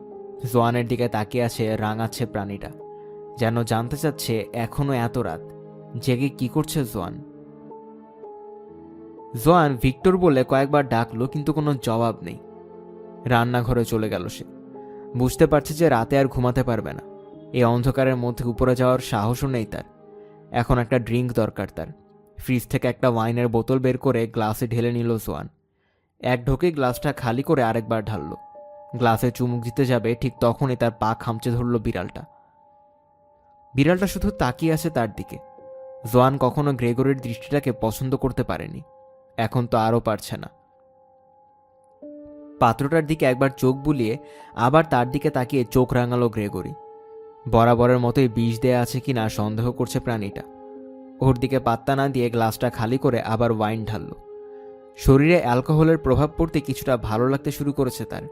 জোয়ানের দিকে তাকিয়ে আছে, রাঙাচ্ছে প্রাণীটা, যেন জানতে চাচ্ছে এখনো এত রাত জেগে কি করছে জোয়ান। জোয়ান ভিক্টর বলে কয়েকবার ডাকলো, কিন্তু কোনো জবাব নেই। রান্নাঘরে চলে গেল সে। বুঝতে পারছে যে রাতে আর ঘুমাতে পারবে না। এই অন্ধকারের মধ্যে উপরে যাওয়ার সাহসও নেই তার। এখন একটা ড্রিঙ্ক দরকার তার। ফ্রিজ থেকে একটা ওয়াইনের বোতল বের করে গ্লাসে ঢেলে নিল জোয়ান। এক ঢোকে গ্লাসটা খালি করে আরেকবার ঢাললো। গ্লাসে চুমুক দিতে যাবে, ঠিক তখনই তার পা খামচে ধরল বিড়ালটা। বিড়ালটা শুধু তাকিয়ে আছে তার দিকে। জোয়ান কখনো গ্রেগরির দৃষ্টিটাকে পছন্দ করতে পারেনি, এখন তো আরও পারছে না। পাত্রটার দিকে একবার চোখ বুলিয়ে আবার তার দিকে তাকিয়ে চোখ রাঙালো গ্রেগরি। বরাবরের মতোই বিষ দেয়া আছে কিনা সন্দেহ করছে প্রাণীটা। ওর দিকে পাত্তা না দিয়ে গ্লাসটা খালি করে আবার ওয়াইন ঢালল। শরীরে অ্যালকোহলের প্রভাব পড়তে কিছুটা ভালো লাগতে শুরু করেছে তার।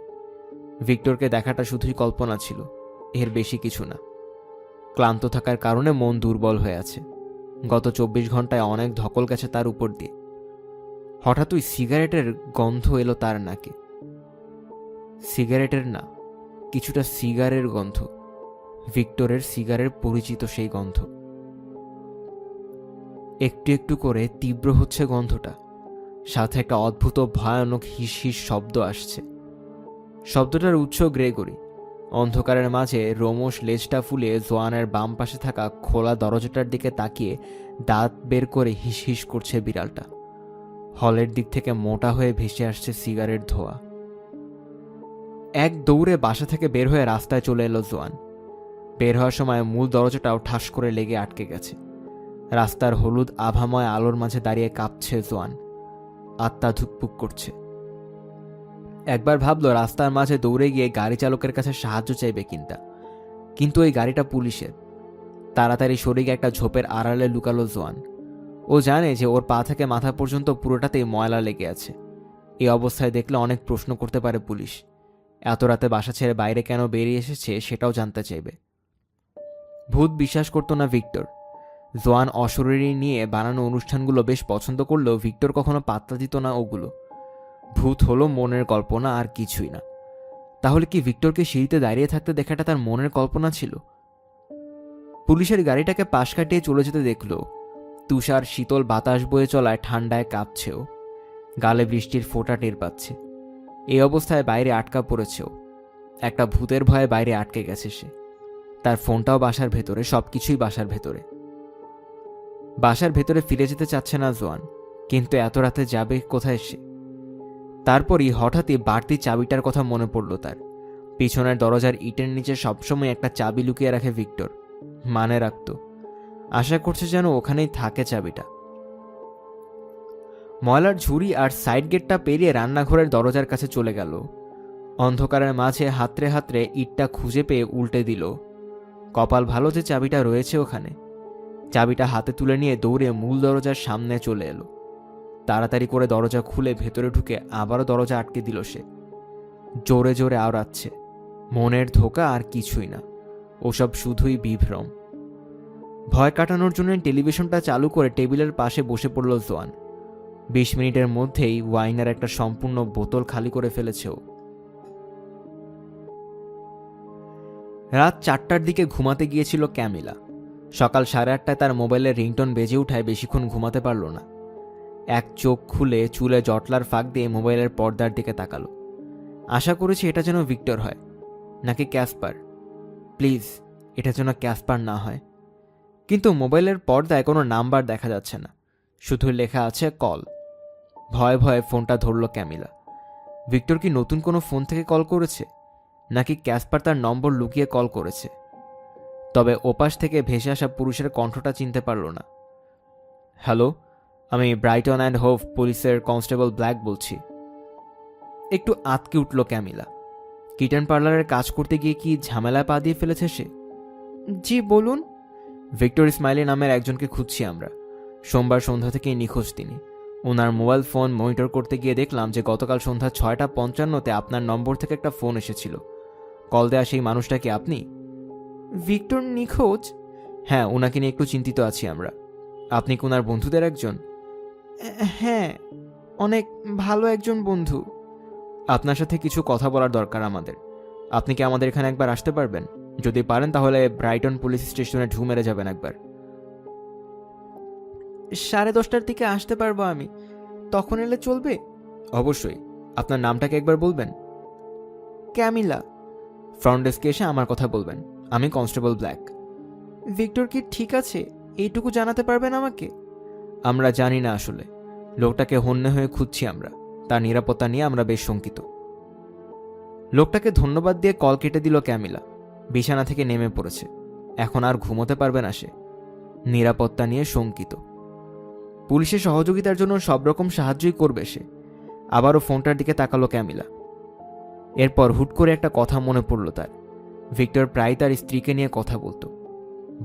ভিক্টরকে দেখাটা শুধুই কল্পনা ছিল, এর বেশি কিছু না। ক্লান্ত থাকার কারণে মন দুর্বল হয়ে আছে। গত 24 ঘন্টায় অনেক ধকল গেছে তার উপর দিয়ে। হঠাৎই সিগারেটের গন্ধ এলো তার নাকে। সিগারেটের না, কিছুটা সিগারের গন্ধ। ভিক্টরের সিগারের পরিচিত সেই গন্ধ। একটু একটু করে তীব্র হচ্ছে গন্ধটা। সাথে একটা অদ্ভুত ভয়ানক হিস হিস শব্দ আসছে। শব্দটার উৎস গ্রেগরি। অন্ধকারের মাঝে রোমশ লেজটা ফুলিয়ে জোয়ানের বাম পাশে থাকা খোলা দরজাটার দিকে তাকিয়ে দাঁত বের করে হিস হিস করছে বিড়ালটা। হলের দিক থেকে মোটা হয়ে ভেসে আসছে সিগারেট ধোঁয়া। এক দৌড়ে বাসা থেকে বের হয়ে রাস্তায় চলে এলো জোয়ান। বের হওয়ার সময় মূল দরজাটাও ঠাস করে লেগে আটকে গেছে। রাস্তার হলুদ আভাময় আলোর মাঝে দাঁড়িয়ে কাঁপছে জোয়ান। আত্মা ধুকপুক করছে। একবার ভাবলো রাস্তার মাঝে দৌড়ে গিয়ে গাড়ি চালকের কাছে সাহায্য চাইবে, কিন্তু ওই গাড়িটা পুলিশের। তাড়াতাড়ি শরীরে একটা ঝোপের আড়ালে লুকালো জোয়ান। ও জানে যে ওর পা থেকে মাথা পর্যন্ত পুরোটাতেই ময়লা লেগে আছে। এই অবস্থায় দেখলে অনেক প্রশ্ন করতে পারে পুলিশ। এত রাতে বাসা ছেড়ে বাইরে কেন বেরিয়ে এসেছে সেটাও জানতে চাইবে। ভূত বিশ্বাস করতো না ভিক্টর। জোয়ান অশরীরী নিয়ে বানানো অনুষ্ঠানগুলো বেশ পছন্দ করলেও ভিক্টর কখনো পাত্তা দিত না ওগুলো। ভূত হলো মনের কল্পনা, আর কিছুই না। তাহলে কি ভিক্টরকে সিঁড়িতে দাঁড়িয়ে থাকতে দেখাটা তার মনের কল্পনা ছিল? পুলিশের গাড়িটাকে পাশ কাটিয়ে চলে যেতে দেখল। তুষার শীতল বাতাস বয়ে চলায় ঠান্ডায় কাঁপছেও। গালে বৃষ্টির ফোঁটা টের পাচ্ছে। এই অবস্থায় বাইরে আটকা পড়েছেও। একটা ভূতের ভয়ে বাইরে আটকে গেছে সে। তার ফোনটাও বাসার ভেতরে, সবকিছুই বাসার ভেতরে। বাসার ভেতরে ফিরে যেতে চাচ্ছে না জোয়ান, কিন্তু এত রাতে যাবে কোথায় সে? তারপরই হঠাৎই বাড়তি চাবিটার কথা মনে পড়ল তার। পিছনের দরজার ইটের নিচে সবসময় একটা চাবি লুকিয়ে রাখে ভিক্টর, মানে রাখত। আশা করছে যেন ওখানেই থাকে চাবিটা। ময়লার ঝুড়ি আর সাইড গেটটা পেরিয়ে রান্নাঘরের দরজার কাছে চলে গেল। অন্ধকারের মাঝে হাতড়ে হাতড়ে ইটটা খুঁজে পেয়ে উল্টে দিল। কপাল ভালো যে চাবিটা রয়েছে ওখানে। চাবিটা হাতে তুলে নিয়ে দৌড়ে মূল দরজার সামনে চলে এলো। তাড়াতাড়ি করে দরজা খুলে ভেতরে ঢুকে আবারও দরজা আটকে দিল সে। জোরে জোরে আওড়াচ্ছে। মনের ধোঁকা আর কিছুই না, ওসব শুধুই বিভ্রম। ভয় কাটানোর জন্য টেলিভিশনটা চালু করে টেবিলের পাশে বসে পড়ল জোয়ান। 20 মিনিটের মধ্যেই ওয়াইনের একটা সম্পূর্ণ বোতল খালি করে ফেলেছে ও। রাত 4টার দিকে ঘুমাতে গিয়েছিল ক্যামিলা। সকাল 8:30টায় তার মোবাইলের রিংটোন বেজে উঠায় বেশিক্ষণ ঘুমাতে পারল না। এক চোখ খুলে চুলে জটলার ফাঁক দিয়ে মোবাইলের পর্দার দিকে তাকালো। আশা করেছি এটা যেন ভিক্টর হয়, নাকি ক্যাসপার। প্লিজ, এটা যেন ক্যাসপার না হয়। কিন্তু মোবাইলের পর্দায় কোনো নাম্বার দেখা যাচ্ছে না, শুধু লেখা আছে কল। ভয়ে ভয়ে ফোনটা ধরল ক্যামিলা। ভিক্টর কি নতুন কোনো ফোন থেকে কল করেছে, নাকি ক্যাসপার তার নম্বর লুকিয়ে কল করেছে? তবে ওপাশ থেকে ভেসে আসা পুরুষের কণ্ঠটা চিনতে পারল না। হ্যালো, আমি ব্রাইটন অ্যান্ড হোভ পুলিশের কনস্টেবল ব্ল্যাক বলছি। একটু আতকে উঠল ক্যামিলা। কিটেন পার্লারের কাজ করতে গিয়ে কি ঝামেলায় পা দিয়ে ফেলেছে সে? জি বলুন। ভিক্টর ইসমাইলি নামের একজনকে খুঁজছি আমরা। সোমবার সন্ধ্যা থেকেই নিখোঁজ তিনি। ওনার মোবাইল ফোন মনিটর করতে গিয়ে দেখলাম যে গতকাল সন্ধ্যা 6:55-তে আপনার নম্বর থেকে একটা ফোন এসেছিল। কল দেয়া সেই মানুষটা কি আপনি? ভিক্টর নিখোঁজ? হ্যাঁ, ওনাকে নিয়ে একটু চিন্তিত আছি আমরা। আপনি কি ওনার বন্ধুদের একজন? হ্যাঁ, অনেক ভালো একজন বন্ধু। আপনার সাথে কিছু কথা বলার দরকার আমাদের। আপনি কি আমাদের এখানে একবার আসতে পারবেন? যদি পারেন তাহলে ব্রাইটন পুলিশ স্টেশনে ঢু মেরে যাবেন একবার। 10:30টার দিকে আসতে পারবো আমি, তখন এলে চলবে? অবশ্যই। আপনার নামটাকে একবার বলবেন? ক্যামিলা। ফ্রন্ট ডেস্কে এসে আমার কথা বলবেন। আমি কনস্টেবল ব্ল্যাক। ভিক্টর কি ঠিক আছে, এইটুকু জানাতে পারবেন আমাকে? আমরা জানি না আসলে। লোকটাকে হন্যে হয়ে খুঁজছি আমরা। তার নিরাপত্তা নিয়ে আমরা বেশ শঙ্কিত। লোকটাকে ধন্যবাদ দিয়ে কল কেটে দিল ক্যামিলা। বিছানা থেকে নেমে পড়েছে। এখন আর ঘুমোতে পারবে না সে। নিরাপত্তা নিয়ে শঙ্কিত। পুলিশের সহযোগিতার জন্য সব রকম সাহায্যই করবে সে। আবারও ফোনটার দিকে তাকালো ক্যামিলা। এরপর হুট করে একটা কথা মনে পড়ল তার। ভিক্টর প্রায় তার স্ত্রীকে নিয়ে কথা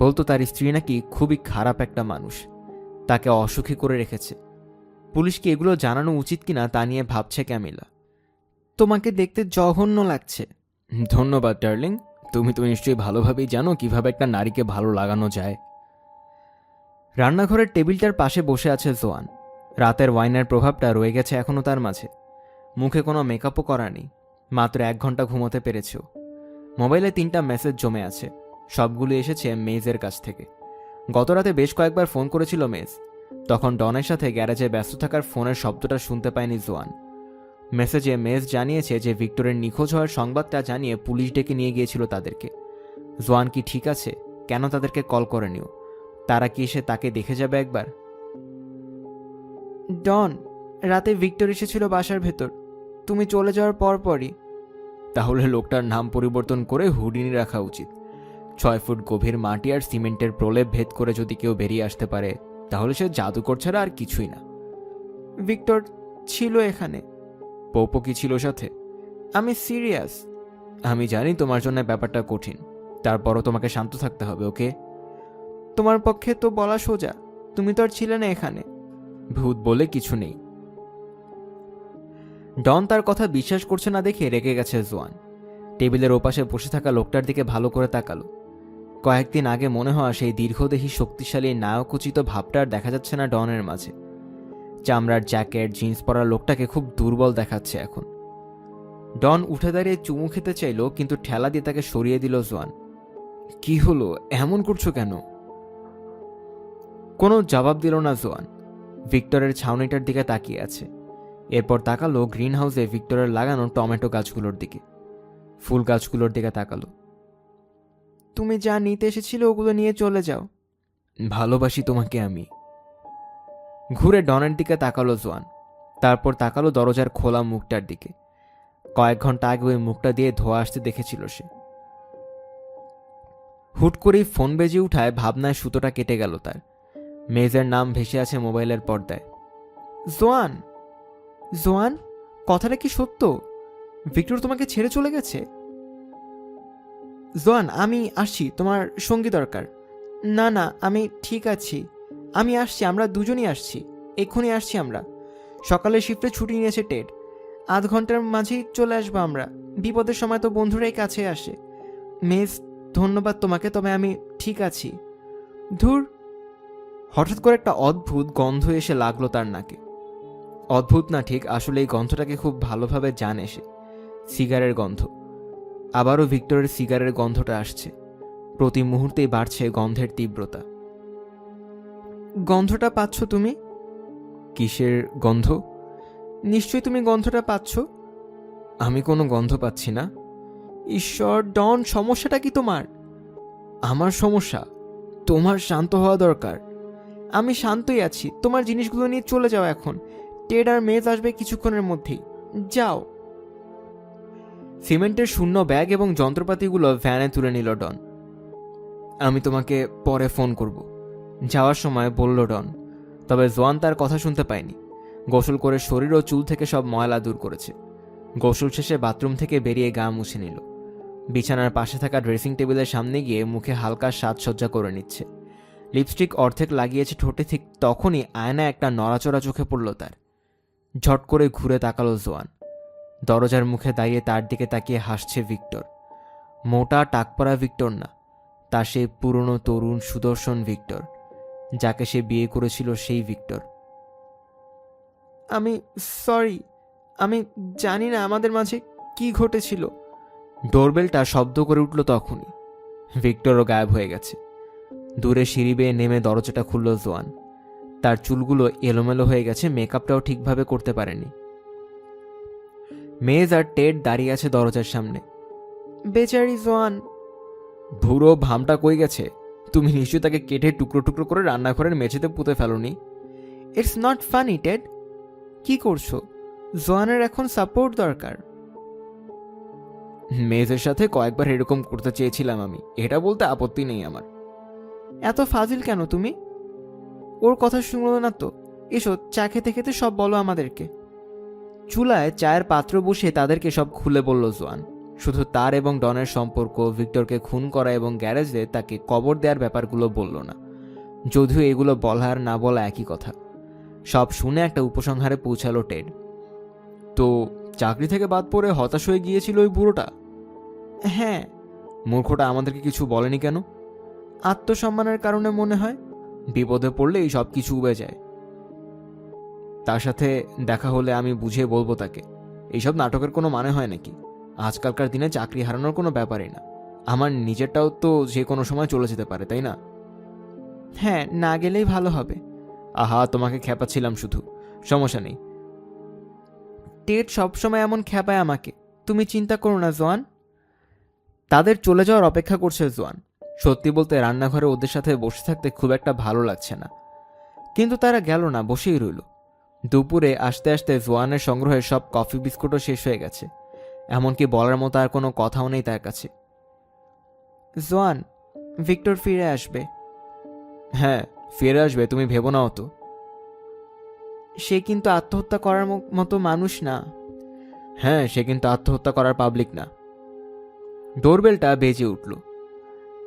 বলতো তার স্ত্রী নাকি খুবই খারাপ একটা মানুষ, তাকে অসুখী করে রেখেছে। পুলিশকে এগুলো জানানো উচিত কিনা তা নিয়ে ভাবছে ক্যামিলা। তোমাকে দেখতে জঘন্য লাগছে। ধন্যবাদ ডার্লিং। তুমি তো নিশ্চয়ই ভালোভাবেই জানো কিভাবে একটা নারীকে ভালো লাগানো যায়। রান্নাঘরের টেবিলটার পাশে বসে আছে জোয়ান। রাতের ওয়াইনের প্রভাবটা রয়ে গেছে এখনো তার মাঝে। মুখে কোনো মেকআপও করা নেই। মাত্র 1 ঘন্টা ঘুমোতে পেরেছে। মোবাইলে 3টা মেসেজ জমে আছে। সবগুলো এসেছে মেজের কাছ থেকে। গতরাতে বেশ কয়েকবার ফোন করেছিল মেজ। তখন ডনের সাথে গ্যারেজে ব্যস্ত থাকার ফোনের শব্দটা শুনতে পায়নি জোয়ান। মেসেজে মেজ জানিয়েছে যে ভিক্টরের নিখোঁজ হওয়ার সংবাদটা জানিয়ে পুলিশ ডেকে নিয়ে গিয়েছিল তাদেরকে। জোয়ান কি ঠিক আছে? কেন তাদেরকে কল করেনিও? তারা কি এসে তাকে দেখে যাবে একবার? ডন, রাতে ভিক্টর এসেছিল বাসার ভেতর, তুমি চলে যাওয়ার পরপরই। তাহলে লোকটার নাম পরিবর্তন করে হুডিনি রাখা উচিত। 6 ফুট গভীর মাটি আর সিমেন্টের প্রলেপ ভেদ করে যদি কেউ বেরিয়ে আসতে পারে, তাহলে সে জাদুকর ছাড়া আর কিছুই না। ভিক্টর ছিল এখানে। পৌপো কি ছিল সাথে? আমি সিরিয়াস। আমি জানি তোমার জন্য ব্যাপারটা কঠিন, তারপরও তোমাকে শান্ত থাকতে হবে, ওকে? তোমার পক্ষে তো বলা সোজা, তুমি তো আর ছিলে না এখানে। ভূত বলে কিছু নেই। ডন তার কথা বিশ্বাস করছে না দেখে রেগে গেছে জোয়ান। টেবিলের ওপাশে বসে থাকা লোকটার দিকে ভালো করে তাকালো। কয়েকদিন আগে মনে হওয়া সেই দীর্ঘদেহী শক্তিশালী নায়কোচিত ভাবটা আর দেখা যাচ্ছে না ডনের মাঝে। চামড়ার জ্যাকেট জিন্স পরা লোকটাকে খুব দুর্বল দেখাচ্ছে এখন। ডন উঠে দাঁড়িয়ে চুমু খেতে চাইল, কিন্তু ঠেলা দিয়ে তাকে সরিয়ে দিল জোয়ান। কি হলো, এমন করছো কেন? কোনো জবাব দিল না জোয়ান। ভিক্টরের ছাউনিটার দিকে তাকিয়ে আছে। এরপর তাকালো গ্রিন হাউসে ভিক্টরের লাগানো টমেটো গাছগুলোর দিকে, ফুল গাছগুলোর দিকে তাকালো। তুমি যা নিতে এসেছিলে ওগুলো নিয়ে চলে যাও। ভালোবাসি তোমাকে আমি। ঘুরে ডনের দিকে তাকালো জোয়ান, তারপর তাকালো দরজার খোলা মুখটার দিকে। কয়েক ঘন্টা আগে ওই মুখটা দিয়ে ধোয়া আসতে দেখেছিল সে। হুট করেই ফোন বেজে উঠায় ভাবনায় সুতোটা কেটে গেল তার। মেজের নাম ভেসে আছে মোবাইলের পর্দায়। জোয়ান, জোয়ান, কথাটা কি সত্য? ভিক্টর তোমাকে ছেড়ে চলে গেছে? জোয়ান, আমি আসছি, তোমার সঙ্গী দরকার। না না, আমি ঠিক আছি, আমি আসছি, আমরা দুজনই আসছি, এক্ষুনি আসছি আমরা। সকালের শিফটে ছুটি নিয়েছে টেড, আধ ঘন্টার মাঝেই চলে আসবো আমরা। বিপদের সময় তো বন্ধুরাই কাছে আসে। মেস, ধন্যবাদ তোমাকে, তবে আমি ঠিক আছি। ধুর। হঠাৎ করে একটা অদ্ভুত গন্ধ এসে লাগলো তার নাকে। অদ্ভুত না ঠিক, আসলে এই গন্ধটাকে খুব ভালোভাবে জানে সে। সিগারের গন্ধ। আবারও ভিক্টরের সিগারের গন্ধটা আসছে। প্রতি মুহূর্তেই বাড়ছে গন্ধের তীব্রতা। গন্ধটা পাচ্ছ তুমি? কিসের গন্ধ? নিশ্চয়ই তুমি গন্ধটা পাচ্ছ। আমি কোনো গন্ধ পাচ্ছি না। ঈশ্বর, ডন, সমস্যাটা কি তোমার? আমার সমস্যা? তোমার শান্ত হওয়া দরকার। আমি শান্তই আছি, তোমার জিনিসগুলো নিয়ে চলে যাও এখন। টেড আর মেজ আসবে কিছুক্ষণের মধ্যেই, যাও। সিমেন্টের শূন্য ব্যাগ এবং যন্ত্রপাতিগুলো ভ্যানে তুলে নিল ডন। আমি তোমাকে পরে ফোন করব, যাওয়ার সময় বলল ডন। তবে জোয়ান তার কথা শুনতে পায়নি। গোসল করে শরীর ও চুল থেকে সব ময়লা দূর করেছে। গোসল শেষে বাথরুম থেকে বেরিয়ে গা মুছে নিল। বিছানার পাশে থাকা ড্রেসিং টেবিলের সামনে গিয়ে মুখে হালকা সাজসজ্জা করে নিচ্ছে। লিপস্টিক অর্ধেক লাগিয়েছে ঠোঁটে, ঠিক তখনই আয়নায় একটা নড়াচড়া চোখে পড়ল তার। ঝট করে ঘুরে তাকালো জোয়ান। দরজার মুখে দাঁড়িয়ে তার দিকে তাকিয়ে হাসছে ভিক্টর। মোটা টাকপড়া ভিক্টর না, তার সেই পুরনো তরুণ সুদর্শন ভিক্টর, যাকে সে বিয়ে করেছিল সেই ভিক্টর। আমি সরি, আমি জানি না আমাদের মাঝে কি ঘটেছিল। ডোরবেলটা শব্দ করে উঠল তখনই। ভিক্টরও গায়েব হয়ে গেছে। দূরে সিঁড়ি বেয়ে নেমে দরজাটা খুলল জোয়ান। তার চুলগুলো এলোমেলো হয়ে গেছে, মেকআপটাও ঠিকভাবে করতে পারেনি। মেজ আর টেড দাঁড়িয়ে আছে দরজার সামনে। বেচারি জোয়ান। ভুরো ভামটা কই গেছে? তুমি নিশ্চয়ই তাকে কেটে টুকরো টুকরো করে রান্নাঘরের মেঝেতে পুঁতে felony. It's not funny Ted. কি করছো? জোয়ানের এখন সাপোর্ট দরকার। মেজের সাথে কয়েকবার এরকম করতে চেয়েছিলাম আমি, এটা বলতে আপত্তি নেই আমার। এত ফাজিল কেন তুমি? ওর কথা শুনলো না তো। এসো, চা খেতে খেতে সব বলো আমাদেরকে। চুলায় চায়ের পাত্র বসিয়ে তাদেরকে সব খুলে বলল জোয়ান। শুধু তার এবং ডনের সম্পর্ক, ভিক্টরকে খুন করা এবং গ্যারেজে তাকে কবর দেওয়ার ব্যাপারগুলো বলল না। যদিও এগুলো বলা আর না বলা একই কথা। সব শুনে একটা উপসংহারে পৌঁছালো টেড। তো চাকরি থেকে বাদ পড়ে হতাশ হয়ে গিয়েছিল ওই বুড়োটা? হ্যাঁ। মূর্খটা আমাদেরকে কিছু বলেনি কেন? আত্মসম্মানের কারণে মনে হয়। বিপদে পড়লেই সব কিছু উবে যায়। তার সাথে দেখা হলে আমি বুঝিয়ে বলবো তাকে, এইসব নাটকের কোনো মানে হয় নাকি? আজকালকার দিনে চাকরি হারানোর কোনো ব্যাপারই না। আমার নিজেরটাও তো যে কোনো সময় চলে যেতে পারে, তাই না? হ্যাঁ, না গেলেই ভালো হবে। আহা, তোমাকে খেপাচ্ছিলাম শুধু, সমস্যা নেই। টেড সবসময় এমন খেপায় আমাকে, তুমি চিন্তা করো না জোয়ান। তাদের চলে যাওয়ার অপেক্ষা করছে জোয়ান। সত্যি বলতে রান্নাঘরে ওদের সাথে বসে থাকতে খুব একটা ভালো লাগছে না। কিন্তু তারা গেল না, বসেই রইল। দুপুরে আসতে আসতে জোয়ানের সংগ্রহের সব কফি বিস্কুটও শেষ হয়ে গেছে। এমনকি বলার মতো আর কোনো কথাও নেই তার কাছে। জোয়ান, ভিক্টর ফিরে আসবে। হ্যাঁ, ফিরে আসবে, তুমি ভেবো না অত। সে কিন্তু আত্মহত্যা করার মতো মানুষ না। হ্যাঁ, সে কিন্তু আত্মহত্যা করার পাবলিক না। ডোরবেলটা বেজে উঠল।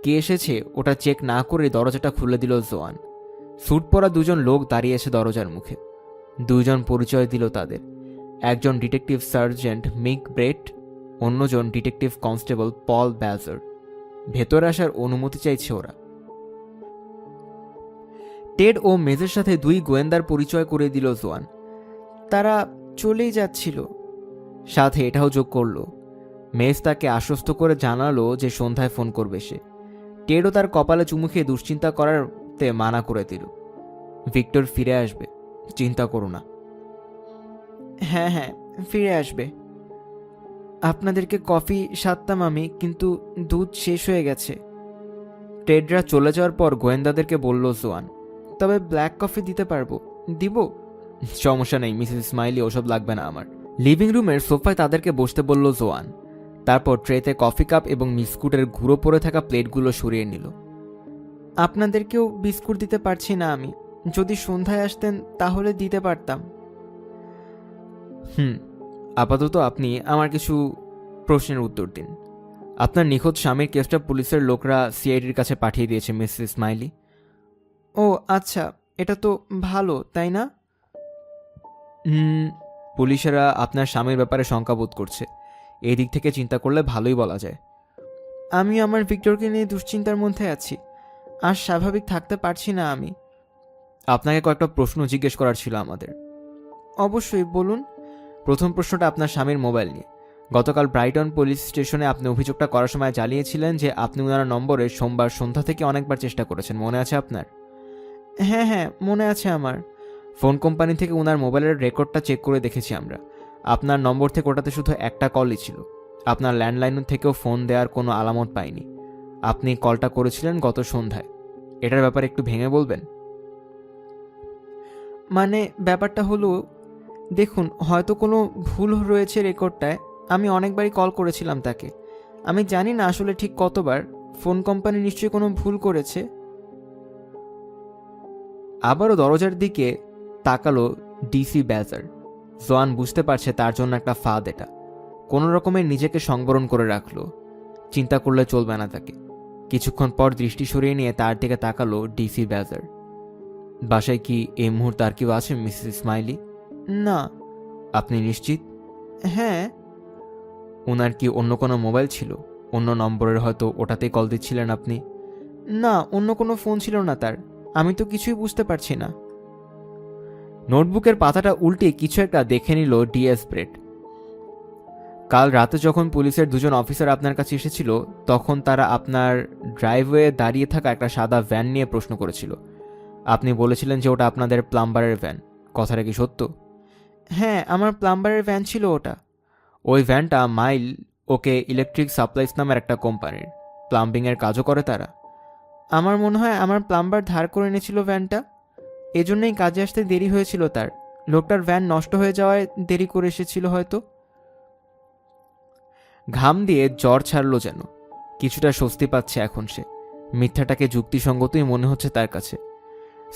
কে এসেছে ওটা চেক না করে দরজাটা খুলে দিল জোয়ান। স্যুট পরা দুজন লোক দাঁড়িয়েছে দরজার মুখে। দুজন পরিচয় দিল তাদের। একজন ডিটেকটিভ সার্জেন্ট মিক ব্রেট, অন্যজন ডিটেকটিভ কনস্টেবল পল ব্যাজার। ভেতরে আসার অনুমতি চাইছে ওরা। টেড ও মেজের সাথে দুই গোয়েন্দার পরিচয় করে দিল জোয়ান। তারা চলেই যাচ্ছিল। সাথে এটাও যোগ করল, মেজ তাকে আশ্বস্ত করে জানালো যে সন্ধ্যায় ফোন করবে সে। টেডও তার কপালে চুমু খেয়ে দুশ্চিন্তা করাতে মানা করে দিল। ভিক্টর ফিরে আসবে, চিন্তা করো না। হ্যাঁ হ্যাঁ, ফিরে আসবে। আপনাদেরকে কফি সাধতাম আমি, কিন্তু দুধ শেষ হয়ে গেছে। টেডরা চলে যাওয়ার পর গোয়েন্দাদেরকে বলল জোয়ান। তবে ব্ল্যাক কফি দিতে পারবো, দিব? সমস্যা নেই মিসেস স্মাইলি, ওসব লাগবে না আমার। লিভিং রুমের সোফায় তাদেরকে বসতে বলল জোয়ান। তারপর ট্রেতে কফি কাপ এবং বিস্কুটের গুঁড়ো পড়ে থাকা প্লেটগুলো সরিয়ে নিল। আপনাদেরকেও বিস্কুট দিতে পারছি না আমি, যদি সন্ধ্যায় আসতেন তাহলে দিতে পারতাম। আপাতত আপনি আমার কিছু প্রশ্নের উত্তর দিন। আপনার নিখোঁজ স্বামীর কেসটা পুলিশের লোকরা সিআইডির কাছে পাঠিয়ে দিয়েছে মিসেস স্মাইলি। ও আচ্ছা, এটা তো ভালো, তাই না? পুলিশেরা আপনার স্বামীর ব্যাপারে শঙ্কাবোধ করছে। এই দিক থেকে চিন্তা করলে ভালোই বলা যায়। আমি আমার ভিক্টরকে নিয়ে দুশ্চিন্তার মধ্যে আছি, আর স্বাভাবিক থাকতে পারছি না আমি। আপনাকে কয়েকটা প্রশ্ন জিজ্ঞেস করার ছিল আমাদের। অবশ্যই, বলুন। প্রথম প্রশ্নটা আপনার স্বামীর মোবাইল নিয়ে। গতকাল ব্রাইটন পুলিশ স্টেশনে আপনি অভিযোগটা করার সময় জানিয়েছিলেন যে আপনি ওনার নম্বরে সোমবার সন্ধ্যা থেকে অনেকবার চেষ্টা করেছেন, মনে আছে আপনার? হ্যাঁ হ্যাঁ, মনে আছে আমার। ফোন কোম্পানি থেকে ওনার মোবাইলের রেকর্ডটা চেক করে দেখেছি আমরা। আপনার নম্বর থেকে ওটাতে শুধু একটা কলই ছিল। আপনার ল্যান্ডলাইন থেকেও ফোন দেওয়ার কোনো আলামত পাইনি। আপনি কলটা করেছিলেন গত সন্ধ্যায়। এটার ব্যাপারে একটু ভেঙে বলবেন? মানে ব্যাপারটা হলো, দেখুন, হয়তো কোনো ভুল রয়েছে রেকর্ডটায়। আমি অনেকবারই কল করেছিলাম তাকে। আমি জানি না আসলে ঠিক কতবার। ফোন কোম্পানি নিশ্চয়ই কোনো ভুল করেছে। আবারও দরজার দিকে তাকালো ডিসি ব্যাজার। জোয়ান বুঝতে পারছে তার জন্য একটা ফাঁদ এটা। কোনো রকমের নিজেকে সংবরণ করে রাখলো। চিন্তা করলে চলবে না তাকে। কিছুক্ষণ পর দৃষ্টি সরিয়ে নিয়ে তার দিকে তাকালো ডিসি ব্যাজার। বাসায় কি এই মুহূর্তে আর কেউ আছে মিসেস স্মাইলি? না। আপনি নিশ্চিত? হ্যাঁ। ওনার কি অন্য কোনো মোবাইল ছিল? অন্য নম্বরের হয়তো ওটাতেই কল দিচ্ছিলেন আপনি? না, অন্য কোনো ফোন ছিল না তার। আমি তো কিছুই বুঝতে পারছি না। নোটবুকের পাতাটা উল্টে কিছু একটা দেখে নিল ডিএস ব্রেড। কাল রাতে যখন পুলিশের দুজন অফিসার আপনার কাছে এসেছিল, তখন তারা আপনার ড্রাইভওয়ে দাঁড়িয়ে থাকা একটা সাদা ভ্যান নিয়ে প্রশ্ন করেছিল। আপনি বলেছিলেন যে ওটা আপনাদের প্লাম্বারের ভ্যান। কথাটা কি সত্য? হ্যাঁ, আমার প্লাম্বারের ভ্যান ছিল ওটা। ওই ভ্যানটা মাইল ওকে ইলেকট্রিক সাপ্লাইস নামের একটা কোম্পানির। প্লাম্বিংয়ের কাজও করে তারা। আমার মনে হয় আমার প্লাম্বার ধার করে এনেছিল ভ্যানটা, এজন্যই কাজে আসতে দেরি হয়েছিল তার। লোকটার ভ্যান নষ্ট হয়ে যাওয়ায় দেরি করে এসেছিল হয়তো। ঘাম দিয়ে জ্বর ছাড়ল যেন। কিছুটা স্বস্তি পাচ্ছে এখন সে। মিথ্যাটাকে যুক্তিসঙ্গতই মনে হচ্ছে তার কাছে।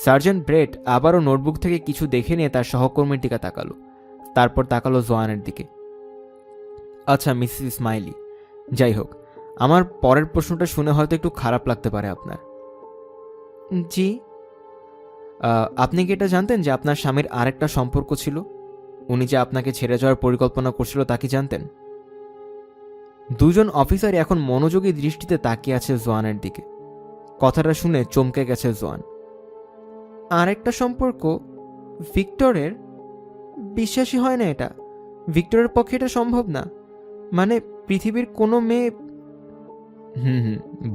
সার্জেন্ট ব্রেড আবারও নোটবুক থেকে কিছু দেখে নিয়ে তার সহকর্মীর দিকে তাকালো। তারপর তাকালো জোয়ানের দিকে। আচ্ছা মিসেস স্মাইলি, যাই হোক, আমার পরের প্রশ্নটা শুনে হয়তো একটু খারাপ লাগতে পারে আপনার। জি। আপনি কি এটা জানতেন যে আপনার স্বামীর আরেকটা সম্পর্ক ছিল? উনি যে আপনাকে ছেড়ে যাওয়ার পরিকল্পনা করছিল তা কি জানতেন? দুজন অফিসারই এখন মনোযোগী দৃষ্টিতে তাকিয়ে আছে জোয়ানের দিকে। কথাটা শুনে চমকে গেছে জোয়ান। আরেকটা সম্পর্ক? ভিক্টরের? বিশ্বাসই হয় না এটা। ভিক্টরের পক্ষে এটা সম্ভব না। মানে পৃথিবীর কোনো মেয়ে।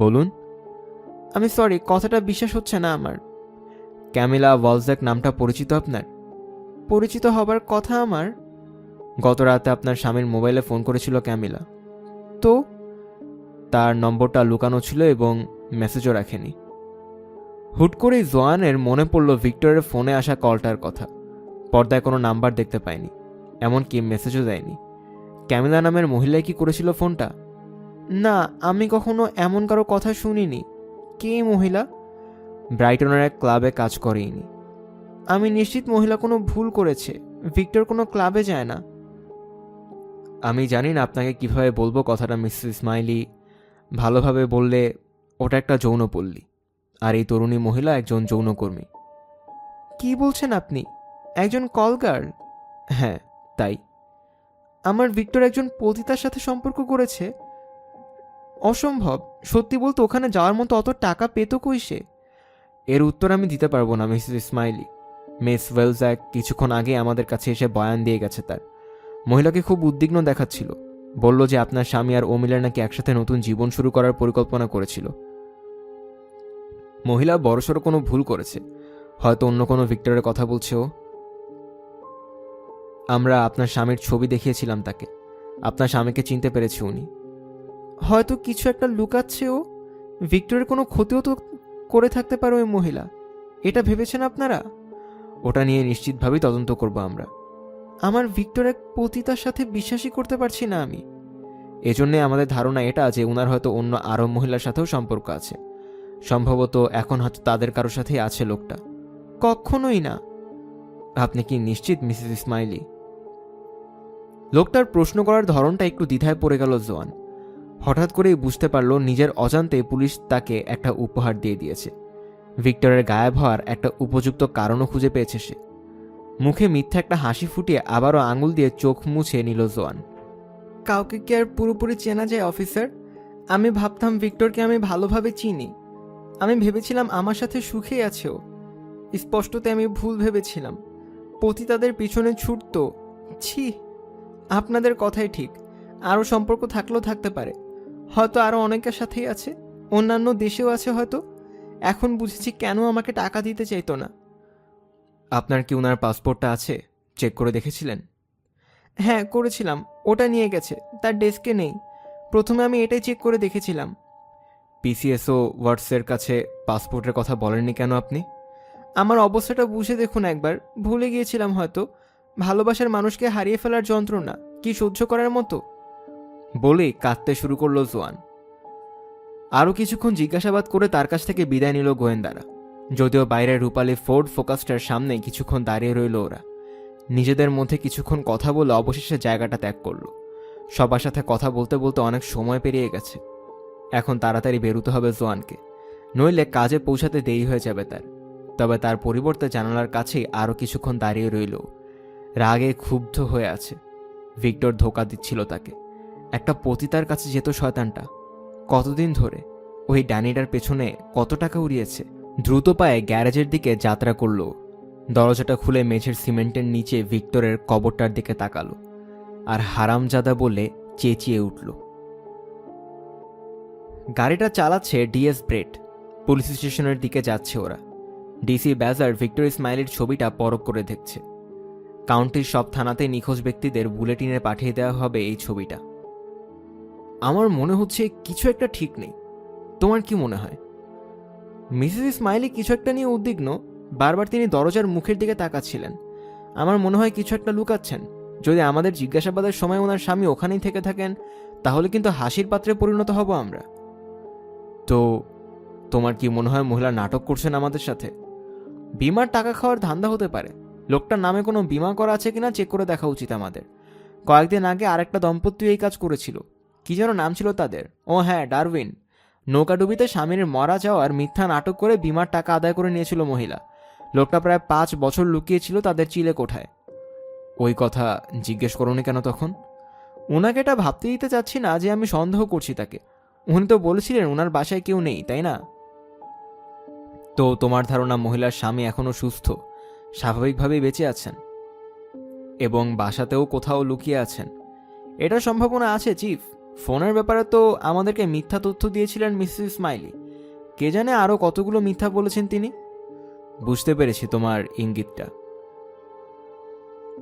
বলুন। আমি সরি, কথাটা বিশ্বাস হচ্ছে না আমার। ক্যামিলা ওয়ালজ্যাক নামটা পরিচিত আপনার? পরিচিত হবার কথা আমার। গত রাতে আপনার স্বামীর মোবাইলে ফোন করেছিল ক্যামিলা। তো? তার নম্বরটা লুকানো ছিল এবং মেসেজও রাখেনি। হুট করেই জোয়ানের মনে পড়ল ভিক্টরের ফোনে আসা কলটার কথা। পর্দায় কোনো নাম্বার দেখতে পায়নি, এমনকি মেসেজও দেয়নি। ক্যামিলা নামের মহিলাই কি করেছিল ফোনটা? না, আমি কখনো এমন কারো কথা শুনিনি। কে মহিলা? ব্রাইটনের এক ক্লাবে কাজ করেইনি। আমি নিশ্চিত মহিলা কোনো ভুল করেছে। ভিক্টর কোনো ক্লাবে যায় না। আমি জানি না আপনাকে কিভাবে বলবো কথাটা মিসেস স্মাইলি। ভালোভাবে বললে ওটা একটা যৌনপল্লী, আর এই তরুণী মহিলা একজন যৌনকর্মী। কি বলছেন আপনি? একজন কল গার্ল? হ্যাঁ, তাই। আমার ভিক্টর একজন পতিতার সাথে সম্পর্ক করেছে? অসম্ভব। সত্যি বলতে ওখানে যাওয়ার মতো অত টাকা পেত কই সে? এর উত্তর আমি দিতে পারবো না মিসেস স্মাইলি। মিস ওয়েলজ্যাক কিছুক্ষণ আগে আমাদের কাছে এসে বয়ান দিয়ে গেছে তার। মহিলাকে খুব উদ্বিগ্ন দেখাচ্ছিল। বলল যে আপনার স্বামী আর ও মিলে নাকি একসাথে নতুন জীবন শুরু করার পরিকল্পনা করেছিল। মহিলা বড়সড় কোনো ভুল করেছে, হয়তো অন্য কোনো ভিক্টরের কথা বলছে ও। আমরা আপনার স্বামীর ছবি দেখিয়েছিলাম তাকে। আপনার স্বামীকে চিনতে পেরেছে উনি। হয়তো কিছু একটা লুকাচ্ছে ও। ভিক্টরের কোনো ক্ষতিও তো করে থাকতে পারে ওই মহিলা। এটা ভেবেছেন আপনারা? ওটা নিয়ে নিশ্চিতভাবেই তদন্ত করব আমরা। আমার ভিক্টর এক পতিতার সাথে বিশ্বাসই করতে পারছি না আমি। এজন্যে আমাদের ধারণা এটা যে ওনার হয়তো অন্য আরব মহিলার সাথেও সম্পর্ক আছে। সম্ভবত এখন হয়তো তাদের কারোর সাথেই আছে লোকটা। কখনোই না। আপনি কি নিশ্চিত মিসেস ইসমাইলি? লোকটার প্রশ্ন করার ধরনটা একটু দ্বিধায় পড়ে গেল জোয়ান। হঠাৎ করেই বুঝতে পারল নিজের অজান্তে পুলিশ তাকে একটা উপহার দিয়ে দিয়েছে। ভিক্টরের গায়েব হওয়ার একটা উপযুক্ত কারণও খুঁজে পেয়েছে সে। মুখে মিথ্যা একটা হাসি ফুটিয়ে আবারও আঙুল দিয়ে চোখ মুছে নিল জোয়ান। কাউকে কি আর পুরোপুরি চেনা যায় অফিসার? আমি ভাবতাম ভিক্টরকে আমি ভালোভাবে চিনি। আমি ভেবেছিলাম আমার সাথে সুখেই আছে ও। স্পষ্টতে আমি ভুল ভেবেছিলাম। পতিতাদের পিছনে ছুটতো। ছি, আপনাদের কথাই ঠিক। আরও সম্পর্ক থাকলেও থাকতে পারে। হয়তো আরও অনেকের সাথেই আছে, অন্যান্য দেশেও আছে হয়তো। এখন বুঝেছি কেন আমাকে টাকা দিতে চাইতো না। আপনার কি ওনার পাসপোর্টটা আছে? চেক করে দেখেছিলেন? হ্যাঁ, করেছিলাম। ওটা নিয়ে গেছে, তার ডেস্কে নেই। প্রথমে আমি এটাই চেক করে দেখেছিলাম। পিসিএসও ওয়ার্ডসের কাছে পাসপোর্টের কথা বলেননি কেন আপনি? আমার অবস্থাটা বুঝে দেখুন একবার। ভুলে গিয়েছিলাম হয়তো। ভালোবাসার মানুষকে হারিয়ে ফেলার যন্ত্রণা কি সহ্য করার মতো? বলেই কাঁদতে শুরু করলো জোয়ান। আরও কিছুক্ষণ জিজ্ঞাসাবাদ করে তার কাছ থেকে বিদায় নিল গোয়েন্দারা। যদিও বাইরের রূপালী ফোর্ড ফোকাসটার সামনে কিছুক্ষণ দাঁড়িয়ে রইল ওরা। নিজেদের মধ্যে কিছুক্ষণ কথা বলে অবশেষে জায়গাটা ত্যাগ করলো। সবার সাথে কথা বলতে বলতে অনেক সময় পেরিয়ে গেছে। এখন তাড়াতাড়ি বেরোতে হবে জোয়ানকে, নইলে কাজে পৌঁছাতে দেরি হয়ে যাবে তার। তবে তার পরিবর্তে জানালার কাছেই আরও কিছুক্ষণ দাঁড়িয়ে রইল। রাগে ক্ষুব্ধ হয়ে আছে। ভিক্টর ধোঁকা দিচ্ছিল তাকে। একটা পতিতার কাছে যেত শয়তানটা। কতদিন ধরে ওই ডানিটার পেছনে কত টাকা উড়িয়েছে। দ্রুত পায়ে গ্যারেজের দিকে যাত্রা করল। দরজাটা খুলে মেঝের সিমেন্টের নিচে ভিক্টরের কবরটার দিকে তাকালো আর হারামজাদা বলে চেঁচিয়ে উঠল। গাড়িটা চালাচ্ছে ডিএস ব্রেড। পুলিশ স্টেশনের দিকে যাচ্ছে ওরা। ডিসি ব্যাজার ভিক্টর ইসমাইলের ছবিটা পরখ করে দেখছে। কাউন্টির সব থানাতে নিখোঁজ ব্যক্তিদের বুলেটিনে পাঠিয়ে দেওয়া হবে এই ছবিটা। আমার মনে হচ্ছে কিছু একটা ঠিক নেই। তোমার কি মনে হয়? মিসেস ইসমাইলি কিছু একটা নিয়ে উদ্বিগ্ন। বারবার তিনি দরজার মুখের দিকে তাকাচ্ছিলেন। আমার মনে হয় কিছু একটা লুকাচ্ছেন। যদি আমাদের জিজ্ঞাসাবাদের সময় ওনার স্বামী ওখানেই থেকে থাকেন, তাহলে কিন্তু হাসির পাত্রে পরিণত হব আমরা। তো তোমার কি মনে হয় মহিলা নাটক করছেন আমাদের সাথে? বিমার টাকা খাওয়ার ধান্দা হতে পারে। লোকটার নামে কোনো বিমা করা আছে কিনা চেক করে দেখা উচিত আমাদের। কয়েকদিন আগে আরেকটা দম্পতি এই কাজ করেছিল। কি যেন নাম ছিল তাদের? ও হ্যাঁ, ডারউইন। নৌকাডুবিতে স্বামীর মারা যাওয়ার মিথ্যা নাটক করে বিমার টাকা আদায় করে নিয়েছিল মহিলা। লোকটা প্রায় 5 বছর লুকিয়েছিল তাদের চিলে কোঠায়। ওই কথা জিজ্ঞেস করোনি কেন তখন? ওনাকে এটা ভাবতে দিতে চাচ্ছি না যে আমি সন্দেহ করছি তাকে। উনি তো বলেছিলেন ওনার বাসায় কেউ নেই, তাই না? তো তোমার ধারণা মহিলার স্বামী এখনো সুস্থ, স্বাভাবিকভাবেই বেঁচে আছেন এবং বাসাতেও কোথাও লুকিয়ে আছেন? এটা সম্ভাবনা আছে চিফ। ফোনের ব্যাপারে তো আমাদেরকে মিথ্যা তথ্য দিয়েছিলেন মিসেস ইসমাইলি। কে জানে আরও কতগুলো মিথ্যা বলেছেন তিনি। বুঝতে পেরেছি তোমার ইঙ্গিতটা।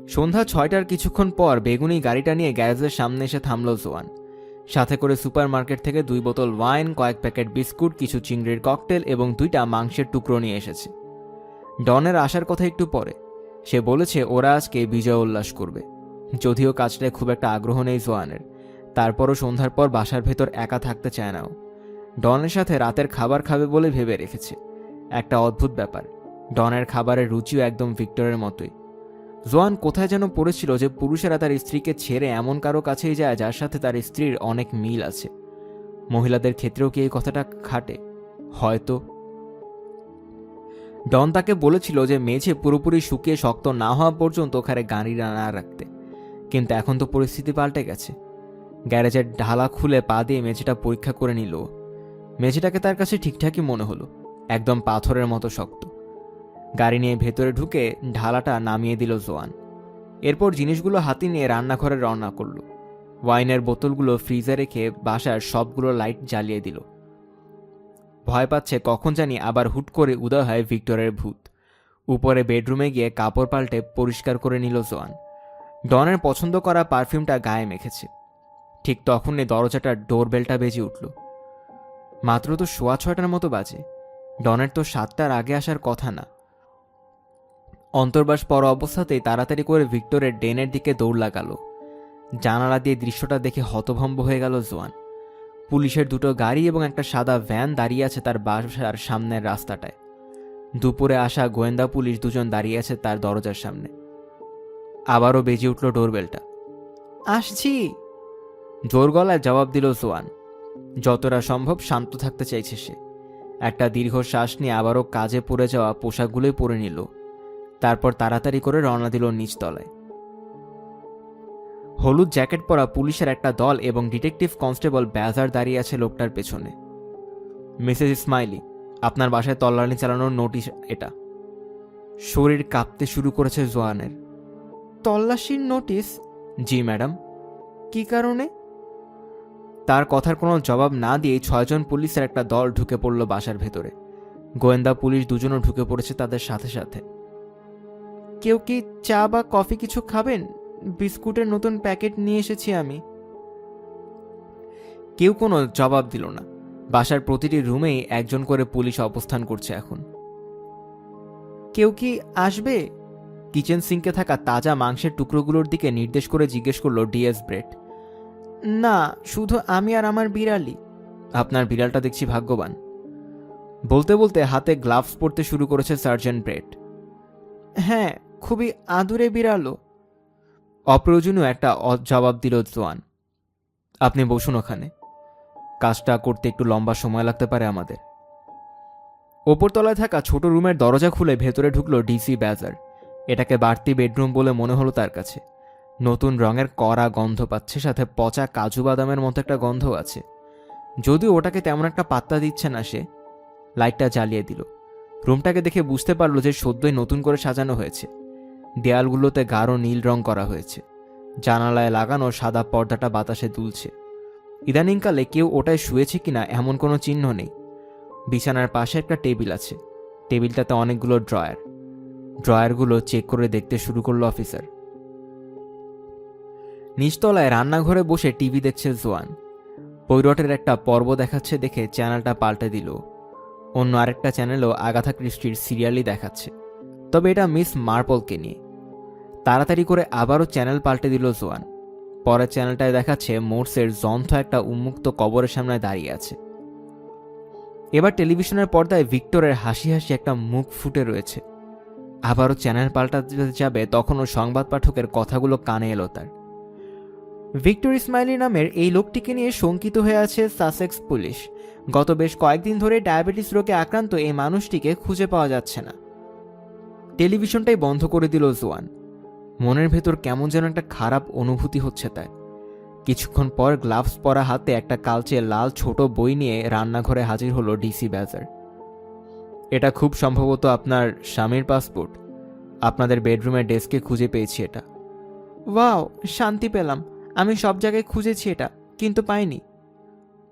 সন্ধ্যা 6টার কিছুক্ষণ পর বেগুনি গাড়িটা নিয়ে গ্যারেজের সামনে এসে থামল জোয়ান। সাথে করে সুপার মার্কেট থেকে 2 বোতল ওয়াইন, কয়েক প্যাকেট বিস্কুট, কিছু চিংড়ির ককটেল এবং 2টা মাংসের টুকরো নিয়ে এসেছে। ডনের আসার কথা একটু পরে। সে বলেছে ওরা আজকে বিজয় উল্লাস করবে। যদিও কাজটায় খুব একটা আগ্রহ নেই জোয়ানের, তারপরও সন্ধ্যার পর বাসার ভেতর একা থাকতে চায় না ও। ডনের সাথে রাতের খাবার খাবে বলে ভেবে রেখেছে। একটা অদ্ভুত ব্যাপার, ডনের খাবারের রুচিও একদম ভিক্টরের মতোই। জোয়ান কোথায় যেন পড়েছিল যে পুরুষেরা তার স্ত্রীকে ছেড়ে এমন কারো কাছেই যায় যার সাথে তার স্ত্রীর অনেক মিল আছে। মহিলাদের ক্ষেত্রেও কি এই কথাটা খাটে? হয়তো। ডন তাকে বলেছিল যে মেঝে পুরোপুরি শুকিয়ে শক্ত না হওয়া পর্যন্ত ওখানে গাড়ি না রাখতে, কিন্তু এখন তো পরিস্থিতি পাল্টে গেছে। গ্যারেজের ঢালা খুলে পা দিয়ে মেঝেটা পরীক্ষা করে নিল। মেঝেটাকে তার কাছে ঠিকঠাকই মনে হলো, একদম পাথরের মতো শক্ত। গাড়ি নিয়ে ভেতরে ঢুকে ঢালাটা নামিয়ে দিল জোয়ান। এরপর জিনিসগুলো হাতে নিয়ে রান্নাঘরে রওনা করল। ওয়াইনের বোতলগুলো ফ্রিজে রেখে বাসার সবগুলো লাইট জ্বালিয়ে দিল। ভয় পাচ্ছে কখন জানি আবার হুট করে উদয় হয় ভিক্টরের ভূত। উপরে বেডরুমে গিয়ে কাপড় পাল্টে পরিষ্কার করে নিল জোয়ান। ডনের পছন্দ করা পারফিউমটা গায়ে মেখেছে। ঠিক তখনই দরজাটার ডোরবেলটা বেজে উঠল। মাত্র তো 6:15 মতো বাজে। ডনের তো 7টার আগে আসার কথা না। অন্তর্বাস পর অবস্থাতেই তাড়াতাড়ি করে ভিক্টরের ডেনের দিকে দৌড় লাগালো। জানালা দিয়ে দৃশ্যটা দেখে হতভম্ব হয়ে গেল জোয়ান। পুলিশের 2টো গাড়ি এবং একটা সাদা ভ্যান দাঁড়িয়ে আছে তার বাসার সামনের রাস্তাটায়। দুপুরে আসা গোয়েন্দা পুলিশ 2জন দাঁড়িয়ে আছে তার দরজার সামনে। আবারও বেজে উঠল ডোরবেলটা। আসছি, জোর গলায় জবাব দিল জোয়ান। যতটা সম্ভব শান্ত থাকতে চাইছে সে। একটা দীর্ঘ শ্বাস নিয়ে আবারও কাজে পড়ে যাওয়া পোশাকগুলোই পরে নিল। তারপর তাড়াতাড়ি করে রওনা দিল নিচতলায়। হলুদ জ্যাকেট পরা পুলিশের একটা দল এবং ডিটেকটিভ কনস্টেবল ব্যাজার দাঁড়িয়ে আছে লোকটার পেছনে। মিসেস ইসমাইলি, আপনার বাসায় তল্লাশি চালানোর নোটিশ এটা। শরীর কাঁপতে শুরু করেছে জোয়ানের। তল্লাশির নোটিশ? জি ম্যাডাম। কি কারণে? তার কথার কোনো জবাব না দিয়ে 6জন পুলিশের একটা দল ঢুকে পড়ল বাসার ভেতরে। গোয়েন্দা পুলিশ 2জনও ঢুকে পড়েছে তাদের সাথে সাথে। কেউ কি চা বা কফি কিছু খাবেন? বিস্কুটের নতুন প্যাকেট নিয়ে এসেছি আমি। কেউ কোনো জবাব দিল না। বাসার প্রতিটি রুমেই একজন করে পুলিশ অবস্থান করছে এখন। কেউ কি আসবে? কিচেন সিঙ্কে থাকা তাজা মাংসের টুকরোগুলোর দিকে নির্দেশ করে জিজ্ঞেস করলো ডিএস ব্রেট। না, শুধু আমি আর আমার বিড়ালি। আপনার বিড়ালটা দেখছি ভাগ্যবান। বলতে বলতে হাতে গ্লাভস পরতে শুরু করেছে সার্জেন্ট ব্রেট। হ্যাঁ, খুবই আদুরে বিড়ালও। অপ্রয়োজনীয় একটা জবাব দিল জোয়ান। আপনি বসুন ওখানে, কাজটা করতে একটু লম্বা সময় লাগতে পারে আমাদের। ওপরতলায় থাকা ছোট রুমের দরজা খুলে ভেতরে ঢুকলো ডিসি ব্যাজার। এটাকে বাড়তি বেডরুম বলে মনে হলো তার কাছে। নতুন রঙের কড়া গন্ধ পাচ্ছে, সাথে পচা কাজু বাদামের মতো একটা গন্ধ আছে। যদিও ওটাকে তেমন একটা পাত্তা দিচ্ছে না সে। লাইটটা জ্বালিয়ে দিল। রুমটাকে দেখে বুঝতে পারলো যে সদ্যই নতুন করে সাজানো হয়েছে। দেয়ালগুলোতে গাঢ় নীল রং করা হয়েছে। জানালায় লাগানো সাদা পর্দাটা বাতাসে দুলছে। ইদানিংকালে কেউ ওটায় শুয়েছে কিনা এমন কোনো চিহ্ন নেই। বিছানার পাশে একটা টেবিল আছে। টেবিলটাতে অনেকগুলো ড্রয়ার। ড্রয়ারগুলো চেক করে দেখতে শুরু করলো অফিসার। নিচতলায় রান্নাঘরে বসে টিভি দেখছে জোয়ান। পৈরটের একটা পর্ব দেখাচ্ছে দেখে চ্যানেলটা পাল্টে দিল। অন্য আরেকটা চ্যানেলও আগাথা ক্রিস্টির সিরিয়ালই দেখাচ্ছে, তবে এটা মিস মার্পলকে নিয়ে। তাড়াতাড়ি করে আবারও চ্যানেল পাল্টে দিল জোয়ান। পরের চ্যানেলটায় দেখাচ্ছে মোর্সের জন্থ একটা উন্মুক্ত কবরের সামনে দাঁড়িয়ে আছে। এবার টেলিভিশনের পর্দায় ভিক্টরের হাসি হাসি একটা মুখ ফুটে রয়েছে। আবারও চ্যানেল পাল্টাতে যাবে তখনও সংবাদ পাঠকের কথাগুলো কানে এলো তার। ভিক্টর ইসমাইলি নামের এই লোকটিকে নিয়ে শঙ্কিত হয়ে আছে সাসেক্স পুলিশ। গত বেশ কয়েকদিন ধরে ডায়াবেটিস রোগে আক্রান্ত এই মানুষটিকে খুঁজে পাওয়া যাচ্ছে না। টেলিভিশনটাই বন্ধ করে দিল জোয়ান। মনের ভেতর কেমন যেন একটা খারাপ অনুভূতি হচ্ছে তার। কিছুক্ষণ পর গ্লাভস পরা হাতে একটা কালচে লাল ছোট বই নিয়ে রান্নাঘরে হাজির হলো ডিসি ব্যাজার। এটা খুব সম্ভবত আপনার স্বামীর পাসপোর্ট। আপনাদের বেডরুমের ডেস্কে খুঁজে পেয়েছি এটা। ওয়াও, শান্তি পেলাম। আমি সব জায়গায় খুঁজেছি এটা, কিন্তু পাইনি।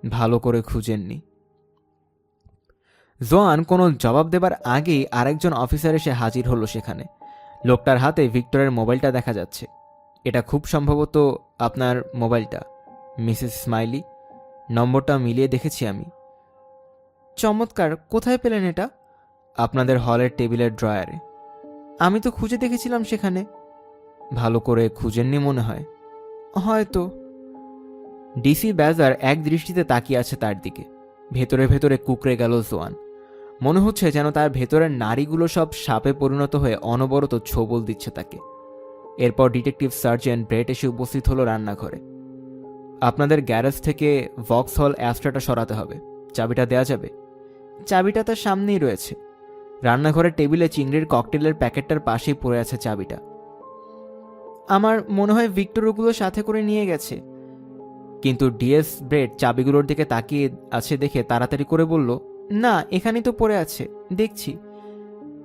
ভালো করে খুঁজেননি। জোয়ান কোনো জবাব দেবার আগেই আরেকজন অফিসার এসে হাজির হলো সেখানে। লোকটার হাতে ভিক্টরের মোবাইলটা দেখা যাচ্ছে। এটা খুব সম্ভবত আপনার মোবাইলটা, মিসেস স্মাইলি। নম্বরটা মিলিয়ে দেখেছি আমি। চমৎকার। কোথায় পেলেন এটা? আপনাদের হলের টেবিলের ড্রয়ারে। আমি তো খুঁজে দেখেছিলাম সেখানে। ভালো করে খুঁজেননি মনে হয়। হয়তো। ডিসি ব্যাজার এক দৃষ্টিতে তাকিয়ে আছে তার দিকে। ভেতরে ভেতরে কুকড়ে গেল জোয়ান। মনে হচ্ছে যেন তার ভেতরের নারীগুলো সব সাপে পরিণত হয়ে অনবরত ছোবল দিচ্ছে তাকে। এরপর ডিটেকটিভ সার্জেন্ট ব্রেট এসে উপস্থিত হলো রান্নাঘরে। আপনাদের গ্যারেজ থেকে ভক্স হল অ্যাস্ট্রাটা সরাতে হবে। চাবিটা দেয়া যাবে? চাবিটা তার সামনেই রয়েছে। রান্নাঘরের টেবিলে চিংড়ির ককটেলের প্যাকেটটার পাশেই পড়ে আছে চাবিটা। আমার মনে হয় ভিক্টর ওগুলো সাথে করে নিয়ে গেছে। কিন্তু ডিএস ব্রেট চাবিগুলোর দিকে তাকিয়ে আছে দেখে তাড়াতাড়ি করে বলল, না, এখানেই তো পড়ে আছে, দেখছি।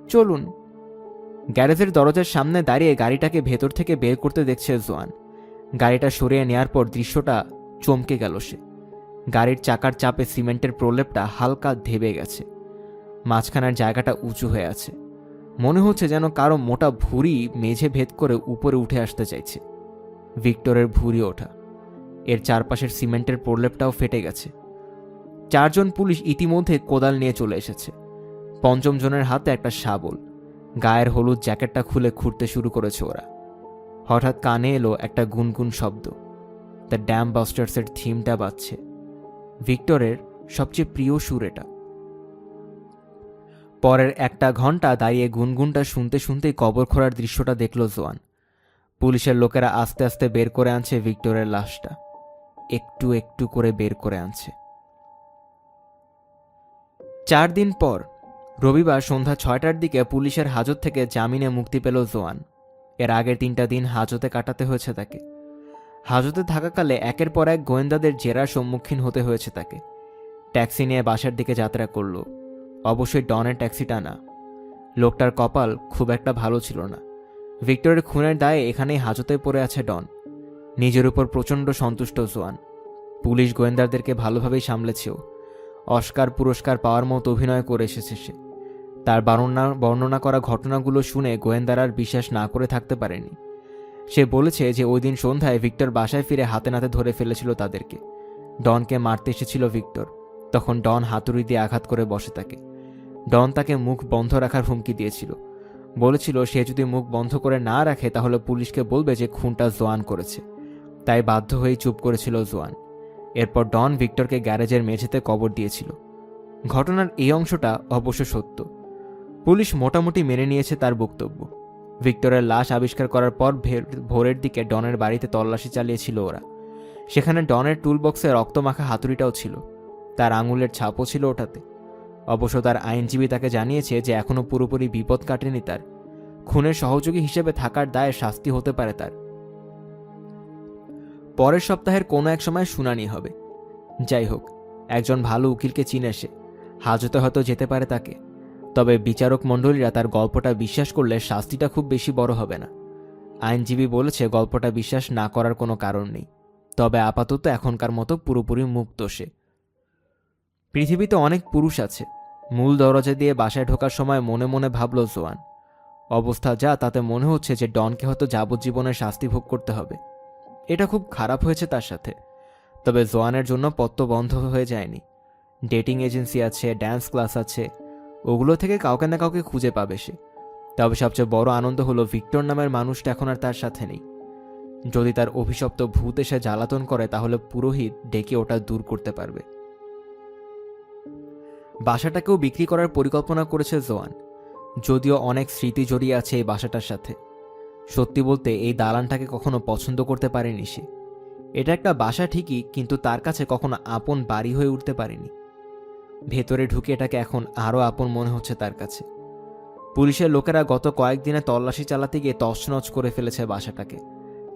চলুন। গ্যারেজের দরজার সামনে দাঁড়িয়ে গাড়িটাকে ভেতর থেকে বের করতে দেখছে জোয়ান। গাড়িটা সরিয়ে নেয়ার পর দৃশ্যটা চমকে গেল সে। গাড়ির চাকার চাপে সিমেন্টের প্রলেপটা হালকা ধেবে গেছে। মাঝখানের জায়গাটা উঁচু হয়ে আছে। মনে হচ্ছে যেন কারো মোটা ভুঁড়ি মেঝে ভেদ করে উপরে উঠে আসতে চাইছে। ভিক্টরের ভুঁড়ি ওঠা, এর চারপাশের সিমেন্টের প্রলেপটাও ফেটে গেছে। 4 জন পুলিশ ইতিমধ্যে কোদাল নিয়ে চলে এসেছে। 5ম জনের হাতে একটা শাবল। গায়ের হলুদ জ্যাকেটটা খুলে খুঁড়তে শুরু করেছে ওরা। হঠাৎ কানে এলো একটা গুনগুন শব্দ। দ্য ড্যাম বাস্টার্সের থিমটা বাজছে। ভিক্টরের সবচেয়ে প্রিয় সুর এটা। পরের 1 ঘন্টা দাঁড়িয়ে গুনগুনটা শুনতে শুনতেই কবর খোঁড়ার দৃশ্যটা দেখল জোয়ান। পুলিশের লোকেরা আস্তে আস্তে বের করে আনছে ভিক্টরের লাশটা, একটু একটু করে বের করে আনছে। 4 দিন পর রবিবার সন্ধ্যা 6টার দিকে পুলিশের হাজত থেকে জামিনে মুক্তি পেল জোয়ান। এর আগের 3টা দিন হাজতে কাটাতে হয়েছে তাকে। হাজতে থাকাকালে একের পর এক গোয়েন্দাদের জেরার সম্মুখীন হতে হয়েছে তাকে। ট্যাক্সি নিয়ে বাসার দিকে যাত্রা করল, অবশ্যই ডনের ট্যাক্সিটা না। লোকটার কপাল খুব একটা ভালো ছিল না। ভিক্টরের খুনের দায়ে এখানেই হাজতে পড়ে আছে ডন। নিজের উপর প্রচণ্ড সন্তুষ্ট জোয়ান। পুলিশ গোয়েন্দাদেরকে ভালোভাবেই সামলেছেও। অস্কার পুরস্কার পাওয়ার মতো অভিনয় করে এসেছে সে। তার বর্ণনা করা ঘটনাগুলো শুনে গোয়েন্দারা আর বিশ্বাস না করে থাকতে পারেনি। সে বলেছে যে ওই দিন সন্ধ্যায় ভিক্টর বাসায় ফিরে হাতে নাতে ধরে ফেলেছিল তাদেরকে। ডনকে মারতে এসেছিল ভিক্টর। তখন ডন হাতুড়ি দিয়ে আঘাত করে বসে তাকে। ডন তাকে মুখ বন্ধ রাখার হুমকি দিয়েছিল। বলেছিল সে যদি মুখ বন্ধ করে না রাখে তাহলে পুলিশকে বলবে যে খুনটা জোয়ান করেছে। তাই বাধ্য হয়েই চুপ করেছিল জোয়ান। এরপর ডন ভিক্টরকে গ্যারেজের মেঝেতে কবর দিয়েছিল। ঘটনার এই অংশটা অবশ্য সত্য। পুলিশ মোটামুটি মেনে নিয়েছে তার বক্তব্য। ভিক্টরের লাশ আবিষ্কার করার পর ভোরের দিকে ডনের বাড়িতে তল্লাশি চালিয়েছিল ওরা। সেখানে ডনের টুলবক্সে রক্তমাখা হাতুড়িটাও ছিল। তার আঙুলের ছাপও ছিল ওটাতে। অবশ্য তার আইনজীবী তাকে জানিয়েছে যে এখনও পুরোপুরি বিপদ কাটেনি তার। খুনের সহযোগী হিসেবে থাকার দায়ে শাস্তি হতে পারে তার। পরের সপ্তাহের কোনো এক সময় শুনানি হবে। যাই হোক, একজন ভালো উকিলকে চিনে সে। হাজতে হয়তো যেতে পারে তাকে। তবে বিচারক মণ্ডলীরা তার গল্পটা বিশ্বাস করলে শাস্তিটা খুব বেশি বড় হবে না। আইনজীবী বলেছে গল্পটা বিশ্বাস না করার কোনো কারণ নেই। তবে আপাতত এখনকার মতো পুরোপুরি মুক্ত সে। পৃথিবীতে অনেক পুরুষ আছে। মূল দরজা দিয়ে বাসায় ঢোকার সময় মনে মনে ভাবল জোয়ান। অবস্থা যা তাতে মনে হচ্ছে যে ডনকে হয়তো যাবজ্জীবনের শাস্তি ভোগ করতে হবে। এটা খুব খারাপ হয়েছে তার সাথে। তবে জোয়ানের জন্য পত্ত বন্ধ হয়ে যায়নি। ডেটিং এজেন্সি আছে, ড্যান্স ক্লাস আছে, ওগুলো থেকে কাউকে না কাউকে খুঁজে পাবে সে। তবে সবচেয়ে বড় আনন্দ হলো ভিক্টর নামের মানুষটা এখন আর তার সাথে নেই। যদি তার অভিশপ্ত ভূত এসে জ্বালাতন করে তাহলে পুরোহিত ডেকে ওটা দূর করতে পারবে। বাসাটাকেও বিক্রি করার পরিকল্পনা করেছে জোয়ান। যদিও অনেক স্মৃতি জড়িয়ে আছে এই বাসাটার সাথে। সত্যি বলতে এই দালানটাকে কখনো পছন্দ করতে পারেনি সে। এটা একটা বাসা ঠিকই, কিন্তু তার কাছে কখনো আপন বাড়ি হয়ে উঠতে পারেনি। ভেতরে ঢুকে এটাকে এখন আরও আপন মনে হচ্ছে তার কাছে। পুলিশের লোকেরা গত কয়েকদিনে তল্লাশি চালাতে গিয়ে তছনছ করে ফেলেছে বাসাটাকে।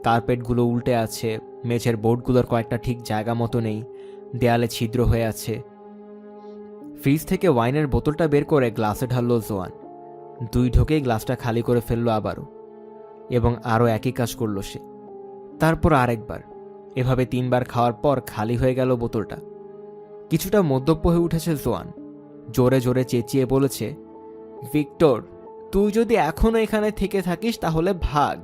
কার্পেটগুলো উল্টে আছে, মেঝের বোর্ডগুলোর কয়েকটা ঠিক জায়গা মতো নেই, দেয়ালে ছিদ্র হয়ে আছে। ফ্রিজ থেকে ওয়াইনের বোতলটা বের করে গ্লাসে ঢালল জোয়ান। 2 ঢোকেই গ্লাসটা খালি করে ফেলল আবারও, এবং আরও একই কাজ করল সে। তারপর আরেকবার। এভাবে 3 বার খাওয়ার পর খালি হয়ে গেল বোতলটা। কিছুটা মদ্যপ হয়ে উঠেছে জোয়ান। জোরে জোরে চেঁচিয়ে বলেছে, ভিক্টর, তুই যদি এখনো এখানে থেকে থাকিস তাহলে ভাগ।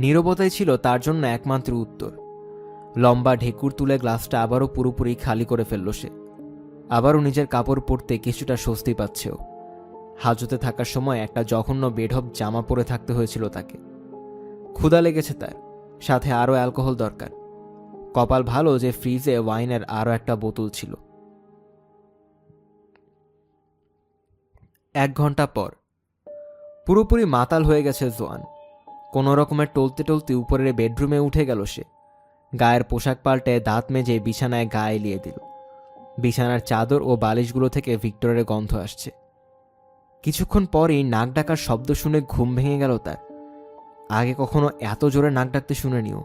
নীরবতাই ছিল তার জন্য একমাত্র উত্তর। লম্বা ঢেকুর তুলে গ্লাসটা আবারও পুরোপুরি খালি করে ফেলল সে। আবারও নিজের কাপড় পরতে কিছুটা স্বস্তি পাচ্ছেও। হাজতে থাকার সময় একটা জঘন্য বেঢপ জামা পরে থাকতে হয়েছিল তাকে। ক্ষুধা লেগেছে তার, সাথে আরও অ্যালকোহল দরকার। কপাল ভালো যে ফ্রিজে ওয়াইনের আরও একটা বোতল ছিল। 1 ঘন্টা পর পুরোপুরি মাতাল হয়ে গেছে জোয়ান। কোনো রকমের টলতে টলতে উপরের বেডরুমে উঠে গেল সে। গায়ের পোশাক পাল্টে দাঁত মেজে বিছানায় গা এলিয়ে দিল। বিছানার চাদর ও বালিশগুলো থেকে ভিক্টরের গন্ধ আসছে। কিছুক্ষণ পরই নাক ডাকার শব্দ শুনে ঘুম ভেঙে গেল তার। আগে কখনো এত জোরে নাক ডাকতে শুনেনিও।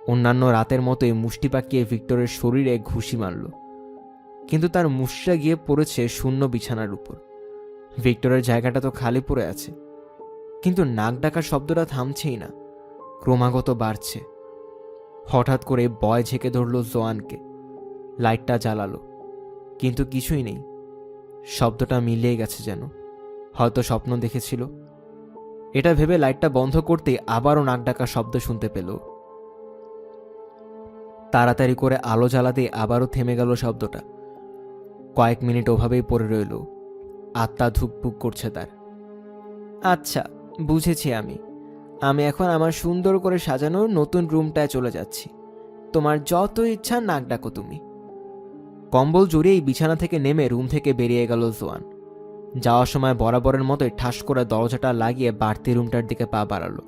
অন্যান্য রাতের মতোই মুষ্টি পাকিয়ে ভিক্টরের শরীরে ঘুষি মারল, কিন্তু তার মুষ্টিটা গিয়ে পড়েছে শূন্য বিছানার উপর। ভিক্টরের জায়গাটা তো খালি পড়ে আছে, কিন্তু নাক ডাকার শব্দটা থামছেই না, ক্রমাগত বাড়ছে। হঠাৎ করে ভয় ঝেঁকে ধরল জোয়ানকে। লাইটটা জ্বালালো, কিন্তু কিছুই নেই। শব্দটা মিলিয়ে গেছে যেন, হয়তো স্বপ্ন দেখেছিল। এটা ভেবে লাইটটা বন্ধ করতেই আবারও নাক ডাকা শব্দ শুনতে পেল। তাড়াতাড়ি করে আলো জ্বালাতে আবারও থেমে গেল শব্দটা। কয়েক মিনিট ওভাবেই পড়ে রইল। আত্মা ধুকপুক করছে তার। আচ্ছা, বুঝেছি আমি এখন আমার সুন্দর করে সাজানো নতুন রুমটায় চলে যাচ্ছি। তোমার যত ইচ্ছা নাক ডাকো তুমি। কম্বল জড়িয়েই বিছানা থেকে নেমে রুম থেকে বেরিয়ে গেল জোয়ান। যাওয়ার সময় বরাবরের মতোই ঠাস করে দরজাটা লাগিয়ে বাড়তি রুমটার দিকে পা বাড়ালো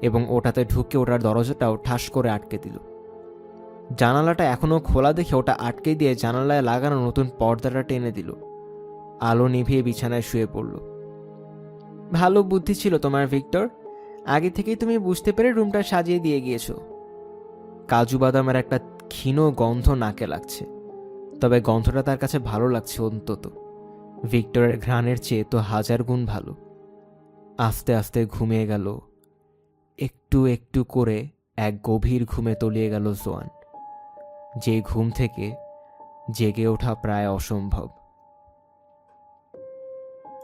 এবং ওটাতে ঢুকে ওটার দরজাটাও ঠাস করে আটকে দিল। জানালাটা এখনও খোলা দেখে ওটা আটকে দিয়ে জানালায় লাগানো নতুন পর্দাটা টেনে দিল। আলো নিভিয়ে বিছানায় শুয়ে পড়ল। ভালো বুদ্ধি ছিল তোমার ভিক্টর, আগে থেকেই তুমি বুঝতে পেরে রুমটা সাজিয়ে দিয়ে গিয়েছো। কাজু বাদামের একটা ক্ষীণ গন্ধ নাকে লাগছে, তবে গন্ধটা তার কাছে ভালো লাগছে অন্তত। ভিক্টরের ঘ্রাণের চেয়ে তো 1000 গুণ ভালো। আস্তে আস্তে ঘুমিয়ে গেল। একটু একটু করে এক গভীর ঘুমে তলিয়ে গেল জোয়ান, যে ঘুম থেকে জেগে ওঠা প্রায় অসম্ভব।